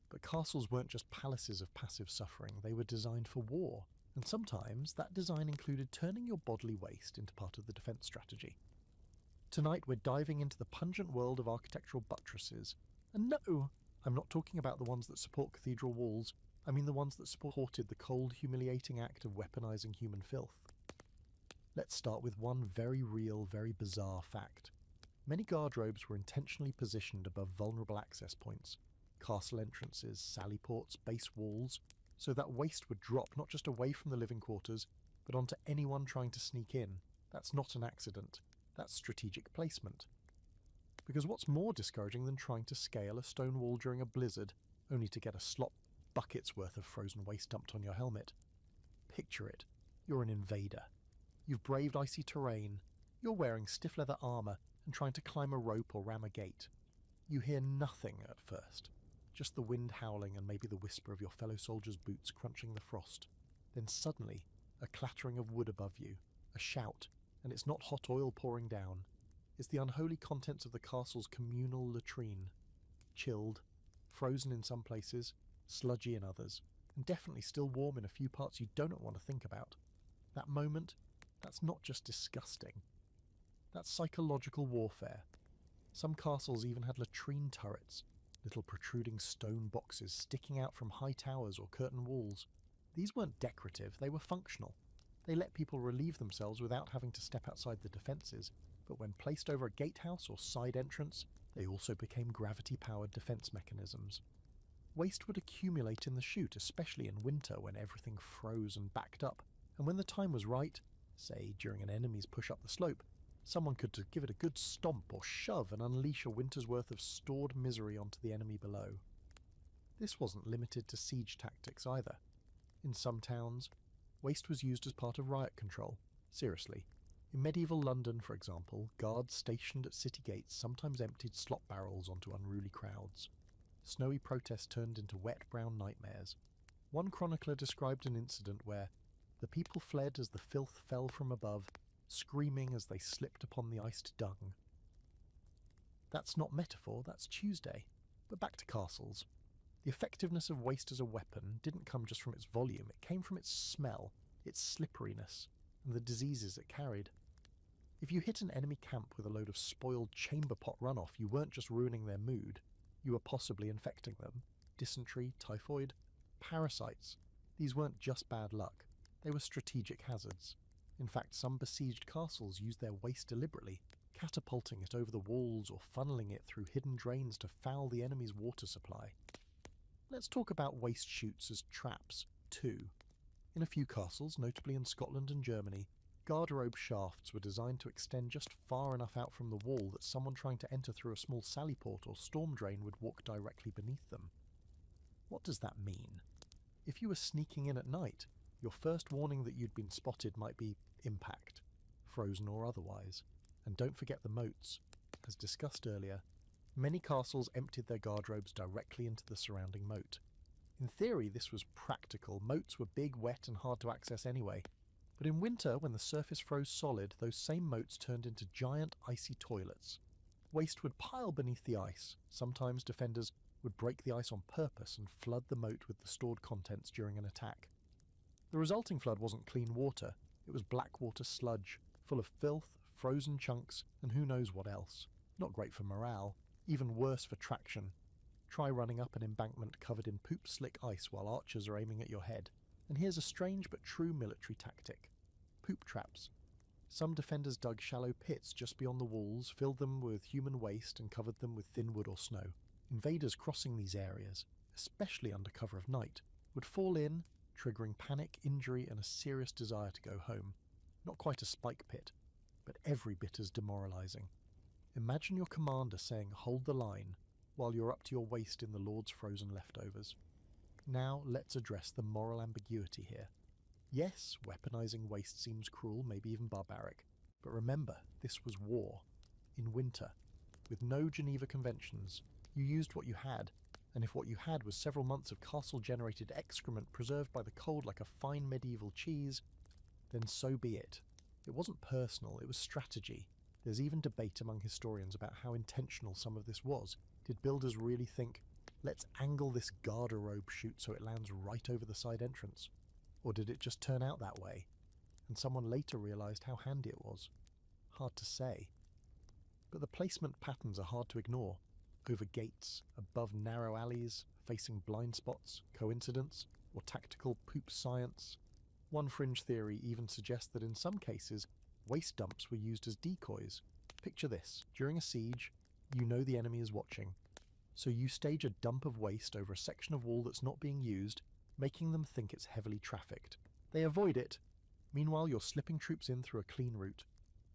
But castles weren't just palaces of passive suffering, they were designed for war, and sometimes that design included turning your bodily waste into part of the defence strategy. Tonight we're diving into the pungent world of architectural buttresses. And no, I'm not talking about the ones that support cathedral walls, I mean the ones that supported the cold, humiliating act of weaponising human filth. Let's start with one very real, very bizarre fact. Many garderobes were intentionally positioned above vulnerable access points, castle entrances, sally ports, base walls, so that waste would drop not just away from the living quarters, but onto anyone trying to sneak in. That's not an accident, that's strategic placement. Because what's more discouraging than trying to scale a stone wall during a blizzard, only to get a slop bucket's worth of frozen waste dumped on your helmet? Picture it. You're an invader. You've braved icy terrain, you're wearing stiff leather armour and trying to climb a rope or ram a gate. You hear nothing at first, just the wind howling and maybe the whisper of your fellow soldiers' boots crunching the frost. Then suddenly, a clattering of wood above you, a shout, and it's not hot oil pouring down. It's the unholy contents of the castle's communal latrine. Chilled, frozen in some places, sludgy in others, and definitely still warm in a few parts you don't want to think about. That moment, that's not just disgusting. That's psychological warfare. Some castles even had latrine turrets, little protruding stone boxes sticking out from high towers or curtain walls. These weren't decorative, they were functional. They let people relieve themselves without having to step outside the defences, but when placed over a gatehouse or side entrance, they also became gravity-powered defence mechanisms. Waste would accumulate in the chute, especially in winter when everything froze and backed up, and when the time was right, say during an enemy's push up the slope, someone could give it a good stomp or shove and unleash a winter's worth of stored misery onto the enemy below. This wasn't limited to siege tactics either. In some towns, waste was used as part of riot control. Seriously. In medieval London, for example, guards stationed at city gates sometimes emptied slop barrels onto unruly crowds. Snowy protest turned into wet brown nightmares. One chronicler described an incident where the people fled as the filth fell from above, screaming as they slipped upon the iced dung. That's not metaphor, that's Tuesday. But back to castles. The effectiveness of waste as a weapon didn't come just from its volume, it came from its smell, its slipperiness, and the diseases it carried. If you hit an enemy camp with a load of spoiled chamber pot runoff, you weren't just ruining their mood, you were possibly infecting them. Dysentery, typhoid, parasites. These weren't just bad luck, they were strategic hazards. In fact, some besieged castles used their waste deliberately, catapulting it over the walls or funneling it through hidden drains to foul the enemy's water supply. Let's talk about waste chutes as traps, too. In a few castles, notably in Scotland and Germany, garderobe shafts were designed to extend just far enough out from the wall that someone trying to enter through a small sally port or storm drain would walk directly beneath them. What does that mean? If you were sneaking in at night, your first warning that you'd been spotted might be impact, frozen or otherwise. And don't forget the moats. As discussed earlier, many castles emptied their garderobes directly into the surrounding moat. In theory, this was practical. Moats were big, wet, and hard to access anyway. But in winter, when the surface froze solid, those same moats turned into giant icy toilets. Waste would pile beneath the ice. Sometimes defenders would break the ice on purpose and flood the moat with the stored contents during an attack. The resulting flood wasn't clean water, it was black water sludge, full of filth, frozen chunks, and who knows what else. Not great for morale, even worse for traction. Try running up an embankment covered in poop-slick ice while archers are aiming at your head. And here's a strange but true military tactic. Poop traps. Some defenders dug shallow pits just beyond the walls, filled them with human waste and covered them with thin wood or snow. Invaders crossing these areas, especially under cover of night, would fall in, triggering panic, injury, and a serious desire to go home. Not quite a spike pit, but every bit as demoralising. Imagine your commander saying, "Hold the line," while you're up to your waist in the Lord's frozen leftovers. Now let's address the moral ambiguity here. Yes, weaponising waste seems cruel, maybe even barbaric, but remember, this was war. In winter, with no Geneva Conventions, You used what you had, and if what you had was several months of castle-generated excrement preserved by the cold like a fine medieval cheese, then so be it. It wasn't personal, it was strategy. There's even debate among historians about how intentional some of this was. Did builders really think, let's angle this garderobe chute so it lands right over the side entrance? Or did it just turn out that way, and someone later realised how handy it was? Hard to say. But the placement patterns are hard to ignore. Over gates, above narrow alleys, facing blind spots, coincidence, or tactical poop science. One fringe theory even suggests that in some cases, waste dumps were used as decoys. Picture this: during a siege, you know the enemy is watching, so you stage a dump of waste over a section of wall that's not being used, making them think it's heavily trafficked. They avoid it. Meanwhile, you're slipping troops in through a clean route.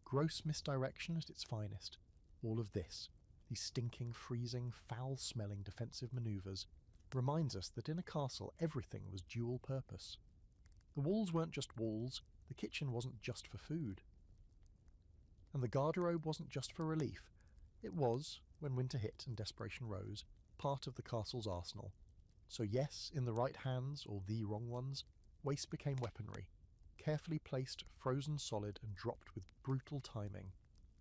Gross misdirection at its finest. All of this, these stinking, freezing, foul-smelling defensive manoeuvres, reminds us that in a castle everything was dual purpose. The walls weren't just walls, the kitchen wasn't just for food. And the garderobe wasn't just for relief. It was, when winter hit and desperation rose, part of the castle's arsenal. So yes, in the right hands, or the wrong ones, waste became weaponry, carefully placed, frozen solid, and dropped with brutal timing.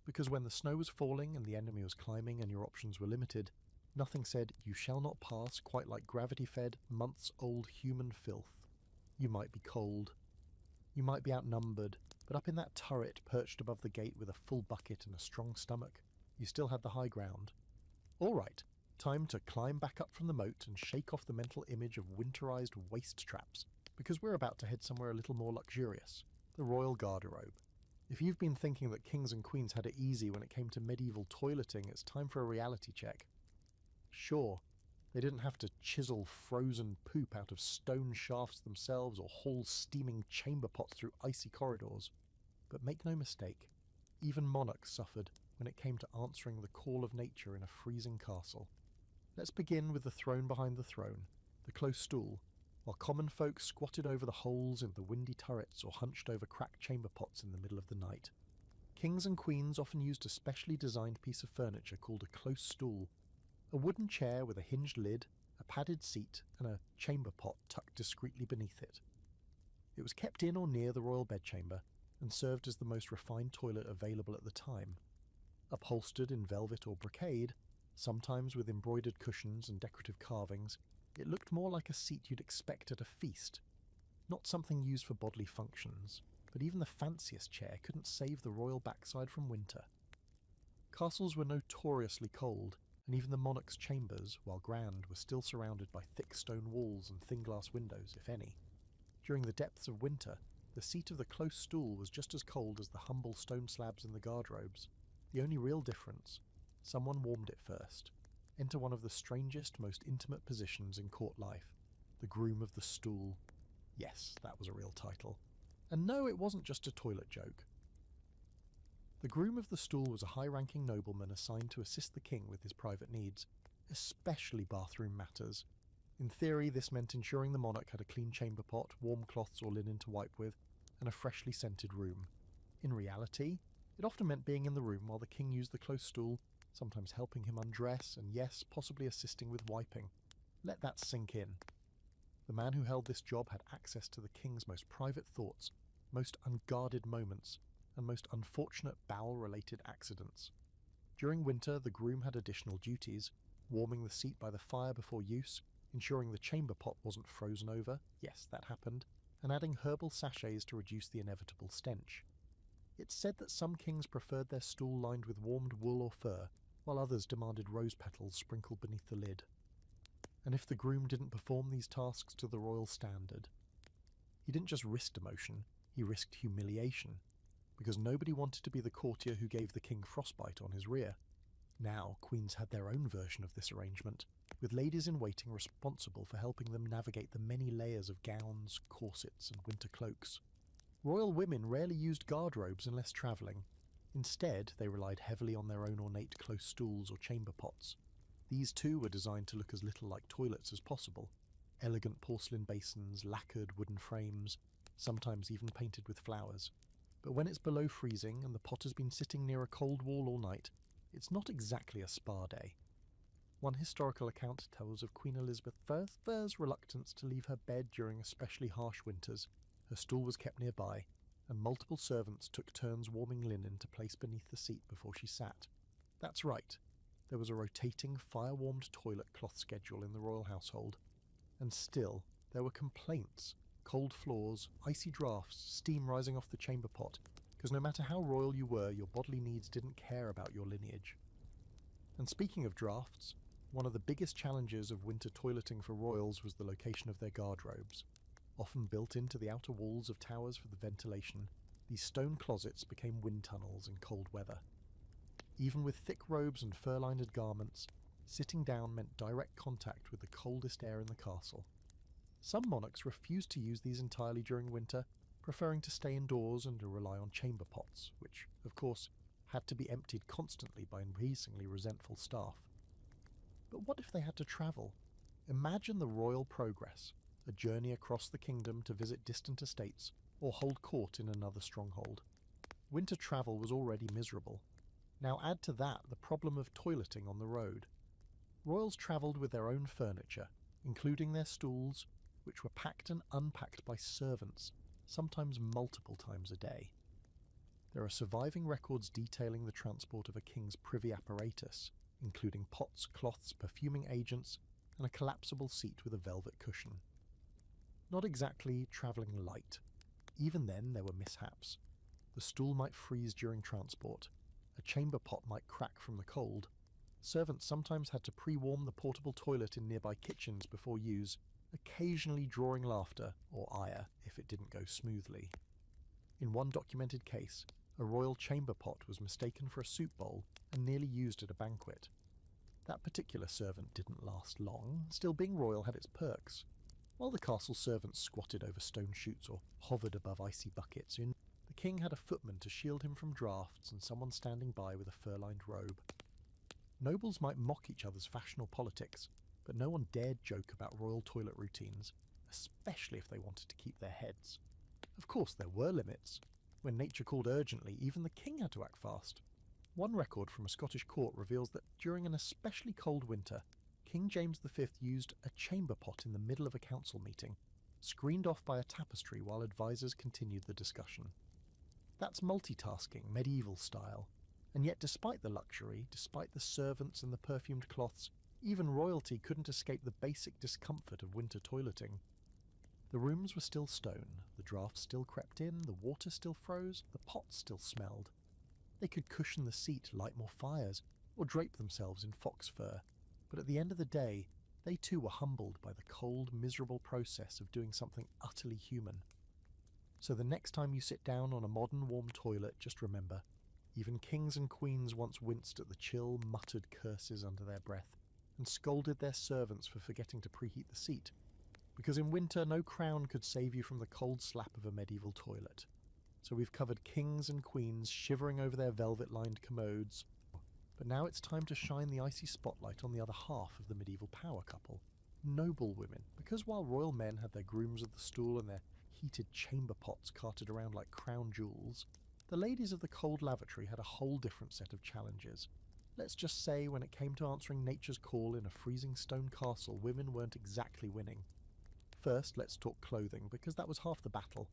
Because when the snow was falling and the enemy was climbing and your options were limited, nothing said, "You shall not pass," quite like gravity-fed, months-old human filth. You might be cold. You might be outnumbered, but up in that turret perched above the gate with a full bucket and a strong stomach, you still had the high ground. All right, time to climb back up from the moat and shake off the mental image of winterized waste traps, because we're about to head somewhere a little more luxurious, the royal garderobe. If you've been thinking that kings and queens had it easy when it came to medieval toileting, it's time for a reality check. Sure, they didn't have to chisel frozen poop out of stone shafts themselves or haul steaming chamber pots through icy corridors. But make no mistake, even monarchs suffered when it came to answering the call of nature in a freezing castle. Let's begin with the throne behind the throne, the close stool, while common folk squatted over the holes in the windy turrets or hunched over cracked chamber pots in the middle of the night. Kings and queens often used a specially designed piece of furniture called a close stool, a wooden chair with a hinged lid, a padded seat, and a chamber pot tucked discreetly beneath it. It was kept in or near the royal bedchamber and served as the most refined toilet available at the time. Upholstered in velvet or brocade, sometimes with embroidered cushions and decorative carvings, it looked more like a seat you'd expect at a feast, not something used for bodily functions, but even the fanciest chair couldn't save the royal backside from winter. Castles were notoriously cold, and even the monarch's chambers, while grand, were still surrounded by thick stone walls and thin glass windows, if any. During the depths of winter, the seat of the close stool was just as cold as the humble stone slabs in the garderobes. The only real difference, someone warmed it first. Enter one of the strangest, most intimate positions in court life, the groom of the stool. Yes, that was a real title. And no, it wasn't just a toilet joke. The groom of the stool was a high-ranking nobleman assigned to assist the king with his private needs, especially bathroom matters. In theory, this meant ensuring the monarch had a clean chamber pot, warm cloths or linen to wipe with, and a freshly scented room. In reality, it often meant being in the room while the king used the close stool, sometimes helping him undress, and yes, possibly assisting with wiping. Let that sink in. The man who held this job had access to the king's most private thoughts, most unguarded moments, and most unfortunate bowel-related accidents. During winter, the groom had additional duties, warming the seat by the fire before use, ensuring the chamber pot wasn't frozen over, yes, that happened, and adding herbal sachets to reduce the inevitable stench. It's said that some kings preferred their stool lined with warmed wool or fur, while others demanded rose petals sprinkled beneath the lid. And if the groom didn't perform these tasks to the royal standard, he didn't just risk demotion, he risked humiliation, because nobody wanted to be the courtier who gave the king frostbite on his rear. Now, queens had their own version of this arrangement, with ladies-in-waiting responsible for helping them navigate the many layers of gowns, corsets, and winter cloaks. Royal women rarely used garderobes unless travelling. Instead, they relied heavily on their own ornate close stools or chamber pots. These too were designed to look as little like toilets as possible. Elegant porcelain basins, lacquered wooden frames, sometimes even painted with flowers. But when it's below freezing and the pot has been sitting near a cold wall all night, it's not exactly a spa day. One historical account tells of Queen Elizabeth I's reluctance to leave her bed during especially harsh winters. Her stool was kept nearby, and multiple servants took turns warming linen to place beneath the seat before she sat. That's right, there was a rotating, fire-warmed toilet cloth schedule in the royal household. And still, there were complaints, cold floors, icy draughts, steam rising off the chamber pot, because no matter how royal you were, your bodily needs didn't care about your lineage. And speaking of draughts, one of the biggest challenges of winter toileting for royals was the location of their garderobes. Often built into the outer walls of towers for the ventilation, these stone closets became wind tunnels in cold weather. Even with thick robes and fur-lined garments, sitting down meant direct contact with the coldest air in the castle. Some monarchs refused to use these entirely during winter, preferring to stay indoors and to rely on chamber pots, which, of course, had to be emptied constantly by increasingly resentful staff. But what if they had to travel? Imagine the royal progress, a journey across the kingdom to visit distant estates or hold court in another stronghold. Winter travel was already miserable. Now add to that the problem of toileting on the road. Royals travelled with their own furniture, including their stools, which were packed and unpacked by servants, sometimes multiple times a day. There are surviving records detailing the transport of a king's privy apparatus, including pots, cloths, perfuming agents, and a collapsible seat with a velvet cushion. Not exactly travelling light. Even then there were mishaps. The stool might freeze during transport. A chamber pot might crack from the cold. Servants sometimes had to pre-warm the portable toilet in nearby kitchens before use, occasionally drawing laughter or ire if it didn't go smoothly. In one documented case, a royal chamber pot was mistaken for a soup bowl and nearly used at a banquet. That particular servant didn't last long, still being royal had its perks. While the castle servants squatted over stone chutes or hovered above icy buckets, the king had a footman to shield him from draughts and someone standing by with a fur-lined robe. Nobles might mock each other's fashionable politics, but no one dared joke about royal toilet routines, especially if they wanted to keep their heads. Of course, there were limits. When nature called urgently, even the king had to act fast. One record from a Scottish court reveals that during an especially cold winter, King James V used a chamber pot in the middle of a council meeting, screened off by a tapestry while advisors continued the discussion. That's multitasking, medieval style. And yet despite the luxury, despite the servants and the perfumed cloths, even royalty couldn't escape the basic discomfort of winter toileting. The rooms were still stone, the draughts still crept in, the water still froze, the pots still smelled. They could cushion the seat, light more fires, or drape themselves in fox fur, but at the end of the day, they too were humbled by the cold, miserable process of doing something utterly human. So the next time you sit down on a modern warm toilet, just remember, even kings and queens once winced at the chill, muttered curses under their breath, and scolded their servants for forgetting to preheat the seat, because in winter no crown could save you from the cold slap of a medieval toilet. So we've covered kings and queens shivering over their velvet-lined commodes, but now it's time to shine the icy spotlight on the other half of the medieval power couple, noble women, because while royal men had their grooms of the stool and their heated chamber pots carted around like crown jewels, the ladies of the cold lavatory had a whole different set of challenges. Let's just say when it came to answering nature's call in a freezing stone castle, women weren't exactly winning. First, let's talk clothing, because that was half the battle.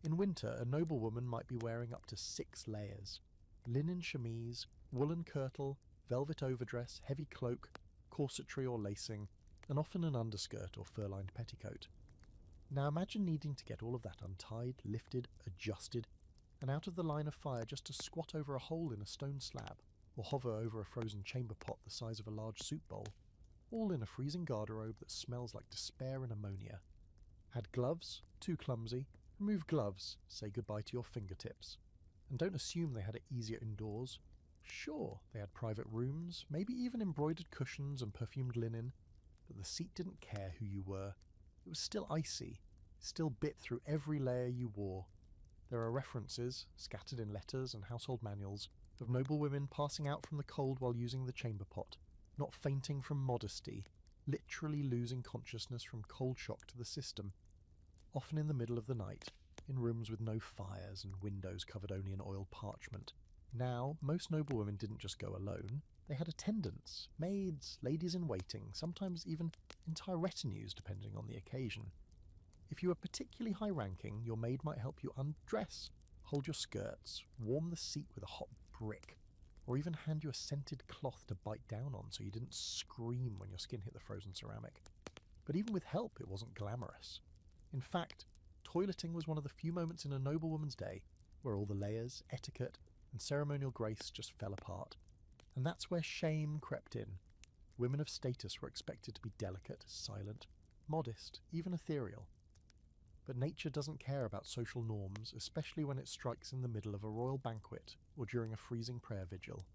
In winter, a noblewoman might be wearing up to 6 layers. Linen chemise, woolen kirtle, velvet overdress, heavy cloak, corsetry or lacing, and often an underskirt or fur-lined petticoat. Now imagine needing to get all of that untied, lifted, adjusted, and out of the line of fire just to squat over a hole in a stone slab, or hover over a frozen chamber pot the size of a large soup bowl, all in a freezing garderobe that smells like despair and ammonia. Had gloves? Too clumsy. Remove gloves, say goodbye to your fingertips. And don't assume they had it easier indoors. Sure, they had private rooms, maybe even embroidered cushions and perfumed linen, but the seat didn't care who you were. It was still icy, still bit through every layer you wore. There are references, scattered in letters and household manuals, of noble women passing out from the cold while using the chamber pot, not fainting from modesty, literally losing consciousness from cold shock to the system, often in the middle of the night, in rooms with no fires and windows covered only in oiled parchment. Now, most noblewomen didn't just go alone. They had attendants, maids, ladies in waiting, sometimes even entire retinues depending on the occasion. If you were particularly high-ranking, your maid might help you undress, hold your skirts, warm the seat with a hot brick, or even hand you a scented cloth to bite down on so you didn't scream when your skin hit the frozen ceramic. But even with help, it wasn't glamorous. In fact, toileting was one of the few moments in a noblewoman's day where all the layers, etiquette, and ceremonial grace just fell apart. And that's where shame crept in. Women of status were expected to be delicate, silent, modest, even ethereal. But nature doesn't care about social norms, especially when it strikes in the middle of a royal banquet or during a freezing prayer vigil.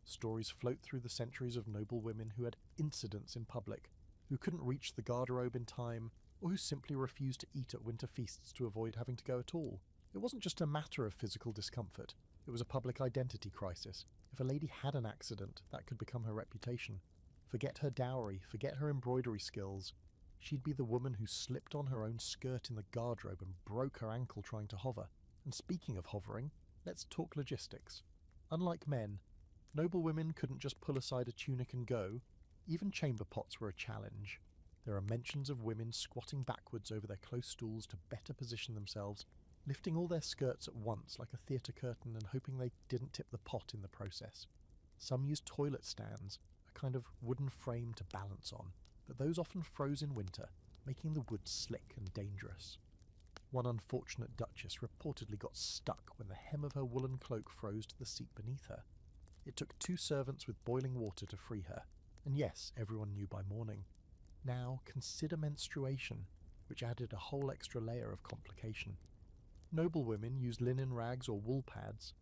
Stories float through the centuries of noble women who had incidents in public, who couldn't reach the garderobe in time, or who simply refused to eat at winter feasts to avoid having to go at all. It wasn't just a matter of physical discomfort, it was a public identity crisis. If a lady had an accident, that could become her reputation. Forget her dowry, forget her embroidery skills. She'd be the woman who slipped on her own skirt in the garderobe and broke her ankle trying to hover. And speaking of hovering, let's talk logistics. Unlike men, noble women couldn't just pull aside a tunic and go. Even chamber pots were a challenge. There are mentions of women squatting backwards over their close stools to better position themselves, lifting all their skirts at once like a theatre curtain and hoping they didn't tip the pot in the process. Some used toilet stands, a kind of wooden frame to balance on, but those often froze in winter, making the wood slick and dangerous. One unfortunate duchess reportedly got stuck when the hem of her woolen cloak froze to the seat beneath her. It took 2 servants with boiling water to free her, and yes, everyone knew by morning. Now consider menstruation, which added a whole extra layer of complication. Noble women used linen rags or wool pads,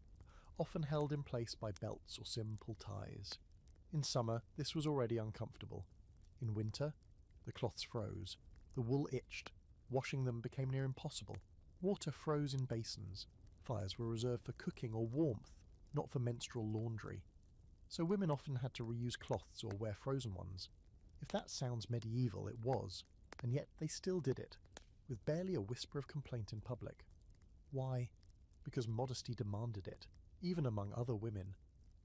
often held in place by belts or simple ties. In summer, this was already uncomfortable. In winter, the cloths froze, the wool itched, washing them became near impossible. Water froze in basins, fires were reserved for cooking or warmth, not for menstrual laundry. So women often had to reuse cloths or wear frozen ones. If that sounds medieval, it was, and yet they still did it, with barely a whisper of complaint in public. Why? Because modesty demanded it, even among other women.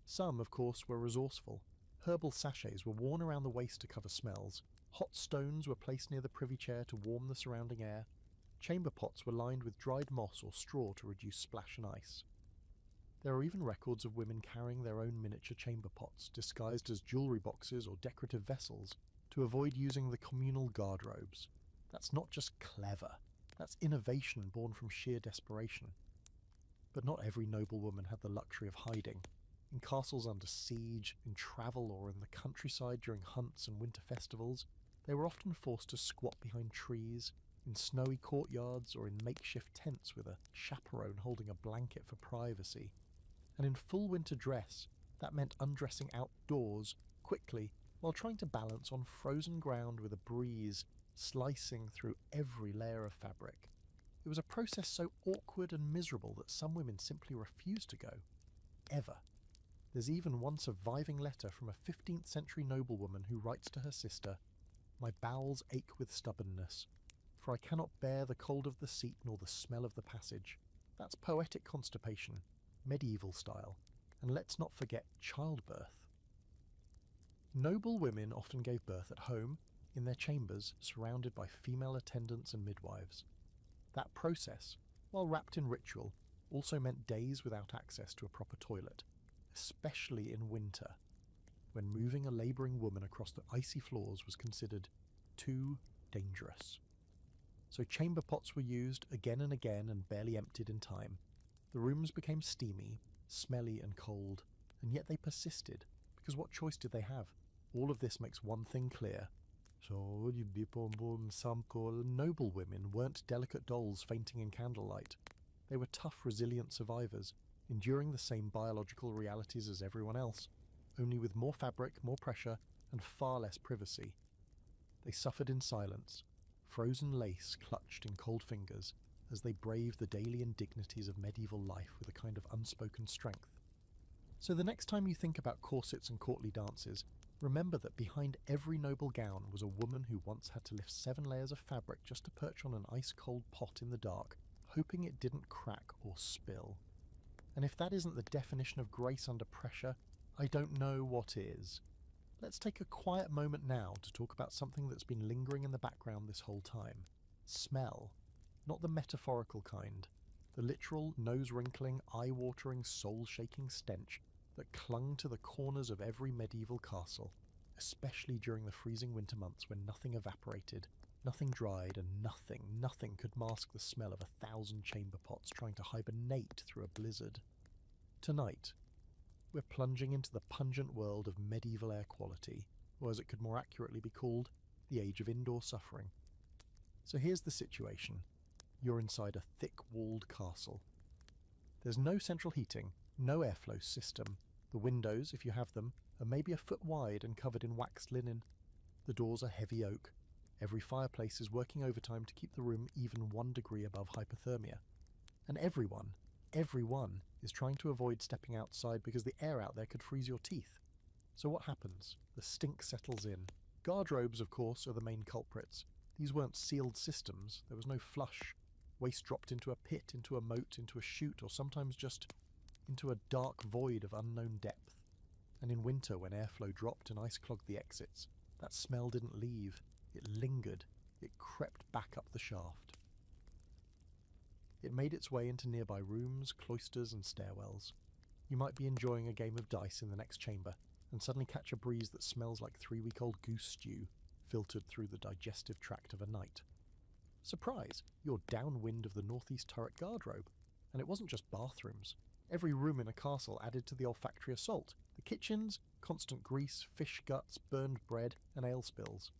Some, of course, were resourceful. Herbal sachets were worn around the waist to cover smells. Hot stones were placed near the privy chair to warm the surrounding air. Chamber pots were lined with dried moss or straw to reduce splash and ice. There are even records of women carrying their own miniature chamber pots, disguised as jewellery boxes or decorative vessels, to avoid using the communal garderobes. That's not just clever, that's innovation born from sheer desperation. But not every noblewoman had the luxury of hiding. In castles under siege, in travel, or in the countryside during hunts and winter festivals, they were often forced to squat behind trees, in snowy courtyards, or in makeshift tents with a chaperone holding a blanket for privacy. And in full winter dress, that meant undressing outdoors, quickly, while trying to balance on frozen ground with a breeze slicing through every layer of fabric. It was a process so awkward and miserable that some women simply refused to go. Ever. There's even one surviving letter from a 15th century noblewoman who writes to her sister, "My bowels ache with stubbornness, for I cannot bear the cold of the seat nor the smell of the passage." That's poetic constipation, medieval style, and let's not forget childbirth. Noble women often gave birth at home, in their chambers, surrounded by female attendants and midwives. That process, while wrapped in ritual, also meant days without access to a proper toilet, especially in winter, when moving a labouring woman across the icy floors was considered too dangerous. So chamber pots were used again and again and barely emptied in time. The rooms became steamy, smelly and cold, and yet they persisted, because what choice did they have? All of this makes one thing clear. Noble women weren't delicate dolls fainting in candlelight. They were tough, resilient survivors, enduring the same biological realities as everyone else, only with more fabric, more pressure, and far less privacy. They suffered in silence, frozen lace clutched in cold fingers, as they braved the daily indignities of medieval life with a kind of unspoken strength. So the next time you think about corsets and courtly dances, remember that behind every noble gown was a woman who once had to lift 7 layers of fabric just to perch on an ice-cold pot in the dark, hoping it didn't crack or spill. And if that isn't the definition of grace under pressure, I don't know what is. Let's take a quiet moment now to talk about something that's been lingering in the background this whole time. Smell. Not the metaphorical kind. The literal, nose-wrinkling, eye-watering, soul-shaking stench that clung to the corners of every medieval castle, especially during the freezing winter months when nothing evaporated, nothing dried, and nothing could mask the smell of 1,000 chamber pots trying to hibernate through a blizzard. Tonight, we're plunging into the pungent world of medieval air quality, or as it could more accurately be called, the age of indoor suffering. So here's the situation. You're inside a thick-walled castle. There's no central heating, no airflow system. The windows, if you have them, are maybe a foot wide and covered in waxed linen. The doors are heavy oak. Every fireplace is working overtime to keep the room even 1 degree above hypothermia. And everyone is trying to avoid stepping outside because the air out there could freeze your teeth. So what happens? The stink settles in. Garderobes, of course, are the main culprits. These weren't sealed systems. There was no flush. Waste dropped into a pit, into a moat, into a chute, or sometimes just into a dark void of unknown depth. And in winter, when airflow dropped and ice clogged the exits, that smell didn't leave. It lingered. It crept back up the shaft. It made its way into nearby rooms, cloisters, and stairwells. You might be enjoying a game of dice in the next chamber, and suddenly catch a breeze that smells like 3-week-old goose stew, filtered through the digestive tract of a knight. Surprise! You're downwind of the northeast turret garderobe. And it wasn't just bathrooms. Every room in a castle added to the olfactory assault. The kitchens, constant grease, fish guts, burned bread, and ale spills.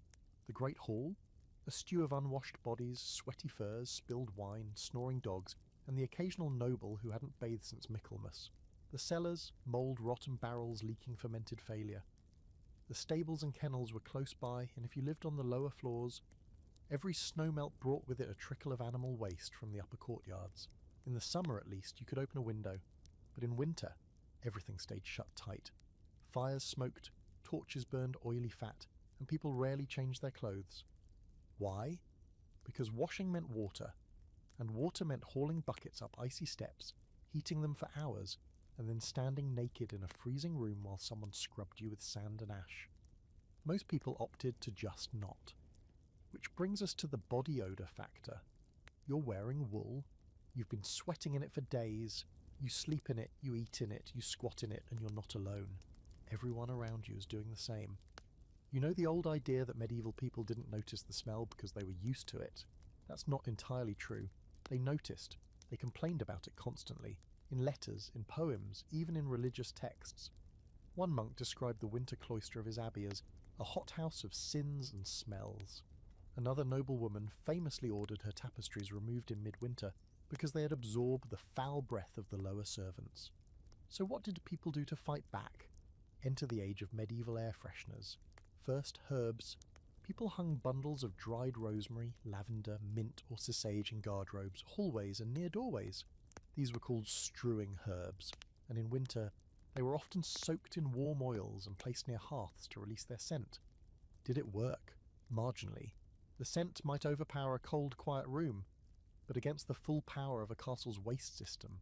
The great hall? A stew of unwashed bodies, sweaty furs, spilled wine, snoring dogs, and the occasional noble who hadn't bathed since Michaelmas. The cellars, mould rotten barrels leaking fermented failure. The stables and kennels were close by, and if you lived on the lower floors, every snowmelt brought with it a trickle of animal waste from the upper courtyards. In the summer, at least, you could open a window, but in winter, everything stayed shut tight. Fires smoked, torches burned oily fat, and people rarely changed their clothes. Why? Because washing meant water, and water meant hauling buckets up icy steps, heating them for hours, and then standing naked in a freezing room while someone scrubbed you with sand and ash. Most people opted to just not. Which brings us to the body odour factor. You're wearing wool, you've been sweating in it for days, you sleep in it, you eat in it, you squat in it, and you're not alone. Everyone around you is doing the same. You know the old idea that medieval people didn't notice the smell because they were used to it? That's not entirely true. They noticed. They complained about it constantly. In letters, in poems, even in religious texts. One monk described the winter cloister of his abbey as a hothouse of sins and smells. Another noblewoman famously ordered her tapestries removed in midwinter because they had absorbed the foul breath of the lower servants. So what did people do to fight back? Enter the age of medieval air fresheners. First, herbs. People hung bundles of dried rosemary, lavender, mint or sage in garderobes, hallways and near doorways. These were called strewing herbs, and in winter they were often soaked in warm oils and placed near hearths to release their scent. Did it work? Marginally. The scent might overpower a cold, quiet room, but against the full power of a castle's waste system,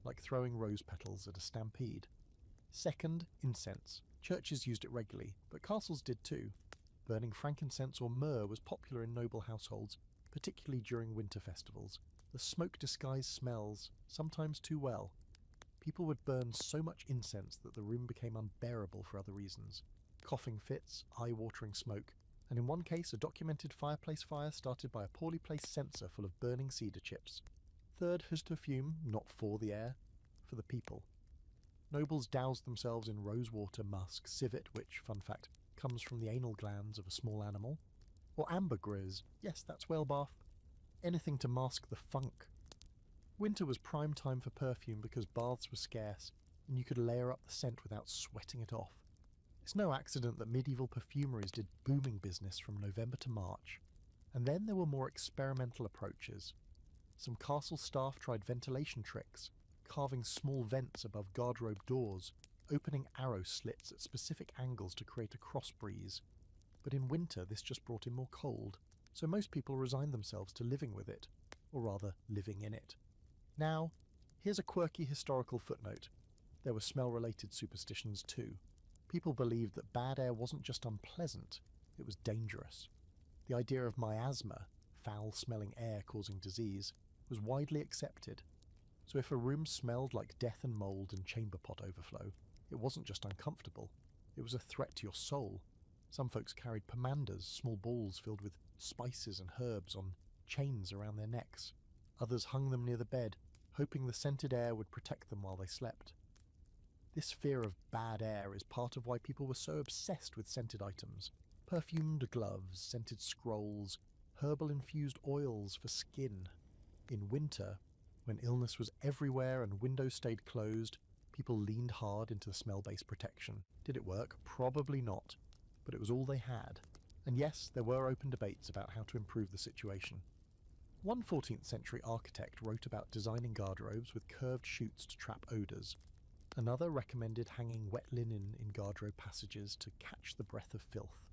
like throwing rose petals at a stampede. Second, incense. Churches used it regularly, but castles did too. Burning frankincense or myrrh was popular in noble households, particularly during winter festivals. The smoke disguised smells, sometimes too well. People would burn so much incense that the room became unbearable for other reasons. Coughing fits, eye-watering smoke, and in one case a documented fireplace fire started by a poorly placed censer full of burning cedar chips. Third, his perfume, not for the air, for the people. Nobles doused themselves in rosewater musk, civet, which, fun fact, comes from the anal glands of a small animal. Or ambergris, yes, that's whale bath. Anything to mask the funk. Winter was prime time for perfume because baths were scarce, and you could layer up the scent without sweating it off. It's no accident that medieval perfumeries did booming business from November to March. And then there were more experimental approaches. Some castle staff tried ventilation tricks, carving small vents above garderobe doors, opening arrow slits at specific angles to create a cross breeze. But in winter this just brought in more cold, so most people resigned themselves to living with it, or rather living in it. Now, here's a quirky historical footnote. There were smell-related superstitions too. People believed that bad air wasn't just unpleasant, it was dangerous. The idea of miasma, foul-smelling air causing disease, was widely accepted. So if a room smelled like death and mould and chamber pot overflow, it wasn't just uncomfortable, it was a threat to your soul. Some folks carried pomanders, small balls filled with spices and herbs, on chains around their necks. Others hung them near the bed, hoping the scented air would protect them while they slept. This fear of bad air is part of why people were so obsessed with scented items. Perfumed gloves, scented scrolls, herbal-infused oils for skin. In winter, when illness was everywhere and windows stayed closed, people leaned hard into the smell-based protection. Did it work? Probably not, but it was all they had. And yes, there were open debates about how to improve the situation. One 14th century architect wrote about designing garderobes with curved chutes to trap odours. Another recommended hanging wet linen in garderobe passages to catch the breath of filth.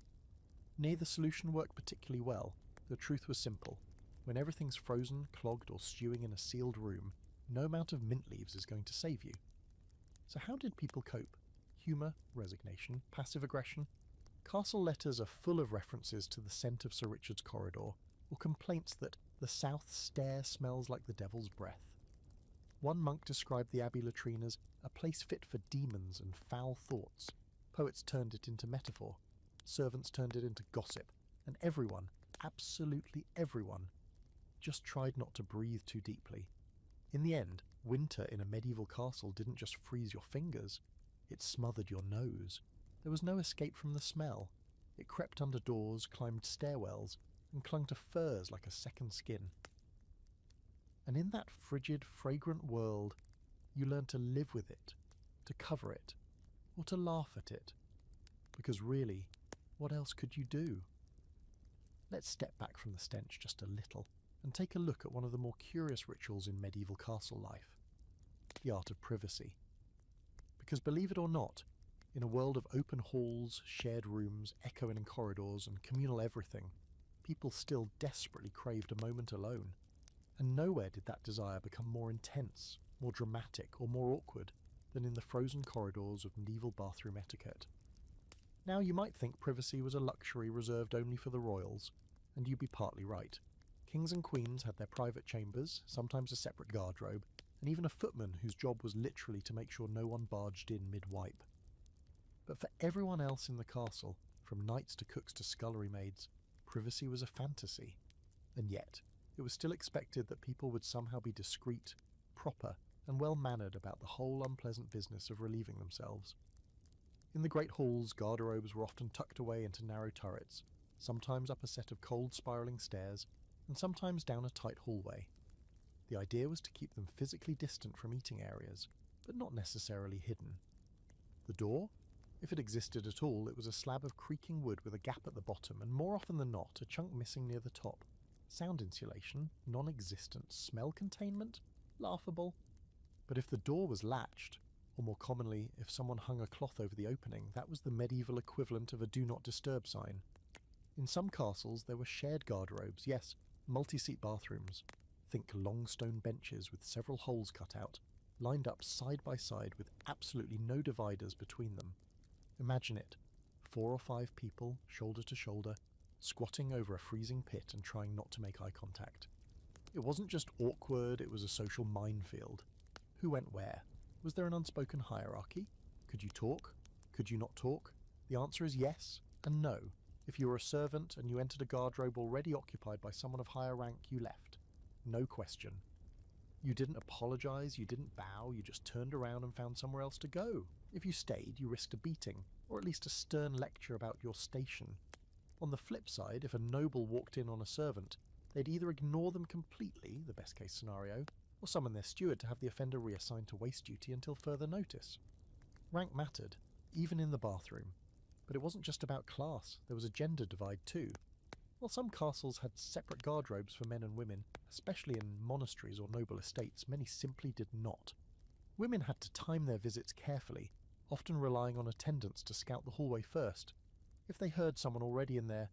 Neither solution worked particularly well. The truth was simple. When everything's frozen, clogged, or stewing in a sealed room, no amount of mint leaves is going to save you. So how did people cope? Humour, resignation, passive aggression? Castle letters are full of references to the scent of Sir Richard's corridor, or complaints that the south stair smells like the devil's breath. One monk described the abbey latrine as a place fit for demons and foul thoughts. Poets turned it into metaphor. Servants turned it into gossip. And everyone, absolutely everyone, just tried not to breathe too deeply. In the end, winter in a medieval castle didn't just freeze your fingers, it smothered your nose. There was no escape from the smell. It crept under doors, climbed stairwells, and clung to furs like a second skin. And in that frigid, fragrant world, you learn to live with it, to cover it, or to laugh at it. Because really, what else could you do? Let's step back from the stench just a little and take a look at one of the more curious rituals in medieval castle life, the art of privacy. Because believe it or not, in a world of open halls, shared rooms, echoing corridors, and communal everything, people still desperately craved a moment alone. And nowhere did that desire become more intense, more dramatic, or more awkward than in the frozen corridors of medieval bathroom etiquette. Now you might think privacy was a luxury reserved only for the royals, and you'd be partly right. Kings and queens had their private chambers, sometimes a separate garderobe, and even a footman whose job was literally to make sure no one barged in mid-wipe. But for everyone else in the castle, from knights to cooks to scullery maids, privacy was a fantasy. And yet, it was still expected that people would somehow be discreet, proper, and well-mannered about the whole unpleasant business of relieving themselves. In the great halls, garderobes were often tucked away into narrow turrets, sometimes up a set of cold spiralling stairs, and sometimes down a tight hallway. The idea was to keep them physically distant from eating areas, but not necessarily hidden. The door? If it existed at all, it was a slab of creaking wood with a gap at the bottom, and more often than not, a chunk missing near the top. Sound insulation? Non-existent. Smell containment? Laughable. But if the door was latched, or more commonly, if someone hung a cloth over the opening, that was the medieval equivalent of a do not disturb sign. In some castles there were shared garderobes, yes, multi-seat bathrooms. Think long stone benches with several holes cut out, lined up side by side with absolutely no dividers between them. Imagine it, 4 or 5 people, shoulder to shoulder, squatting over a freezing pit and trying not to make eye contact. It wasn't just awkward, it was a social minefield. Who went where? Was there an unspoken hierarchy? Could you talk? Could you not talk? The answer is yes and no. If you were a servant and you entered a garderobe already occupied by someone of higher rank, you left. No question. You didn't apologise, you didn't bow, you just turned around and found somewhere else to go. If you stayed, you risked a beating, or at least a stern lecture about your station. On the flip side, if a noble walked in on a servant, they'd either ignore them completely, the best case scenario, or summon their steward to have the offender reassigned to waist duty until further notice. Rank mattered, even in the bathroom. But it wasn't just about class, there was a gender divide too. While some castles had separate garderobes for men and women, especially in monasteries or noble estates, many simply did not. Women had to time their visits carefully, often relying on attendants to scout the hallway first. If they heard someone already in there,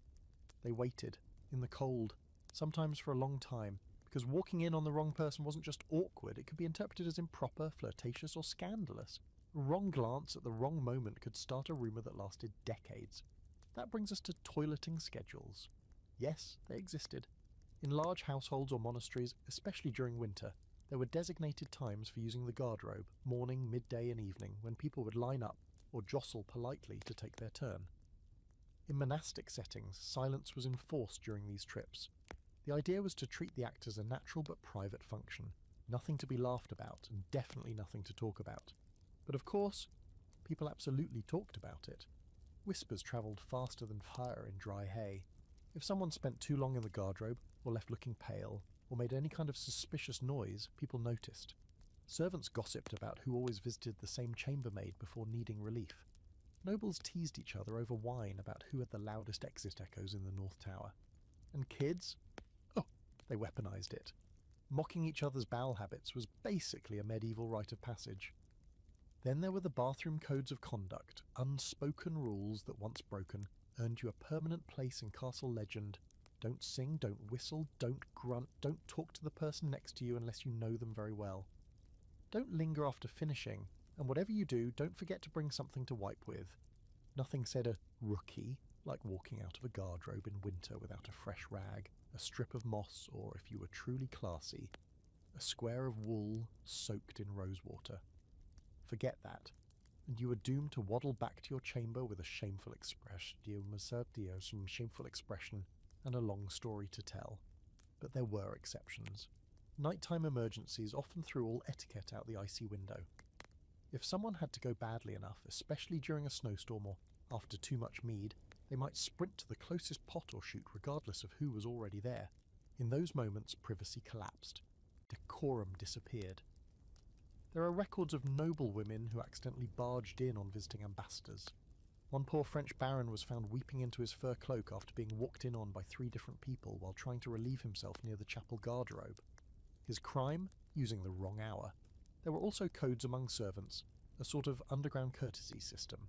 they waited, in the cold, sometimes for a long time, because walking in on the wrong person wasn't just awkward, it could be interpreted as improper, flirtatious, or scandalous, A wrong glance at the wrong moment could start a rumour that lasted decades. That brings us to toileting schedules. Yes, they existed. In large households or monasteries, especially during winter, there were designated times for using the garderobe, morning, midday and evening, when people would line up or jostle politely to take their turn. In monastic settings, silence was enforced during these trips. The idea was to treat the act as a natural but private function, nothing to be laughed about and definitely nothing to talk about. But of course, people absolutely talked about it. Whispers travelled faster than fire in dry hay. If someone spent too long in the garderobe, or left looking pale, or made any kind of suspicious noise, people noticed. Servants gossiped about who always visited the same chambermaid before needing relief. Nobles teased each other over wine about who had the loudest exit echoes in the North Tower. And kids? Oh, they weaponised it. Mocking each other's bowel habits was basically a medieval rite of passage. Then there were the bathroom codes of conduct, unspoken rules that once broken earned you a permanent place in castle legend. Don't sing, don't whistle, don't grunt, don't talk to the person next to you unless you know them very well. Don't linger after finishing, and whatever you do, don't forget to bring something to wipe with. Nothing said a rookie, like walking out of a garderobe in winter without a fresh rag, a strip of moss, or, if you were truly classy, a square of wool soaked in rosewater. Forget that, and you were doomed to waddle back to your chamber with a shameful expression, some shameful expression, and a long story to tell. But there were exceptions. Nighttime emergencies often threw all etiquette out the icy window. If someone had to go badly enough, especially during a snowstorm or after too much mead, they might sprint to the closest pot or chute regardless of who was already there. In those moments, privacy collapsed. Decorum disappeared. There are records of noble women who accidentally barged in on visiting ambassadors. One poor French baron was found weeping into his fur cloak after being walked in on by 3 different people while trying to relieve himself near the chapel garderobe. His crime? Using the wrong hour. There were also codes among servants, a sort of underground courtesy system.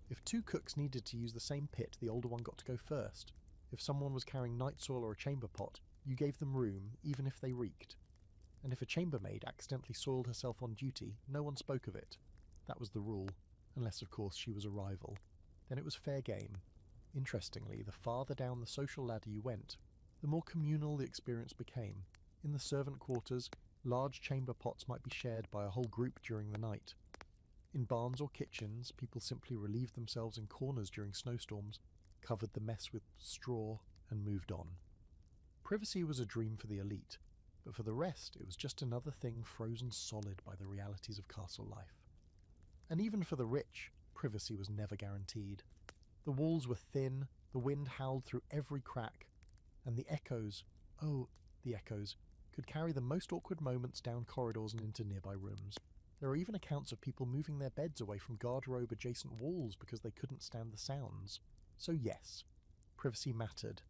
If 2 cooks needed to use the same pit, the older one got to go first. If someone was carrying night soil or a chamber pot, you gave them room, even if they reeked. And if a chambermaid accidentally soiled herself on duty, no one spoke of it. That was the rule, unless of course she was a rival. Then it was fair game. Interestingly, the farther down the social ladder you went, the more communal the experience became. In the servant quarters, large chamber pots might be shared by a whole group during the night. In barns or kitchens, people simply relieved themselves in corners during snowstorms, covered the mess with straw, and moved on. Privacy was a dream for the elite, but for the rest it was just another thing frozen solid by the realities of castle life. And even for the rich, privacy was never guaranteed. The walls were thin, the wind howled through every crack, and the echoes, could carry the most awkward moments down corridors and into nearby rooms. There are even accounts of people moving their beds away from garderobe-adjacent walls because they couldn't stand the sounds. So yes, privacy mattered.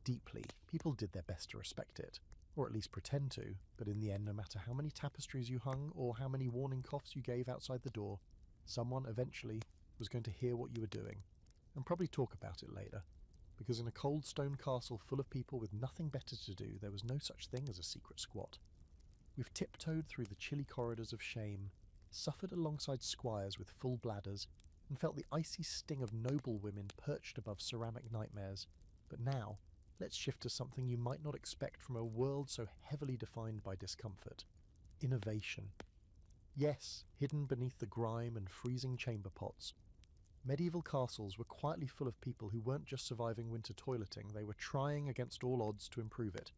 Deeply. People did their best to respect it, or at least pretend to, but in the end, no matter how many tapestries you hung or how many warning coughs you gave outside the door, someone eventually was going to hear what you were doing, and probably talk about it later. Because in a cold stone castle full of people with nothing better to do, there was no such thing as a secret squat. We've tiptoed through the chilly corridors of shame, suffered alongside squires with full bladders, and felt the icy sting of noble women perched above ceramic nightmares. But now, let's shift to something you might not expect from a world so heavily defined by discomfort. Innovation. Yes, hidden beneath the grime and freezing chamber pots, medieval castles were quietly full of people who weren't just surviving winter toileting, they were trying against all odds to improve it.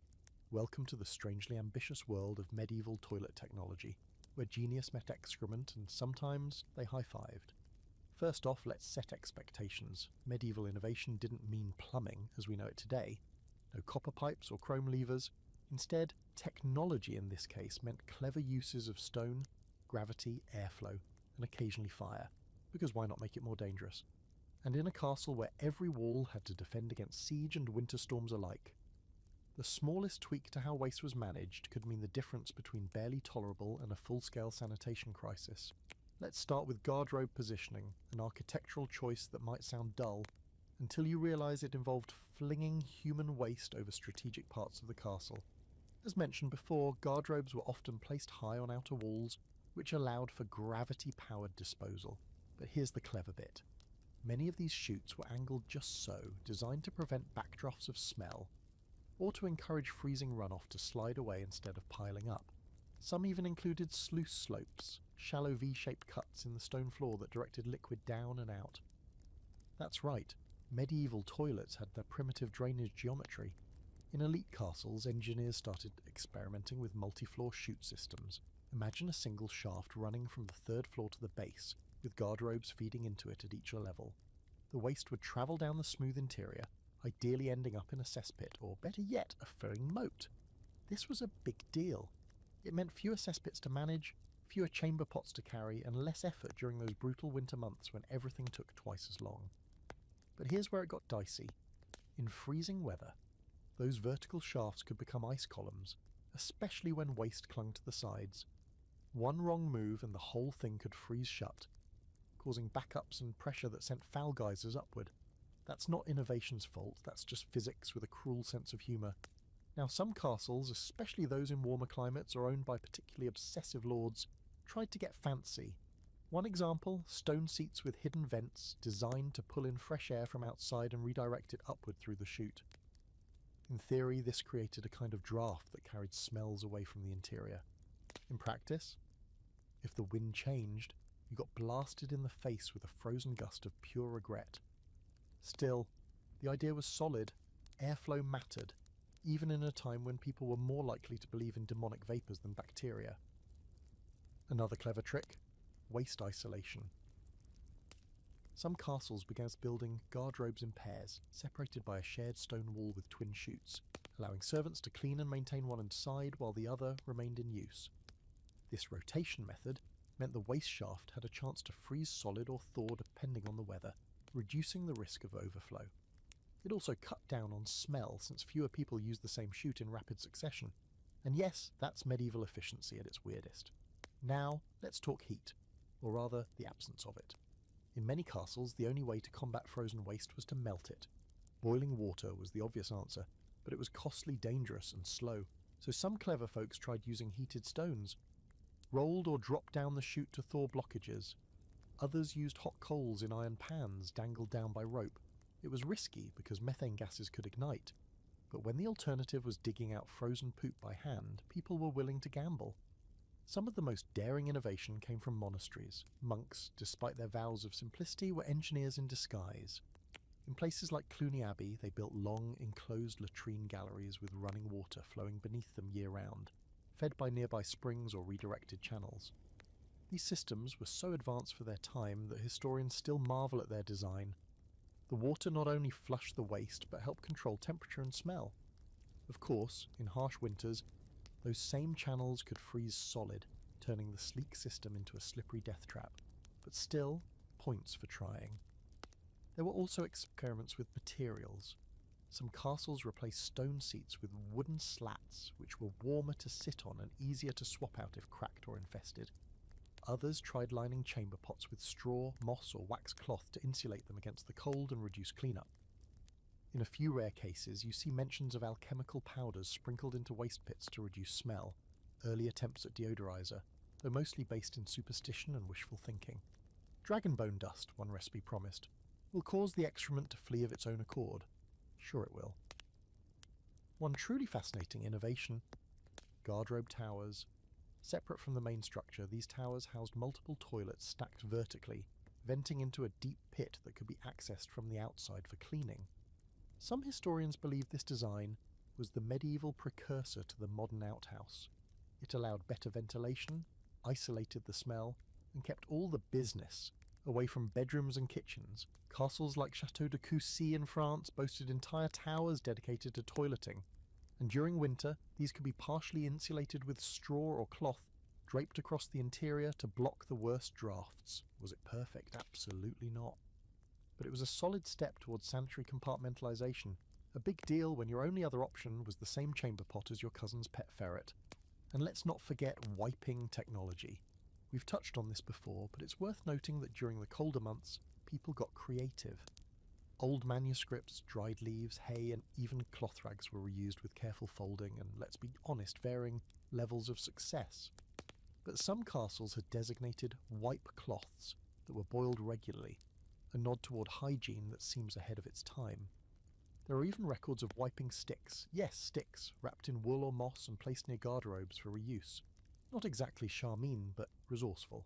Welcome to the strangely ambitious world of medieval toilet technology, where genius met excrement and sometimes they high-fived. First off, let's set expectations. Medieval innovation didn't mean plumbing as we know it today. No copper pipes or chrome levers. Instead, technology in this case meant clever uses of stone, gravity, airflow, and occasionally fire. Because why not make it more dangerous? And in a castle where every wall had to defend against siege and winter storms alike, the smallest tweak to how waste was managed could mean the difference between barely tolerable and a full-scale sanitation crisis. Let's start with garderobe positioning, an architectural choice that might sound dull, until you realise it involved flinging human waste over strategic parts of the castle. As mentioned before, garderobes were often placed high on outer walls, which allowed for gravity-powered disposal. But here's the clever bit. Many of these chutes were angled just so, designed to prevent backdrafts of smell, or to encourage freezing runoff to slide away instead of piling up. Some even included sluice slopes, shallow V-shaped cuts in the stone floor that directed liquid down and out. That's right, medieval toilets had their primitive drainage geometry. In elite castles, engineers started experimenting with multi-floor chute systems. Imagine a single shaft running from the third floor to the base, with garderobes feeding into it at each level. The waste would travel down the smooth interior, ideally ending up in a cesspit, or better yet, a filling moat. This was a big deal. It meant fewer cesspits to manage, fewer chamber pots to carry, and less effort during those brutal winter months when everything took twice as long. But here's where it got dicey. In freezing weather, those vertical shafts could become ice columns, especially when waste clung to the sides. One wrong move and the whole thing could freeze shut, causing backups and pressure that sent foul geysers upward. That's not innovation's fault, that's just physics with a cruel sense of humour. Now, some castles, especially those in warmer climates or owned by particularly obsessive lords, tried to get fancy. One example, stone seats with hidden vents designed to pull in fresh air from outside and redirect it upward through the chute. In theory, this created a kind of draft that carried smells away from the interior. In practice, if the wind changed, you got blasted in the face with a frozen gust of pure regret. Still, the idea was solid. Airflow mattered, even in a time when people were more likely to believe in demonic vapours than bacteria. Another clever trick: waste isolation. Some castles began building garderobes in pairs, separated by a shared stone wall with twin chutes, allowing servants to clean and maintain one side while the other remained in use. This rotation method meant the waste shaft had a chance to freeze solid or thaw depending on the weather, reducing the risk of overflow. It also cut down on smell since fewer people used the same chute in rapid succession. And yes, that's medieval efficiency at its weirdest. Now, let's talk heat, or rather, the absence of it. In many castles, the only way to combat frozen waste was to melt it. Boiling water was the obvious answer, but it was costly, dangerous, and slow, so some clever folks tried using heated stones. Rolled or dropped down the chute to thaw blockages. Others used hot coals in iron pans dangled down by rope. It was risky because methane gases could ignite, but when the alternative was digging out frozen poop by hand, people were willing to gamble. Some of the most daring innovation came from monasteries. Monks, despite their vows of simplicity, were engineers in disguise. In places like Cluny Abbey, they built long, enclosed latrine galleries with running water flowing beneath them year-round, fed by nearby springs or redirected channels. These systems were so advanced for their time that historians still marvel at their design. The water not only flushed the waste, but helped control temperature and smell. Of course, in harsh winters, those same channels could freeze solid, turning the sleek system into a slippery death trap. But still, points for trying. There were also experiments with materials. Some castles replaced stone seats with wooden slats, which were warmer to sit on and easier to swap out if cracked or infested. Others tried lining chamber pots with straw, moss, or wax cloth to insulate them against the cold and reduce cleanup. In a few rare cases, you see mentions of alchemical powders sprinkled into waste pits to reduce smell, early attempts at deodorizer, though mostly based in superstition and wishful thinking. Dragon bone dust, one recipe promised, will cause the excrement to flee of its own accord. Sure it will. One truly fascinating innovation: garderobe towers. Separate from the main structure, these towers housed multiple toilets stacked vertically, venting into a deep pit that could be accessed from the outside for cleaning. Some historians believe this design was the medieval precursor to the modern outhouse. It allowed better ventilation, isolated the smell, and kept all the business away from bedrooms and kitchens. Castles like Château de Coucy in France boasted entire towers dedicated to toileting, and during winter these could be partially insulated with straw or cloth draped across the interior to block the worst drafts. Was it perfect? Absolutely not. But it was a solid step towards sanitary compartmentalization, a big deal when your only other option was the same chamber pot as your cousin's pet ferret. And let's not forget wiping technology. We've touched on this before, but it's worth noting that during the colder months, people got creative. Old manuscripts, dried leaves, hay, and even cloth rags were reused with careful folding and, let's be honest, varying levels of success. But some castles had designated wipe cloths that were boiled regularly, a nod toward hygiene that seems ahead of its time. There are even records of wiping sticks, yes, sticks, wrapped in wool or moss and placed near garderobes for reuse. Not exactly charmine, but resourceful.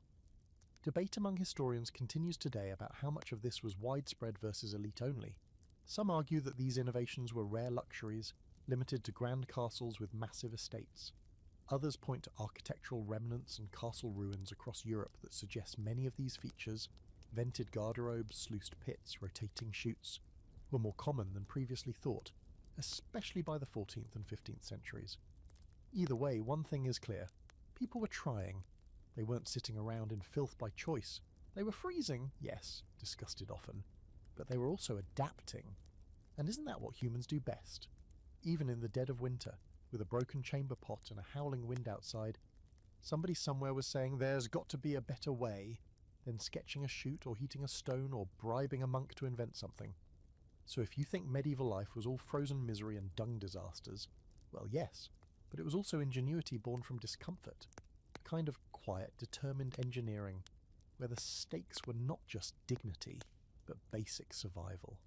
Debate among historians continues today about how much of this was widespread versus elite only. Some argue that these innovations were rare luxuries, limited to grand castles with massive estates. Others point to architectural remnants and castle ruins across Europe that suggest many of these features, vented garderobes, sluiced pits, rotating chutes, were more common than previously thought, especially by the 14th and 15th centuries. Either way, one thing is clear. People were trying. They weren't sitting around in filth by choice. They were freezing, yes, disgusted often, but they were also adapting. And isn't that what humans do best? Even in the dead of winter, with a broken chamber pot and a howling wind outside, somebody somewhere was saying there's got to be a better way, then sketching a chute or heating a stone or bribing a monk to invent something. So if you think medieval life was all frozen misery and dung disasters, well yes, but it was also ingenuity born from discomfort, a kind of quiet, determined engineering, where the stakes were not just dignity, but basic survival.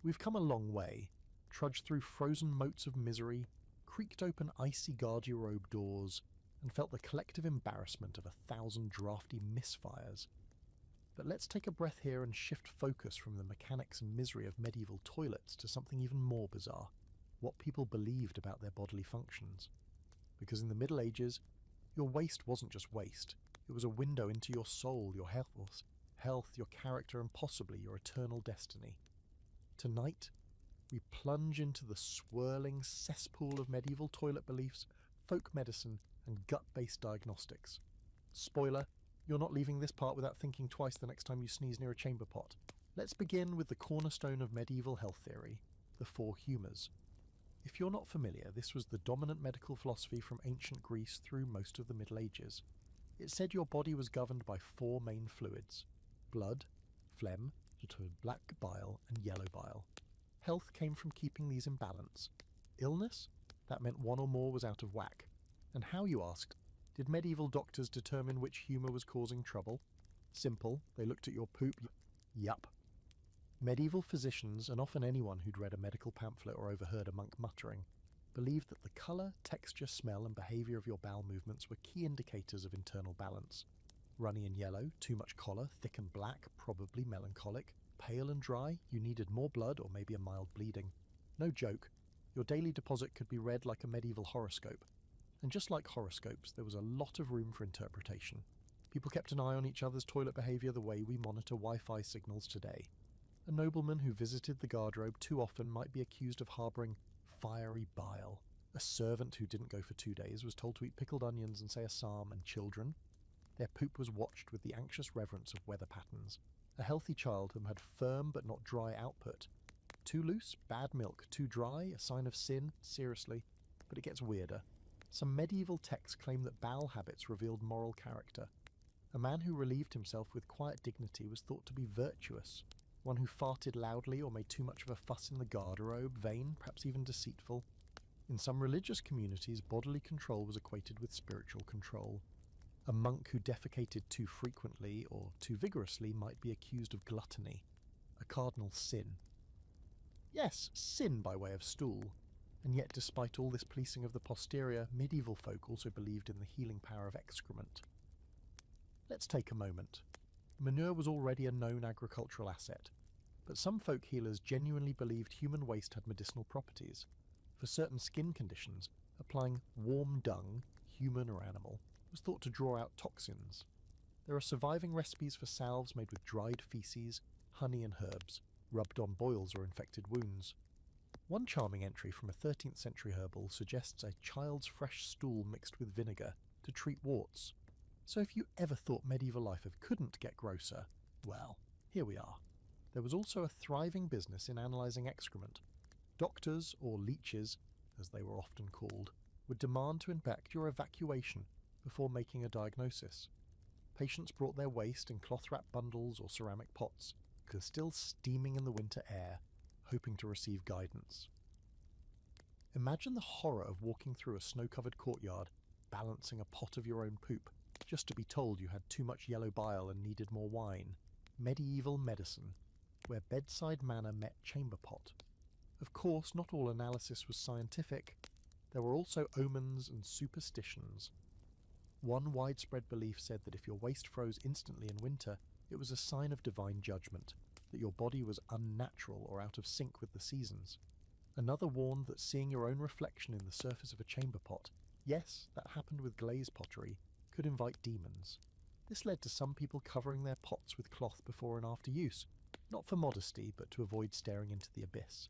We've come a long way, trudged through frozen moats of misery, creaked open icy garderobe doors, and felt the collective embarrassment of 1,000 drafty misfires. But let's take a breath here and shift focus from the mechanics and misery of medieval toilets to something even more bizarre, what people believed about their bodily functions. Because in the Middle Ages, your waste wasn't just waste, it was a window into your soul, your health, your character, and possibly your eternal destiny. Tonight, we plunge into the swirling cesspool of medieval toilet beliefs, folk medicine, and gut-based diagnostics. Spoiler, you're not leaving this part without thinking twice the next time you sneeze near a chamber pot. Let's begin with the cornerstone of medieval health theory, the four humours. If you're not familiar, this was the dominant medical philosophy from ancient Greece through most of the Middle Ages. It said your body was governed by four main fluids: blood, phlegm, black bile, and yellow bile. Health came from keeping these in balance. Illness? That meant one or more was out of whack. And how, you ask? Did medieval doctors determine which humour was causing trouble? Simple, they looked at your poop. Yup. Medieval physicians, and often anyone who'd read a medical pamphlet or overheard a monk muttering, believed that the colour, texture, smell and behaviour of your bowel movements were key indicators of internal balance. Runny and yellow, too much choler; thick and black, probably melancholic; pale and dry, you needed more blood or maybe a mild bleeding. No joke, your daily deposit could be read like a medieval horoscope. And just like horoscopes, there was a lot of room for interpretation. People kept an eye on each other's toilet behaviour the way we monitor Wi-Fi signals today. A nobleman who visited the garderobe too often might be accused of harbouring fiery bile. A servant who didn't go for 2 days was told to eat pickled onions and say a psalm, and children? Their poop was watched with the anxious reverence of weather patterns. A healthy child who had firm but not dry output. Too loose? Bad milk. Too dry? A sign of sin? Seriously. But it gets weirder. Some medieval texts claim that bowel habits revealed moral character. A man who relieved himself with quiet dignity was thought to be virtuous. One who farted loudly or made too much of a fuss in the garderobe, vain, perhaps even deceitful. In some religious communities, bodily control was equated with spiritual control. A monk who defecated too frequently or too vigorously might be accused of gluttony, a cardinal sin. Yes, sin by way of stool. And yet, despite all this policing of the posterior, medieval folk also believed in the healing power of excrement. Let's take a moment. Manure was already a known agricultural asset, but some folk healers genuinely believed human waste had medicinal properties. For certain skin conditions, applying warm dung, human or animal, was thought to draw out toxins. There are surviving recipes for salves made with dried feces, honey and herbs, rubbed on boils or infected wounds. One charming entry from a 13th century herbal suggests a child's fresh stool mixed with vinegar to treat warts. So if you ever thought medieval life couldn't get grosser, well, here we are. There was also a thriving business in analysing excrement. Doctors, or leeches, as they were often called, would demand to inspect your evacuation before making a diagnosis. Patients brought their waste in cloth-wrapped bundles or ceramic pots, still steaming in the winter air, hoping to receive guidance. Imagine the horror of walking through a snow-covered courtyard, balancing a pot of your own poop, just to be told you had too much yellow bile and needed more wine. Medieval medicine, where bedside manner met chamber pot. Of course, not all analysis was scientific. There were also omens and superstitions. One widespread belief said that if your waist froze instantly in winter, it was a sign of divine judgment, that your body was unnatural or out of sync with the seasons. Another warned that seeing your own reflection in the surface of a chamber pot, yes, that happened with glaze pottery, could invite demons. This led to some people covering their pots with cloth before and after use, not for modesty, but to avoid staring into the abyss.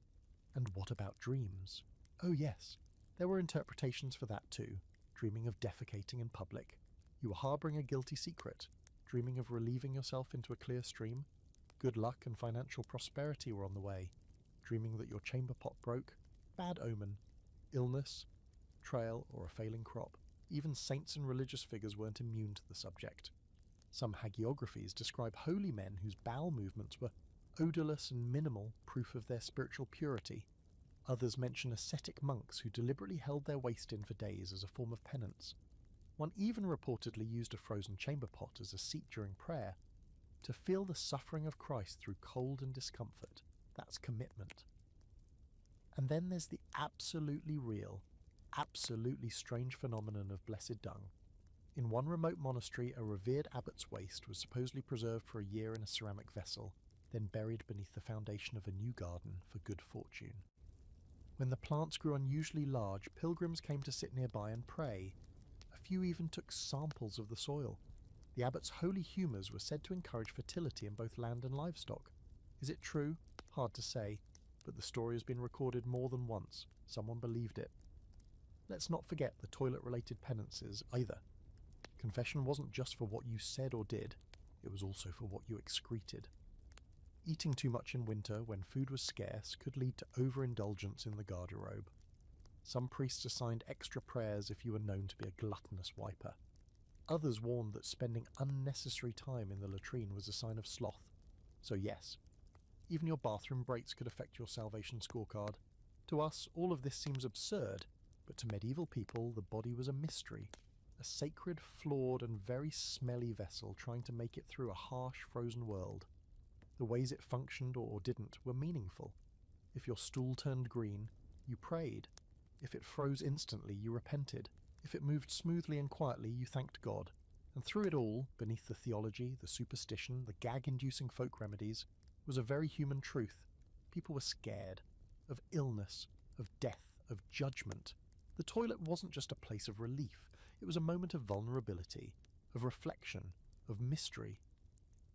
And what about dreams? Oh yes, there were interpretations for that too. Dreaming of defecating in public. You were harbouring a guilty secret. Dreaming of relieving yourself into a clear stream. Good luck and financial prosperity were on the way. Dreaming that your chamber pot broke. Bad omen. Illness. Trail or a failing crop. Even saints and religious figures weren't immune to the subject. Some hagiographies describe holy men whose bowel movements were odourless and minimal, proof of their spiritual purity. Others mention ascetic monks who deliberately held their waist in for days as a form of penance. One even reportedly used a frozen chamber pot as a seat during prayer. To feel the suffering of Christ through cold and discomfort, that's commitment. And then there's the absolutely real, absolutely strange phenomenon of blessed dung. In one remote monastery, a revered abbot's waist was supposedly preserved for a year in a ceramic vessel, then buried beneath the foundation of a new garden for good fortune. When the plants grew unusually large, pilgrims came to sit nearby and pray. A few even took samples of the soil. The abbot's holy humours were said to encourage fertility in both land and livestock. Is it true? Hard to say, but the story has been recorded more than once. Someone believed it. Let's not forget the toilet-related penances either. Confession wasn't just for what you said or did, it was also for what you excreted. Eating too much in winter, when food was scarce, could lead to overindulgence in the garderobe. Some priests assigned extra prayers if you were known to be a gluttonous wiper. Others warned that spending unnecessary time in the latrine was a sign of sloth. So yes, even your bathroom breaks could affect your salvation scorecard. To us, all of this seems absurd, but to medieval people, the body was a mystery. A sacred, flawed, and very smelly vessel trying to make it through a harsh, frozen world. The ways it functioned or didn't were meaningful. If your stool turned green, you prayed. If it froze instantly, you repented. If it moved smoothly and quietly, you thanked God. And through it all, beneath the theology, the superstition, the gag-inducing folk remedies, was a very human truth. People were scared. Of illness, of death, of judgment. The toilet wasn't just a place of relief. It was a moment of vulnerability, of reflection, of mystery.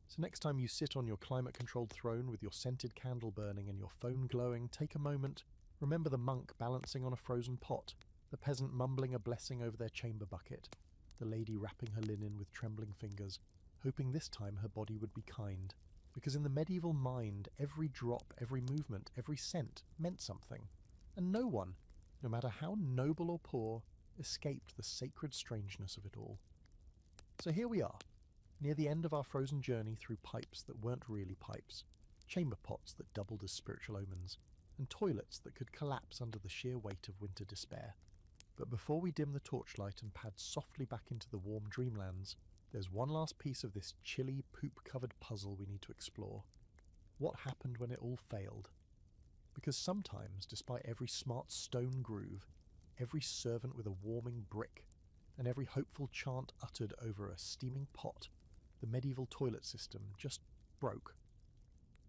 So next time you sit on your climate-controlled throne with your scented candle burning and your phone glowing, take a moment, remember the monk balancing on a frozen pot, the peasant mumbling a blessing over their chamber bucket, the lady wrapping her linen with trembling fingers, hoping this time her body would be kind. Because in the medieval mind, every drop, every movement, every scent meant something. And no one, no matter how noble or poor, escaped the sacred strangeness of it all. So here we are, near the end of our frozen journey through pipes that weren't really pipes, chamber pots that doubled as spiritual omens, and toilets that could collapse under the sheer weight of winter despair. But before we dim the torchlight and pad softly back into the warm dreamlands, there's one last piece of this chilly, poop-covered puzzle we need to explore. What happened when it all failed? Because sometimes, despite every smart stone groove, every servant with a warming brick, and every hopeful chant uttered over a steaming pot, the medieval toilet system just broke.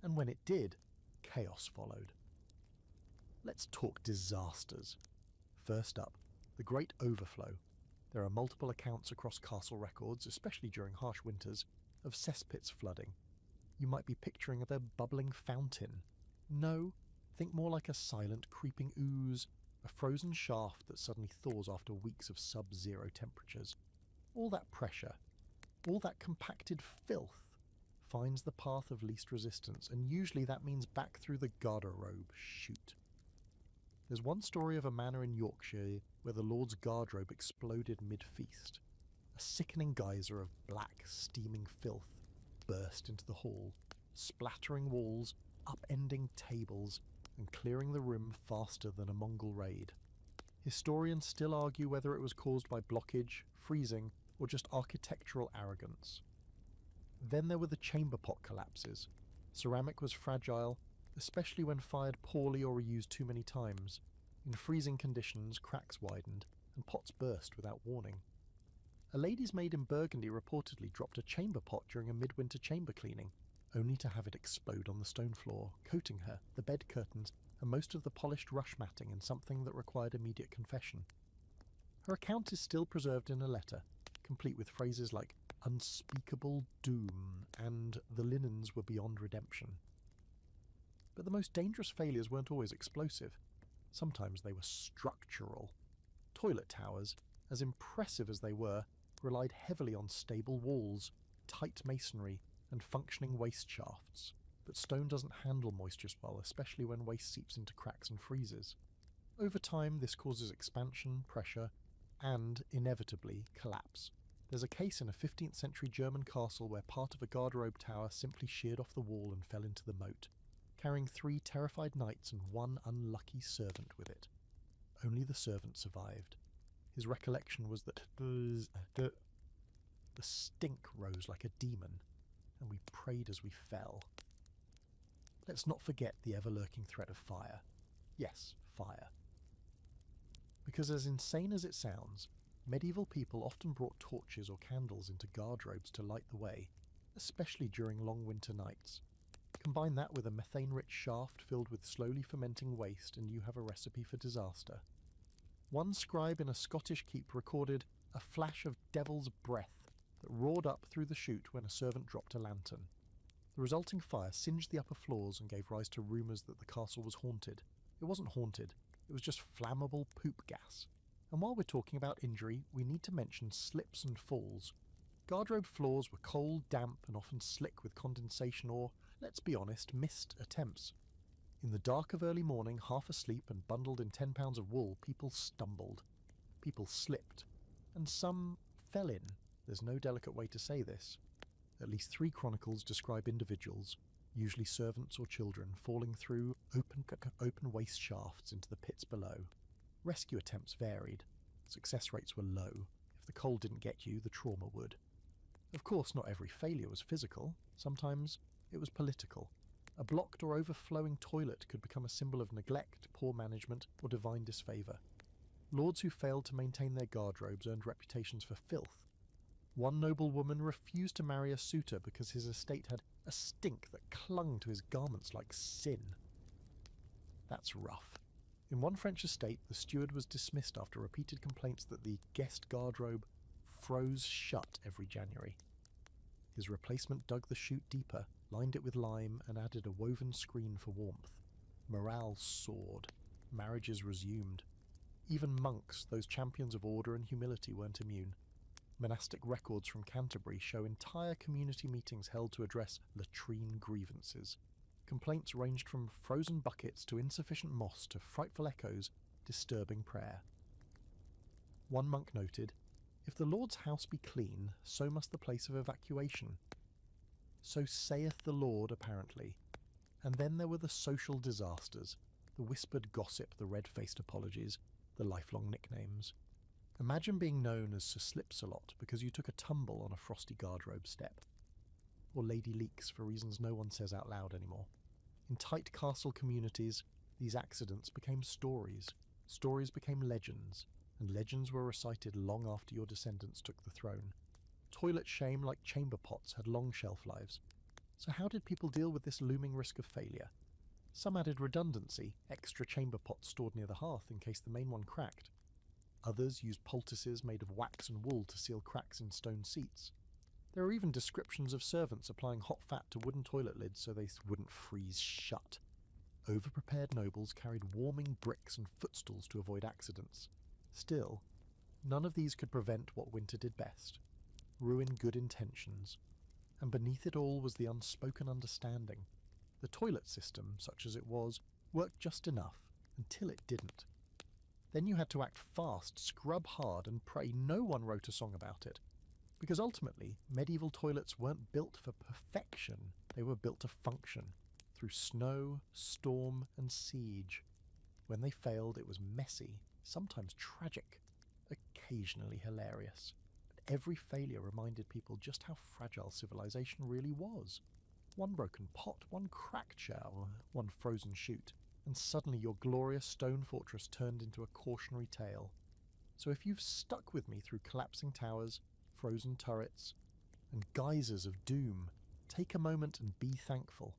And when it did, chaos followed. Let's talk disasters. First up, the Great Overflow. There are multiple accounts across castle records, especially during harsh winters, of cesspits flooding. You might be picturing a bubbling fountain. No, think more like a silent, creeping ooze, a frozen shaft that suddenly thaws after weeks of sub-zero temperatures. All that pressure, all that compacted filth, finds the path of least resistance, and usually that means back through the garderobe chute. There's one story of a manor in Yorkshire where the Lord's garderobe exploded mid-feast. A sickening geyser of black, steaming filth burst into the hall, splattering walls, upending tables, and clearing the room faster than a Mongol raid. Historians still argue whether it was caused by blockage, freezing, or just architectural arrogance. Then there were the chamber pot collapses. Ceramic was fragile, especially when fired poorly or reused too many times. In freezing conditions, cracks widened, and pots burst without warning. A lady's maid in Burgundy reportedly dropped a chamber pot during a midwinter chamber cleaning, only to have it explode on the stone floor, coating her, the bed curtains, and most of the polished rush matting in something that required immediate confession. Her account is still preserved in a letter, complete with phrases like unspeakable doom and the linens were beyond redemption. But the most dangerous failures weren't always explosive. Sometimes they were structural. Toilet towers, as impressive as they were, relied heavily on stable walls, tight masonry, and functioning waste shafts. But stone doesn't handle moisture well, especially when waste seeps into cracks and freezes. Over time, this causes expansion, pressure, and, inevitably, collapse. There's a case in a 15th century German castle where part of a garderobe tower simply sheared off the wall and fell into the moat, carrying 3 terrified knights and 1 unlucky servant with it. Only the servant survived. His recollection was that the stink rose like a demon, and we prayed as we fell. Let's not forget the ever-lurking threat of fire. Yes, fire. Because as insane as it sounds, medieval people often brought torches or candles into garderobes to light the way, especially during long winter nights. Combine that with a methane-rich shaft filled with slowly fermenting waste and you have a recipe for disaster. One scribe in a Scottish keep recorded a flash of devil's breath that roared up through the chute when a servant dropped a lantern. The resulting fire singed the upper floors and gave rise to rumours that the castle was haunted. It wasn't haunted, it was just flammable poop gas. And while we're talking about injury, we need to mention slips and falls. Garderobe floors were cold, damp, and often slick with condensation or, let's be honest, missed attempts. In the dark of early morning, half asleep and bundled in 10 pounds of wool, people stumbled. People slipped. And some fell in. There's no delicate way to say this. At least 3 chronicles describe individuals, usually servants or children, falling through open waste shafts into the pits below. Rescue attempts varied. Success rates were low. If the cold didn't get you, the trauma would. Of course, not every failure was physical. Sometimes it was political. A blocked or overflowing toilet could become a symbol of neglect, poor management, or divine disfavour. Lords who failed to maintain their garderobes earned reputations for filth. One noblewoman refused to marry a suitor because his estate had a stink that clung to his garments like sin. That's rough. In one French estate, the steward was dismissed after repeated complaints that the guest garderobe froze shut every January. His replacement dug the chute deeper, lined it with lime, and added a woven screen for warmth. Morale soared. Marriages resumed. Even monks, those champions of order and humility, weren't immune. Monastic records from Canterbury show entire community meetings held to address latrine grievances. Complaints ranged from frozen buckets to insufficient moss to frightful echoes, disturbing prayer. One monk noted, "If the Lord's house be clean, so must the place of evacuation. So saith the Lord, apparently." And then there were the social disasters, the whispered gossip, the red-faced apologies, the lifelong nicknames. Imagine being known as Sir Slipsalot because you took a tumble on a frosty garderobe step. Or Lady Leaks for reasons no one says out loud anymore. In tight castle communities, these accidents became stories. Stories became legends, and legends were recited long after your descendants took the throne. Toilet shame, like chamber pots, had long shelf lives. So how did people deal with this looming risk of failure? Some added redundancy, extra chamber pots stored near the hearth in case the main one cracked. Others used poultices made of wax and wool to seal cracks in stone seats. There are even descriptions of servants applying hot fat to wooden toilet lids so they wouldn't freeze shut. Overprepared nobles carried warming bricks and footstools to avoid accidents. Still, none of these could prevent what winter did best: ruin good intentions. And beneath it all was the unspoken understanding. The toilet system, such as it was, worked just enough, until it didn't. Then you had to act fast, scrub hard, and pray no one wrote a song about it. Because ultimately, medieval toilets weren't built for perfection, they were built to function, through snow, storm, and siege. When they failed, it was messy, sometimes tragic, occasionally hilarious. But every failure reminded people just how fragile civilization really was. One broken pot, one cracked shell, one frozen chute, and suddenly your glorious stone fortress turned into a cautionary tale. So if you've stuck with me through collapsing towers, frozen turrets, and geysers of doom, take a moment and be thankful.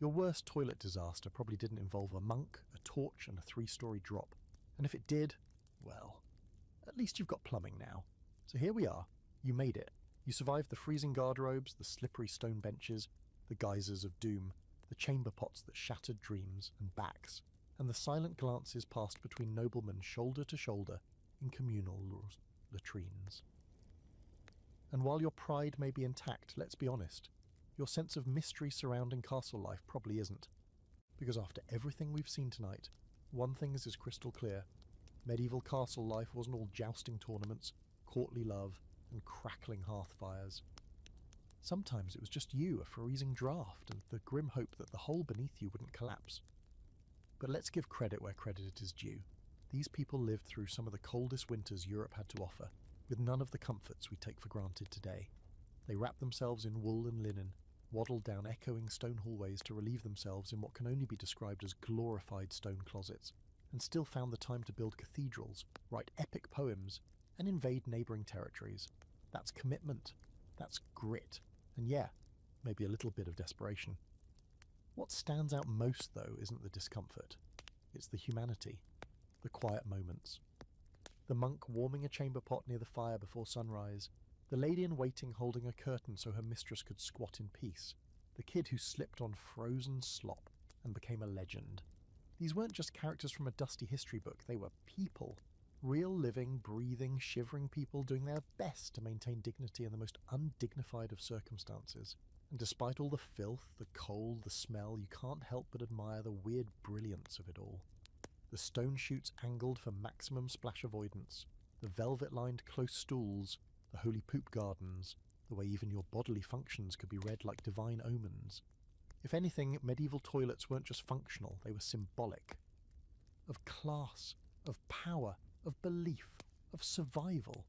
Your worst toilet disaster probably didn't involve a monk, a torch, and a 3-story drop. And if it did, well, at least you've got plumbing now. So here we are. You made it. You survived the freezing garderobes, the slippery stone benches, the geysers of doom, the chamber pots that shattered dreams and backs, and the silent glances passed between noblemen shoulder to shoulder in communal latrines. And while your pride may be intact, let's be honest, your sense of mystery surrounding castle life probably isn't. Because after everything we've seen tonight, one thing is crystal clear. Medieval castle life wasn't all jousting tournaments, courtly love, and crackling hearth fires. Sometimes it was just you, a freezing draught, and the grim hope that the hole beneath you wouldn't collapse. But let's give credit where credit is due. These people lived through some of the coldest winters Europe had to offer, with none of the comforts we take for granted today. They wrapped themselves in wool and linen, waddled down echoing stone hallways to relieve themselves in what can only be described as glorified stone closets, and still found the time to build cathedrals, write epic poems, and invade neighbouring territories. That's commitment. That's grit. And yeah, maybe a little bit of desperation. What stands out most, though, isn't the discomfort. It's the humanity. The quiet moments. The monk warming a chamber pot near the fire before sunrise. The lady-in-waiting holding a curtain so her mistress could squat in peace. The kid who slipped on frozen slop and became a legend. These weren't just characters from a dusty history book, they were people. Real living, breathing, shivering people doing their best to maintain dignity in the most undignified of circumstances. And despite all the filth, the cold, the smell, you can't help but admire the weird brilliance of it all. The stone chutes angled for maximum splash avoidance, the velvet-lined close stools, the holy poop gardens, the way even your bodily functions could be read like divine omens. If anything, medieval toilets weren't just functional, they were symbolic. Of class, of power, of belief, of survival.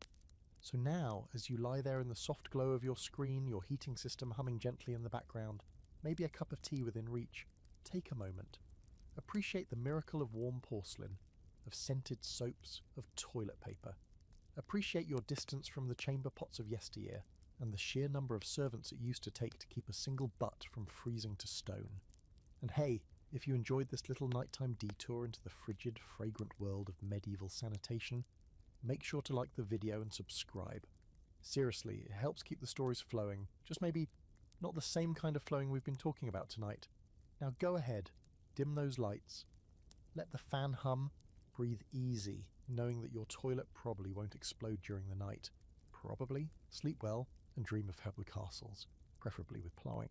So now, as you lie there in the soft glow of your screen, your heating system humming gently in the background, maybe a cup of tea within reach, take a moment. Appreciate the miracle of warm porcelain, of scented soaps, of toilet paper. Appreciate your distance from the chamber pots of yesteryear, and the sheer number of servants it used to take to keep a single butt from freezing to stone. And hey, if you enjoyed this little nighttime detour into the frigid, fragrant world of medieval sanitation, make sure to like the video and subscribe. Seriously, it helps keep the stories flowing, just maybe not the same kind of flowing we've been talking about tonight. Now go ahead, dim those lights, let the fan hum, breathe easy, knowing that your toilet probably won't explode during the night. Probably sleep well and dream of happy castles, preferably with plumbing.